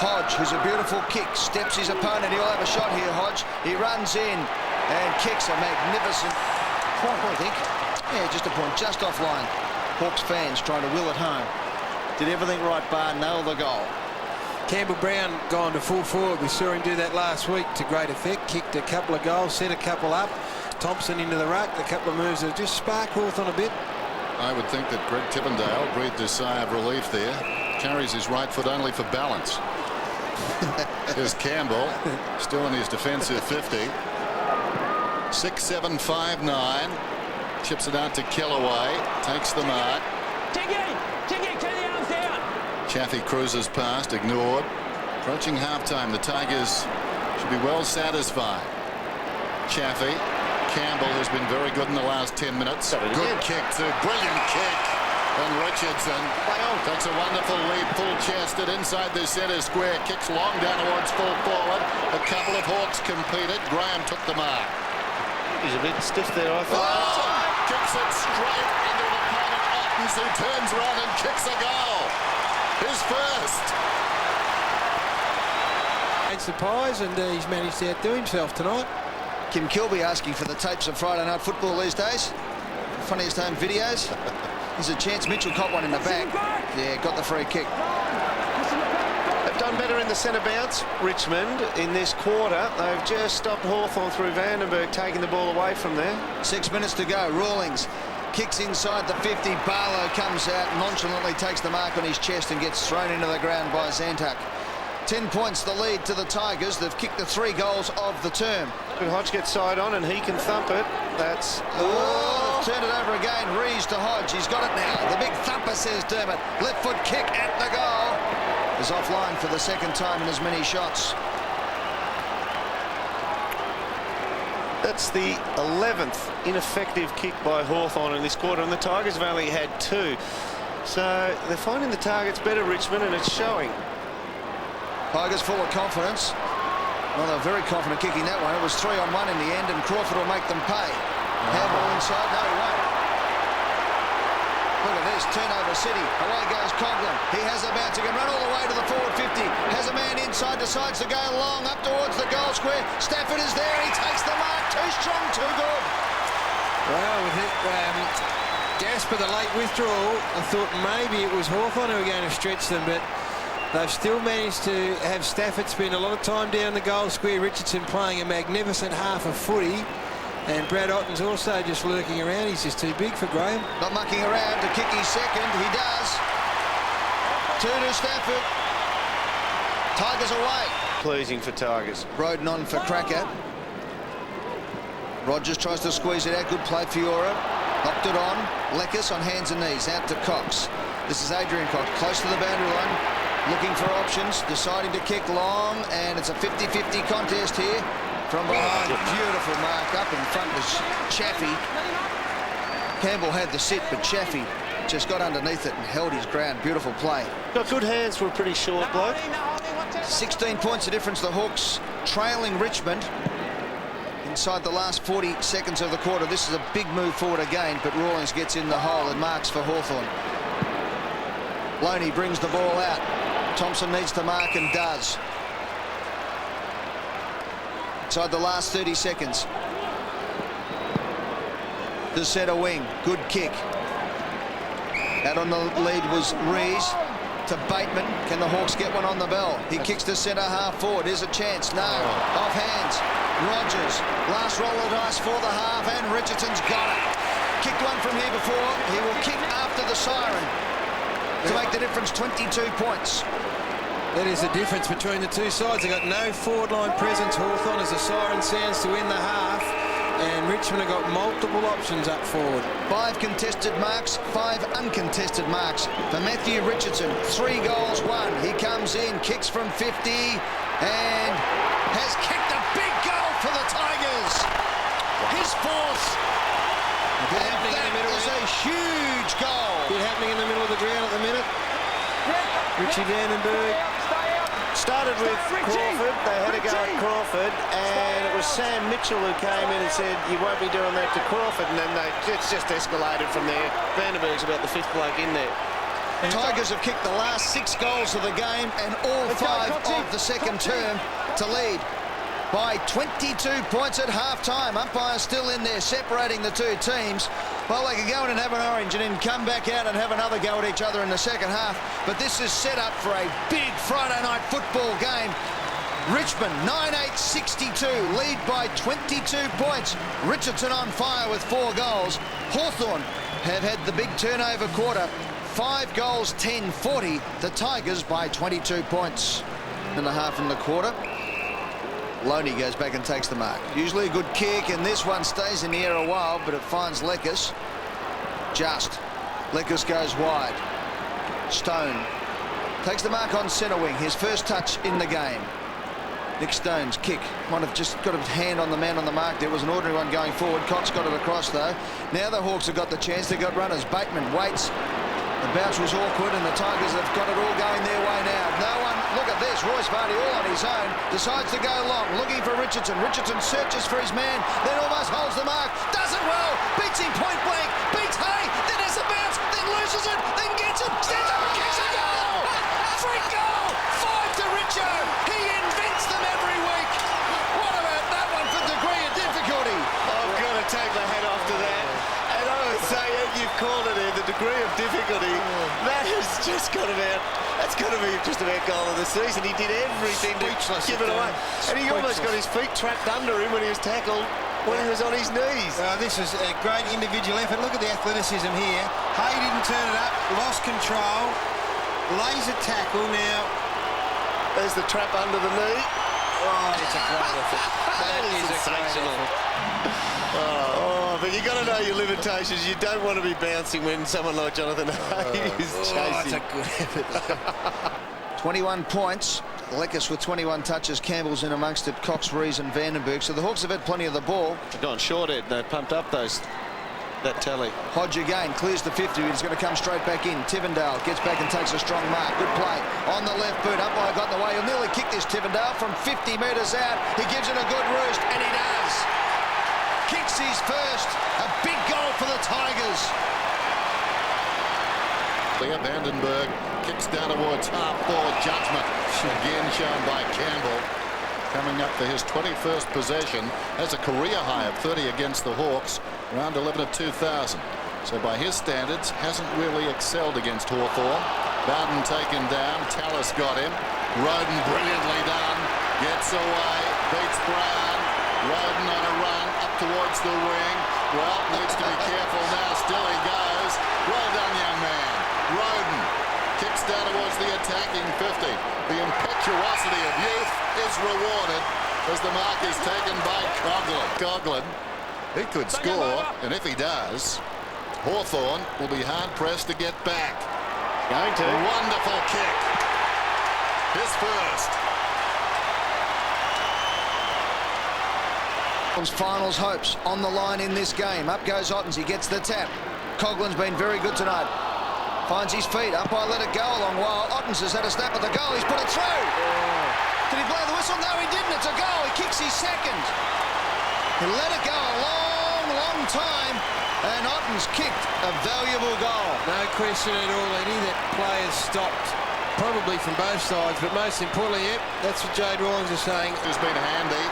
Hodge, who's a beautiful kick, steps his opponent. He'll have a shot here, Hodge. He runs in and kicks a magnificent point, I think. Yeah, just a point, just offline. Hawks fans trying to will it home. Did everything right, bar nail the goal. Campbell Brown gone to full forward. We saw him do that last week to great effect. Kicked a couple of goals, set a couple up. Thompson into the ruck. A couple of moves that just spark Hawthorn a bit. I would think that Greg Tivendale breathed a sigh of relief there. Carries his right foot only for balance. Here's Campbell, still in his defensive 50. 6-7-5-9. Chips it out to Kellaway. Takes the mark. Tiggy, turn the arms down. Chaffee cruises past, ignored. Approaching halftime, the Tigers should be well satisfied. Chaffee. Campbell has been very good in the last 10 minutes. Good kick too. Brilliant kick. And Richardson takes a wonderful lead, full-chested inside the centre square, kicks long down towards full forward. A couple of Hawks competed. Graham took the mark. He's a bit stiff there, I thought. Kicks it straight into an opponent, Ottens, who turns around and kicks a goal. His first. It's the Pies, and he's managed to outdo himself tonight. Kim Kilby asking for the tapes of Friday night football these days. Funniest home videos. There's a chance Mitchell caught one in the back. Yeah, got the free kick. They've done better in the centre bounce, Richmond, in this quarter. They've just stopped Hawthorn through Vandenberg, taking the ball away from there. 6 minutes to go. Rawlings kicks inside the 50. Barlow comes out, nonchalantly takes the mark on his chest and gets thrown into the ground by Zantuck. 10 points the lead to the Tigers. They've kicked the 3 goals of the term. Hodge gets side on and he can thump it. That's... Oh, turn it over again. Rees to Hodge. He's got it now. The big thumper, says Dermot. Left foot kick at the goal. Is offline for the second time in as many shots. That's the 11th ineffective kick by Hawthorn in this quarter, and the Tigers have only had 2. So they're finding the targets better, Richmond, and it's showing. Tigers full of confidence. Well, they're very confident kicking that one. It was 3-on-1 in the end, and Crawford will make them pay. Handball inside. No, he won't. Look at this. Turnover City. Away goes Coughlin. He has a bounce. He can run all the way to the forward 50. Has a man inside. Decides to go long up towards the goal square. Stafford is there. He takes the mark. Too strong, too good. Well, with it, Gasper, the late withdrawal, I thought maybe it was Hawthorn who were going to stretch them, but they've still managed to have Stafford spend a lot of time down the goal square. Richardson playing a magnificent half of footy. And Brad Otten's also just lurking around. He's just too big for Graham. Not mucking around to kick his second. He does. 2 to Stafford. Tigers away. Pleasing for Tigers. Broden on for Cracker. Rogers tries to squeeze it out. Good play, Fiora. Knocked it on. Leckis on hands and knees. Out to Cox. This is Adrian Cox. Close to the boundary line. Looking for options. Deciding to kick long. And it's a 50-50 contest here. From behind. Beautiful mark up in front was Chaffee. Campbell had the sit, but Chaffee just got underneath it and held his ground. Beautiful play. Got good hands for a pretty short bloke. 16 points of difference. The Hawks trailing Richmond inside the last 40 seconds of the quarter. This is a big move forward again, but Rawlings gets in the hole and marks for Hawthorn. Loney brings the ball out. Thompson needs to mark and does. Inside the last 30 seconds. The centre wing. Good kick. Out on the lead was Rees to Bateman. Can the Hawks get one on the bell? He kicks to centre half forward. Here's a chance. No. Off hands. Rogers. Last roll of dice for the half, and Richardson's got it. Kicked one from here before. He will kick after the siren to make the difference 22 points. That is the difference between the two sides. They've got no forward line presence, Hawthorn, as the siren sounds to win the half. And Richmond have got multiple options up forward. 5 contested marks, 5 uncontested marks for Matthew Richardson. 3 goals, 1. He comes in, kicks from 50, and has kicked a big goal for the Tigers. His 4th. And that is a huge goal. Bit happening in the middle of the ground at the minute. Richie Vandenberg. Started with Crawford. They had a go at Crawford, and it was Sam Mitchell who came in and said, you won't be doing that to Crawford, and then it's just escalated from there. Vandenberg's about the 5th bloke in there. Tigers have kicked the last 6 goals of the game and all 5 of the second term to lead by 22 points at half-time. Umpires still in there separating the two teams. Well, they could go in and have an orange and then come back out and have another go at each other in the second half. But this is set up for a big Friday night football game. Richmond 9-8-62, lead by 22 points. Richardson on fire with 4 goals. Hawthorn have had the big turnover quarter. 5 goals, 10-40. The Tigers by 22 points in the half and the quarter. Loney goes back and takes the mark. Usually a good kick, and this one stays in the air a while, but it finds Leckis. Just. Leckis goes wide. Stone takes the mark on centre wing. His first touch in the game. Nick Stone's kick. Might have just got a hand on the man on the mark. There was an ordinary one going forward. Cox got it across, though. Now the Hawks have got the chance. They've got runners. Bateman waits. The bounce was awkward, and the Tigers have got it all going their way now. No one, look at this, Royce Vardy all on his own, decides to go long, looking for Richardson. Richardson searches for his man, then almost holds the mark, does it well, beats him point blank, beats Hay, then has a bounce, then loses it, then gets it, stands up and kicks a goal! Free goal! 5 to Richo! He invents them every week! What about that one for degree of difficulty? I've got to take my hat off to that. And I would say, you've called it there, the degree of difficulty. That has just got about, that's got to be just about goal of the season. He did everything to give it away. And he almost got his feet trapped under him when he was tackled, when he was on his knees. This is a great individual effort. Look at the athleticism here. Hay didn't turn it up, lost control, lays a tackle now. There's the trap under the knee. Oh, it's a great effort. That is sensational. But you got to know your limitations. You don't want to be bouncing when someone like Jonathan Hay is chasing. That's a good effort. 21 points. Leckis with 21 touches. Campbell's in amongst it. Cox, Rees and Vandenberg. So the Hawks have had plenty of the ball. They've gone short, Ed. They've pumped up that tally. Hodge again clears the 50. He's going to come straight back in. Tivendale gets back and takes a strong mark. Good play on the left boot. Umpire got in the way. He'll nearly kick this Tivendale from 50 metres out. He gives it a good roost, and he does. Kicks his first. A big goal for the Tigers. Vandenberg kicks down towards half-forward judgment. Again shown by Campbell. Coming up for his 21st possession. Has a career high of 30 against the Hawks. Round 11 of 2000. So by his standards, hasn't really excelled against Hawthorn. Bowden taken down. Tallis got him. Roden brilliantly done. Gets away. Beats Brown. Roden on a run. Up towards the wing. Well, needs to be careful now. Still he goes. Well done, young man. Roden kicks down towards the attacking 50. The impetuosity of youth is rewarded as the mark is taken by Coughlin. He could score, and if he does, Hawthorn will be hard-pressed to get back. Going to. Wonderful kick. His first. Finals hopes on the line in this game. Up goes Ottens. He gets the tap. Coughlin's been very good tonight. Finds his feet. Umpire let it go a long while. Ottens has had a snap at the goal. He's put it through. Did he blow the whistle? No, he didn't. It's a goal. He kicks his second. He let it go a long time. And Ottens kicked a valuable goal. No question at all, Eddie, that players stopped. Probably from both sides, but most importantly, yep, that's what Jade Rawlings is saying. Has been handy.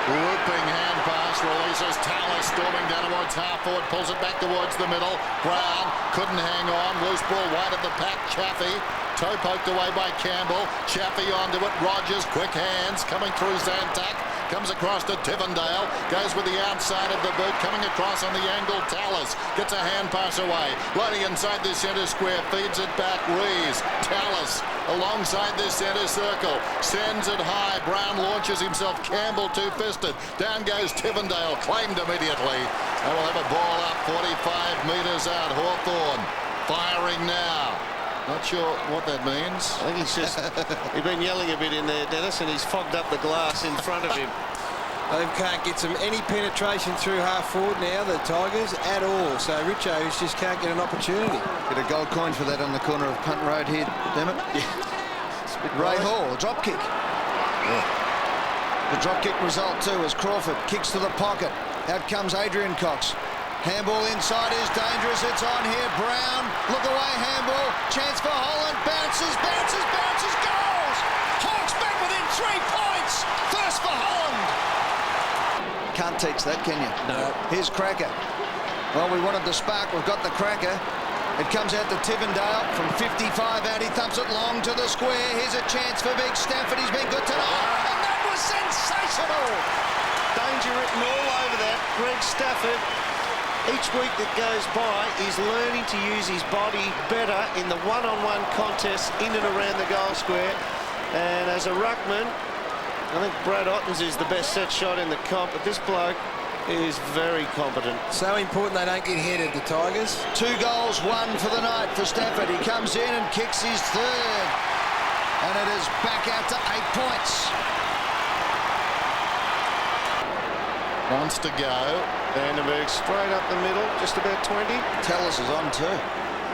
Looping hand pass, releases Tallis, storming down towards half forward, pulls it back towards the middle. Brown couldn't hang on. Loose ball wide of the pack. Chaffee, toe poked away by Campbell. Chaffee onto it. Rogers, quick hands coming through Zantac. Comes across to Tivendale, goes with the outside of the boot, coming across on the angle. Tallis gets a hand pass away, loading inside the centre square, feeds it back. Rees, Tallis alongside the centre circle, sends it high. Brown launches himself. Campbell two-fisted. Down goes Tivendale, claimed immediately. They will have a ball up 45 metres out. Hawthorn firing now. Not sure what that means. I think he's been yelling a bit in there, Dennis, and he's fogged up the glass in front of him. They can't get any penetration through half forward now, the Tigers, at all. So Richo just can't get an opportunity. Get a gold coin for that on the corner of Punt Road here, damn it. Ray Hall, a drop kick. The drop kick result too as Crawford kicks to the pocket. Out comes Adrian Cox. Handball inside is dangerous. It's on here. Brown, look away, handball. Chance for Holland. Bounces, goals! Hawks back within 3 points. First for Holland. Can't teach that, can you? No. Here's Cracker. Well, we wanted the spark. We've got the Cracker. It comes out to Tivendale from 55 out. He thumps it long to the square. Here's a chance for Big Stafford. He's been good tonight. And that was sensational. Danger written all over that. Greg Stafford, each week that goes by, is learning to use his body better in the one-on-one contests in and around the goal square. And as a ruckman, I think Brad Ottens is the best set shot in the comp, but this bloke is very competent. So important they don't get headed, the Tigers. 2 goals, 1 for the night for Stafford. He comes in and kicks his third. And it is back out to 8 points. Wants to go. Vandenberg straight up the middle, just about 20. Tallis is on too.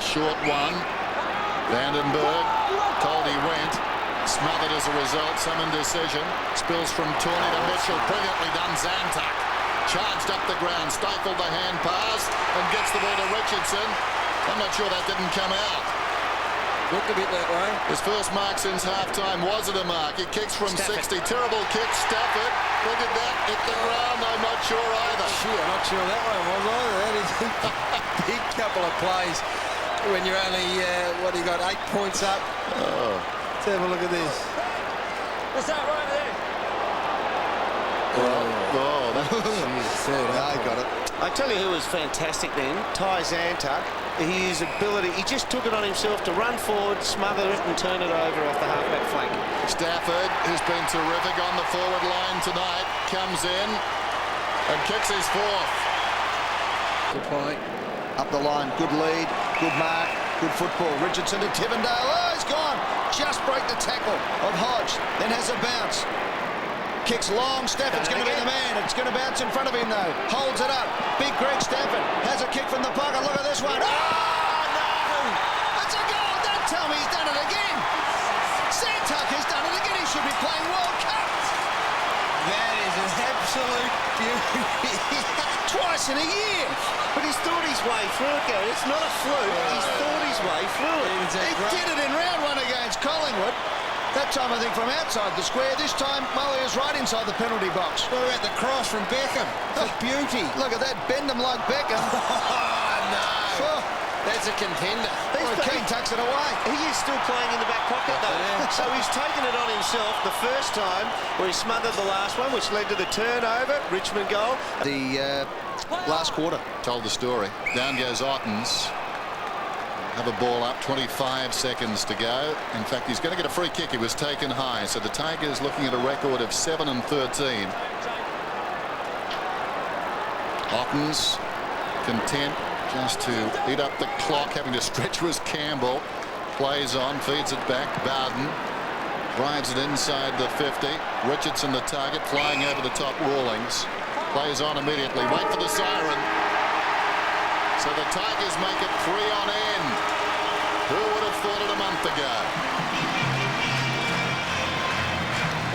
Short one. Vandenberg told he went. Smothered as a result, some indecision. Spills from Tawny to Mitchell. Brilliantly done, Zantac. Charged up the ground, stifled the hand pass, and gets the ball to Richardson. I'm not sure that didn't come out. Looked a bit that way. His first mark since half-time wasn't a mark. He kicks from Stafford. 60. Terrible kick, Stafford. Look at that, hit the ground. I'm not sure either. Gee, I'm not sure that one was either. That is a big couple of plays when you're only, what do you got, 8 points up. Oh. Let's have a look at this. What's that right there? I got it. I tell you who was fantastic then, Ty Zantac. His ability, he just took it on himself to run forward, smother it and turn it over off the halfback flank. Stafford, who's been terrific on the forward line tonight, comes in and kicks his fourth. Good play. Up the line, good lead, good mark, good football. Richardson to Tivendale. Oh, he's gone. Just break the tackle of Hodge. Then has a bounce. Kicks long. Stafford's going to be the man. It's going to bounce in front of him, though. Holds it up. Big Greg Stafford has a kick from the pocket. Look at this one. Oh, no! It's a goal. Don't tell me he's done it again. Zantac has done it again. He should be playing World Cup. That is an absolute beauty. Twice in a year. But he's thought his way through it, Gary. It's not a fluke. He's thought his way through it. He did it in round 1 against Collingwood. That time, I think, from outside the square. This time, well, he was right inside the penalty box. What about the cross from Beckham? It's a beauty. Look at that. Bend him like Beckham. Oh, no. That's a contender. Keane tucks it away. He is still playing in the back pocket, though. So he's taken it on himself the first time where he smothered the last one, which led to the turnover, Richmond goal. The last quarter. Told the story. Down goes Ottens. Have a ball up, 25 seconds to go. In fact, he's going to get a free kick. He was taken high. So the Tigers looking at a record of 7-13. Ottens content just to eat up the clock, having to stretch was Campbell. Plays on, feeds it back. Bowden drives it inside the 50. Richardson the target, flying over the top. Rawlings plays on immediately. Wait for the siren. So the Tigers make it 3 on end. Who would have thought it a month ago?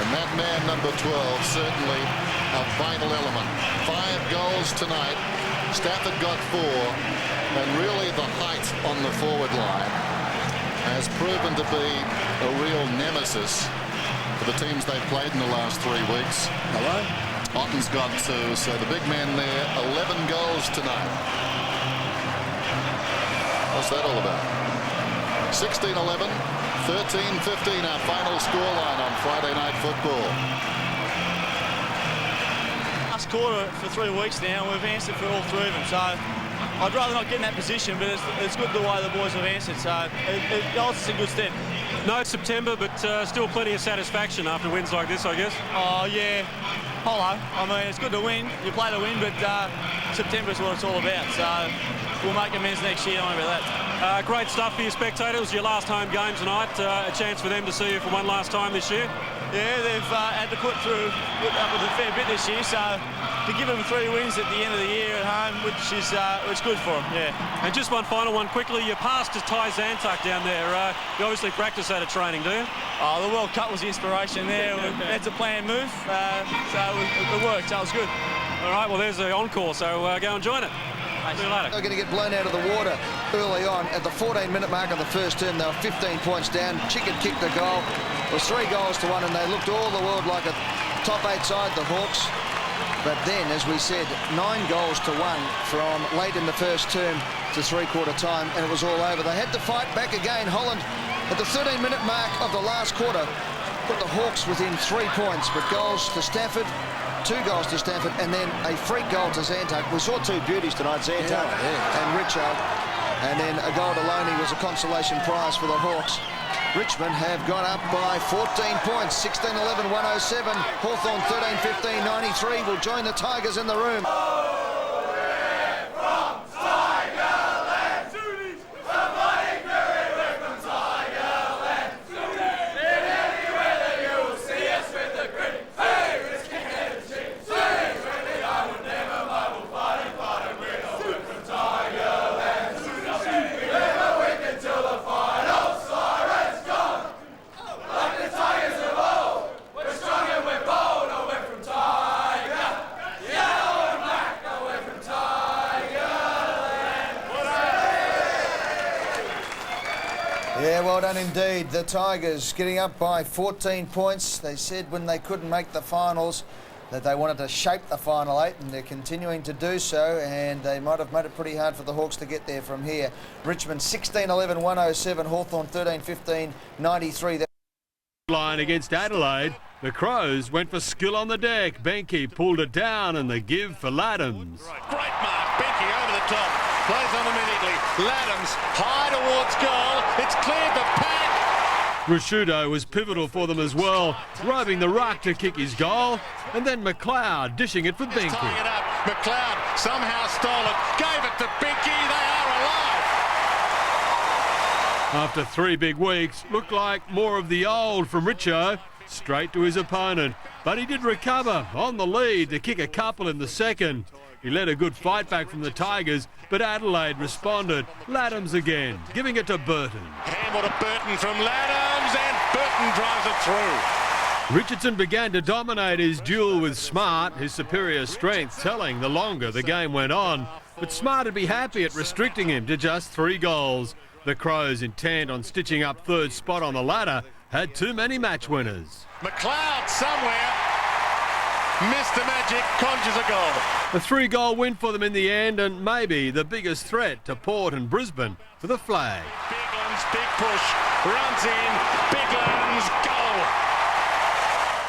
And that man, number 12, certainly a vital element. 5 goals tonight. Stafford got 4. And really the height on the forward line has proven to be a real nemesis for the teams they've played in the last 3 weeks. Hello? Otten's got 2, so the big man there, 11 goals tonight. What's that all about? 16-11, 13-15, our final scoreline on Friday Night Football. Last quarter for 3 weeks now, we've answered for all 3 of them, so I'd rather not get in that position, but it's good the way the boys have answered, so it holds us in good stead. No September, but still plenty of satisfaction after wins like this, I guess. Oh, yeah. Hello. I mean, it's good to win. You play to win, but September is what it's all about, so we'll make amends next year, don't worry about that. Great stuff for your spectators. Your last home game tonight. A chance for them to see you for one last time this year. Yeah, they've had to put up with a fair bit this year, so to give them 3 wins at the end of the year at home, which is it's good for them, yeah. And just one final one quickly. You passed to Ty Zantuck down there. You obviously practice that at training, do you? Oh, the World Cup was the inspiration there. That's a planned move, so it worked, so it was good. All right, well, there's the encore, so go and join it. See you later. They're going to get blown out of the water early on. At the 14-minute mark of the first term, they were 15 points down. Chicken kicked the goal. It was 3 goals to 1, and they looked all the world like a top 8 side, the Hawks. But then, as we said, 9 goals to 1 from late in the first term to 3-quarter time, and it was all over. They had to fight back again. Holland, at the 13-minute mark of the last quarter, put the Hawks within 3 points, but goals to Stafford, 2 goals to Stafford, and then a free goal to Zantuck. We saw 2 beauties tonight, Zantuck and Richo, and then a goal to Loney was a consolation prize for the Hawks. Richmond have gone up by 14 points, 16-11, 107. Hawthorn 13-15, 93 will join the Tigers in the room. Yeah, well done indeed. The Tigers getting up by 14 points. They said when they couldn't make the finals that they wanted to shape the final 8, and they're continuing to do so, and they might have made it pretty hard for the Hawks to get there from here. Richmond 16-11, 107. Hawthorn 13-15, 93. Line against Adelaide. The Crows went for skill on the deck. Benke pulled it down, and the give for Laddams. Great mark. Benke over the top. Plays on immediately. Laddams high towards goal. It's cleared the pack. Rashudo was pivotal for them as well, roving the ruck to kick his goal, and then McLeod dishing it for Benke. Tying it up. McLeod somehow stole it. Gave it to Benke. They are alive. After 3 big weeks, looked like more of the old from Richo, straight to his opponent. But he did recover on the lead to kick a couple in the second. He led a good fight back from the Tigers, but Adelaide responded. Laddams again, giving it to Burton. Handball to Burton from Laddams, and Burton drives it through. Richardson began to dominate his duel with Smart, his superior strength telling the longer the game went on. But Smart would be happy at restricting him to just 3 goals. The Crows, intent on stitching up 3rd spot on the ladder, had too many match winners. McLeod somewhere. Mr. Magic conjures a goal. A 3-goal win for them in the end, and maybe the biggest threat to Port and Brisbane for the flag. Biglands, big push, runs in, Biglands, goal.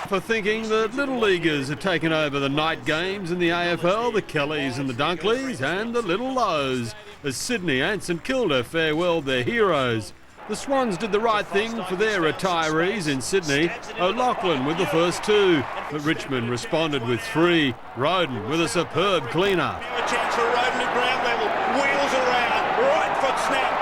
For thinking that Little Leaguers have taken over the night games in the AFL, the Kellys and the Dunkleys, and the Little Lows, as Sydney and St Kilda farewelled their heroes. The Swans did the right thing for their retirees in Sydney. O'Loughlin with the first 2, but Richmond responded with 3. Roden with a superb clean-up. A chance for Roden at ground level, wheels around, right foot snap.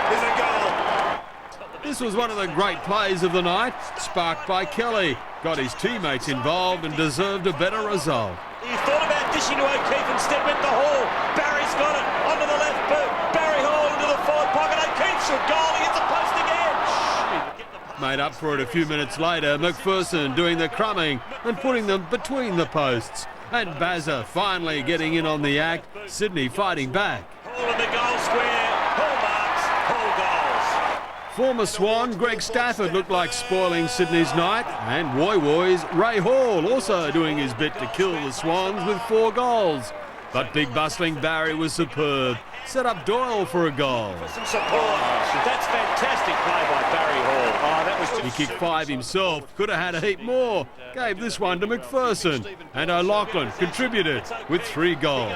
There's a goal. This was one of the great plays of the night, sparked by Kelly. Got his teammates involved and deserved a better result. He thought about dishing to O'Keefe, instead went to Hall. Barry's got it, onto the left boot. Barry Hall into the forward pocket. O'Keefe should goal, he hits the post again. Made up for it a few minutes later, McPherson doing the crumbing and putting them between the posts. And Bazza finally getting in on the act, Sydney fighting back. Hall in the goal square, Hall marks, Hall goals. Former Swan Greg Stafford looked like spoiling Sydney's night, and Woy Woy's Ray Hall also doing his bit to kill the Swans with 4 goals. But big bustling Barry was superb, set up Doyle for a goal. Some support, that's fantastic play by Barry Hall. Oh, that was He kicked 5 himself, could have had a heap more. Gave this one to McPherson, and O'Loughlin contributed with 3 goals.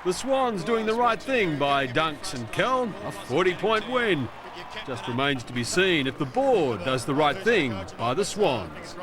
The Swans doing the right thing by Dunks and Kell, a 40-point win. Just remains to be seen if the board does the right thing by the Swans.